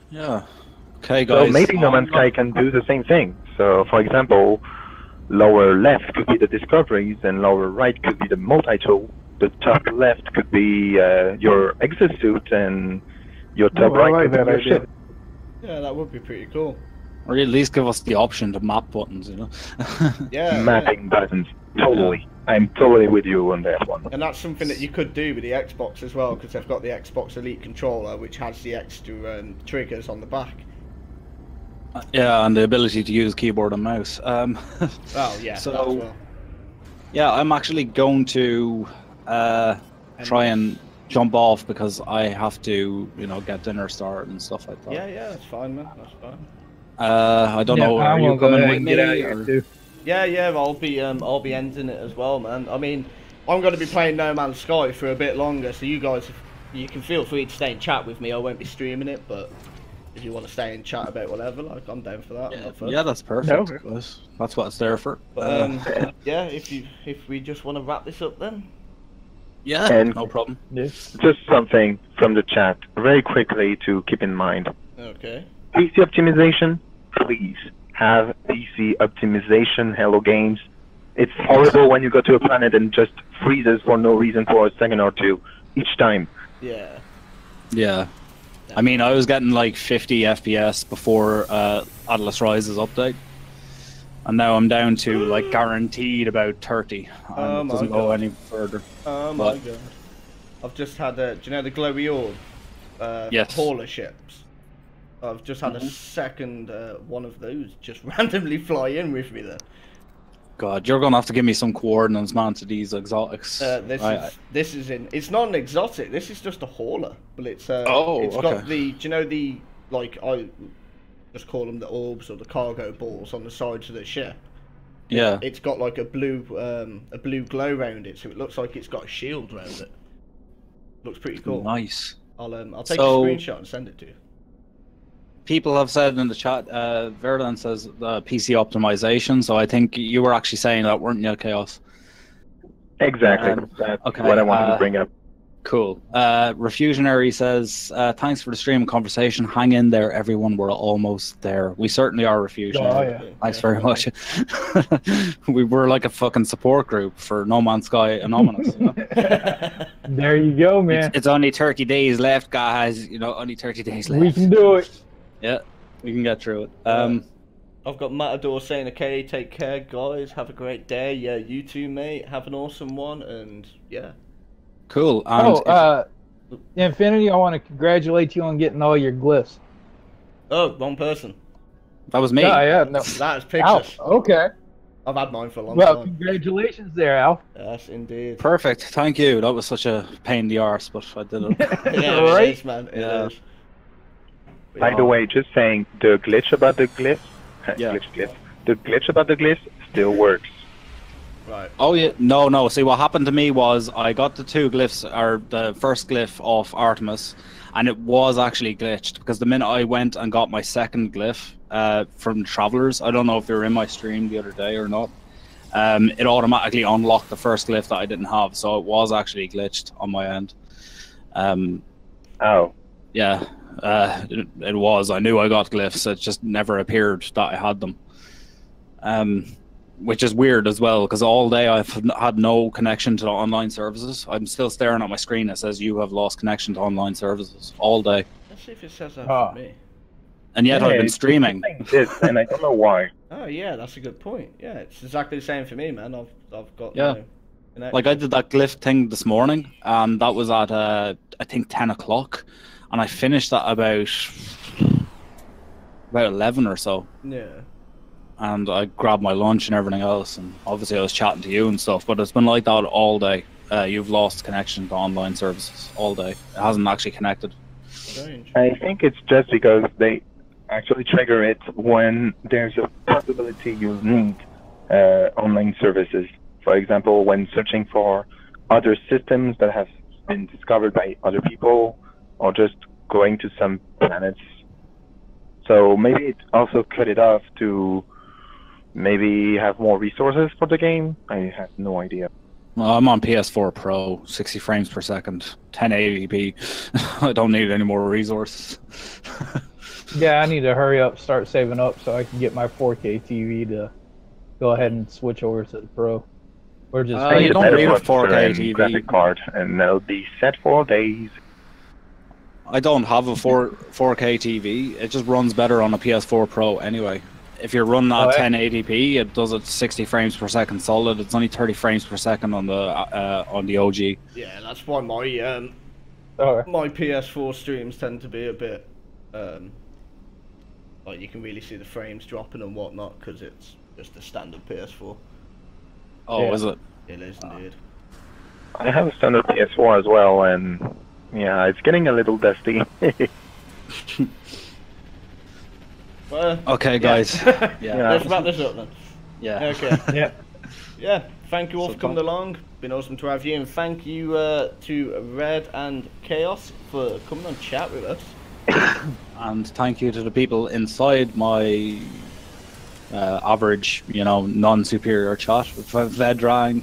Yeah. Okay, guys. So maybe No Man's Sky can do the same thing. So, for example, lower left could be the discoveries, and lower right could be the multi-tool. The top left could be your exosuit, and your top right could be your ship. Yeah, that would be pretty cool. Or at least give us the option to map buttons, you know? Yeah. Mapping buttons. Totally. Yeah. I'm totally with you on that one. And that's something that you could do with the Xbox as well, because they've got the Xbox Elite controller, which has the extra triggers on the back. Yeah, and the ability to use keyboard and mouse. Oh yeah. So, that as well. Yeah, I'm actually going to try and jump off because I have to, get dinner started and stuff like that. Yeah, that's fine, man. That's fine. I don't know. Are you coming with me? Yeah. I'll be ending it as well, man. I mean, I'm going to be playing No Man's Sky for a bit longer, so you guys, you can feel free to stay and chat with me. I won't be streaming it, but if you want to stay and chat about whatever, like, I'm down for that. Yeah, that's perfect. No. That's what it's there for. But, yeah, if we just want to wrap this up then. Yeah, and no problem. Just something from the chat, very quickly to keep in mind. Okay. PC optimization, please have PC optimization. Hello Games. It's horrible when you go to a planet and just freezes for no reason for a second or two each time. Yeah. Yeah. I mean, I was getting like 50 FPS before Atlas Rises update. And now I'm down to like guaranteed about 30. And it doesn't go any further. Oh my god. I've just had do you know the Glowy Orb? Yes. Hauler ships. I've just had a second one of those just randomly fly in with me there. God, you're gonna have to give me some coordinates, man, to these exotics. This is in. It's not an exotic. This is just a hauler, but it's it's got the. Do you know the like I just call them the orbs or the cargo balls on the sides of the ship? Yeah. It's got like a blue glow around it, so it looks like it's got a shield around it. Looks pretty cool. Nice. I'll take a screenshot and send it to you. People have said in the chat, Verdan says PC optimization, so I think you were actually saying that, weren't you, Chaos? Exactly. That's what I wanted to bring up. Cool. Refusionary says, thanks for the stream and conversation. Hang in there, everyone. We're almost there. We certainly are, Refusionary. Oh, yeah. Thanks very much. We were like a fucking support group for No Man's Sky Anonymous. There you go, man. It's only 30 days left, guys. Only 30 days left. We can do it. Yeah, we can get through it. I've got Matador saying, okay, take care, guys. Have a great day. Yeah, you too, mate. Have an awesome one, and yeah. Cool. And Infinity, I want to congratulate you on getting all your glyphs. Oh, wrong person. That was me. Yeah, no. That is Pyxis. Okay. I've had mine for a long time. Well, congratulations there, Alf. Yes, indeed. Perfect. Thank you. That was such a pain in the arse, but I did it. Yeah, right? It is, man. It is. By the way, just saying, the glitch about the glyph, the glitch about the glyph still works. Right. Oh yeah, no. See, what happened to me was I got the two glyphs, or the first glyph off Artemis, and it was actually glitched because the minute I went and got my second glyph from Travelers, I don't know if you were in my stream the other day or not, it automatically unlocked the first glyph that I didn't have, so it was actually glitched on my end. Oh. Yeah. It was. I knew I got glyphs. It just never appeared that I had them. Which is weird as well, because all day I've had no connection to the online services. I'm still staring at my screen. It says you have lost connection to online services all day. Let's see if it says that for me. And yet I've been streaming. And I don't know why. Oh yeah, that's a good point. Yeah, it's exactly the same for me, man. I've got like I did that glyph thing this morning, and that was at I think 10 o'clock. And I finished that about 11 or so. Yeah. And I grabbed my lunch and everything else, and obviously I was chatting to you and stuff, but it's been like that all day. You've lost connection to online services all day. It hasn't actually connected. Strange. I think it's just because they actually trigger it when there's a possibility you need online services. For example, when searching for other systems that have been discovered by other people, or just going to some planets. So maybe it also cut it off to maybe have more resources for the game. I have no idea. Well, I'm on PS4 Pro, 60 frames per second, 1080p. I don't need any more resources. Yeah, I need to hurry up, start saving up so I can get my 4K TV to go ahead and switch over to the Pro. Or just you don't need a 4K TV. Graphic card, and they'll be set for days. I don't have a 4K TV. It just runs better on a PS4 Pro anyway. if you're running at 1080p, it does it 60 frames per second solid. It's only 30 frames per second on the OG. Yeah, that's why my my PS4 streams tend to be a bit like you can really see the frames dropping and whatnot because it's just a standard PS4. Oh, is it? It is indeed. I have a standard PS4 as well, and yeah, it's getting a little dusty. Well, okay, guys. Let's wrap this up then. Yeah. Okay. Yeah. Yeah. Thank you all for coming along. Been awesome to have you, and thank you to Red and Chaos for coming on chat with us. And thank you to the people inside my average, non-superior chat, Vedrang,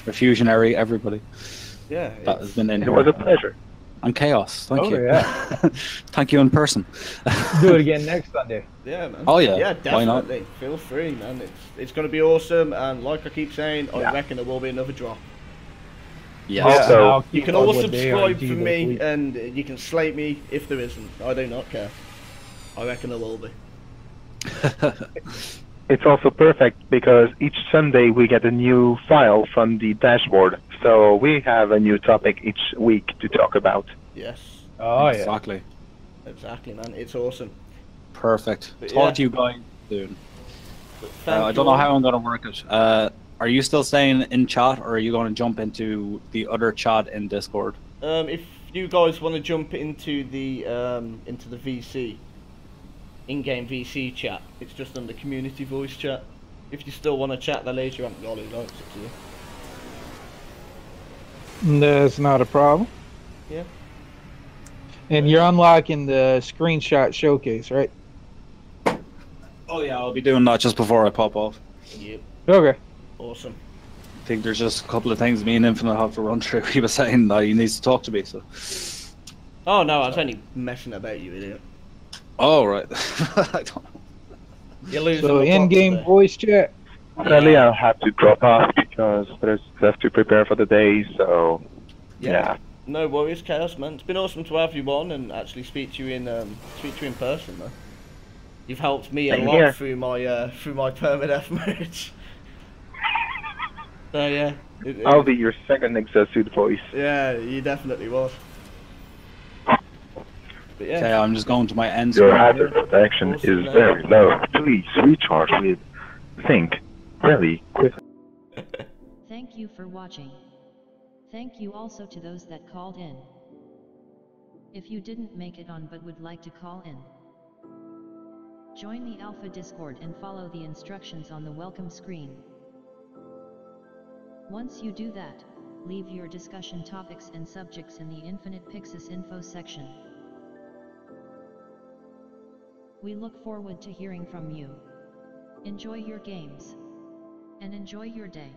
Refusionary, everybody. Yeah. That has been in here. It was a pleasure. And Chaos, thank you. Yeah. Thank you in person. Do it again next Sunday. Yeah, man. Oh yeah. Yeah, definitely. Why not? Feel free, man. It's going to be awesome, and like I keep saying, I reckon there will be another drop. Yeah. Also, you can all subscribe for me, and you can slate me if there isn't. I do not care. I reckon there will be. It's also perfect because each Sunday we get a new file from the dashboard, so we have a new topic each week to talk about. Yes. Oh exactly. Yeah. Exactly, man. It's awesome. Perfect. Talk to you guys soon. I don't know how I'm going to work it. Are you still staying in chat, or are you going to jump into the other chat in Discord? If you guys want to jump into the VC, in-game VC chat, it's just under community voice chat. If you still want to chat, then later you haven't got it. It's up to you. That's not a problem. Yeah. And you're unlocking the screenshot showcase, right? Oh yeah, I'll be doing that just before I pop off. Yep. Okay. Awesome. I think there's just a couple of things me and Infinite have to run through. He was saying that he needs to talk to me, so. Oh no, I was only messing about, you idiot. Oh right. I don't know. You're losing. So in-game voice chat. Sadly, I'll have to drop off because there's stuff to prepare for the day. So yeah. No worries, Chaos, man. It's been awesome to have you on and actually speak to you in person, man. You've helped me a lot through my permadeath match. So yeah. I'll be your second exosuit voice. Yeah, you definitely was. But yeah. Okay, I'm just going to my end. Your hazard protection is very low. Please recharge with Think very quickly. Thank you for watching. Thank you also to those that called in. If you didn't make it on but would like to call in, join the Alpha Discord and follow the instructions on the welcome screen. Once you do that, leave your discussion topics and subjects in the InfinitePyxis info section. We look forward to hearing from you. Enjoy your games. And enjoy your day.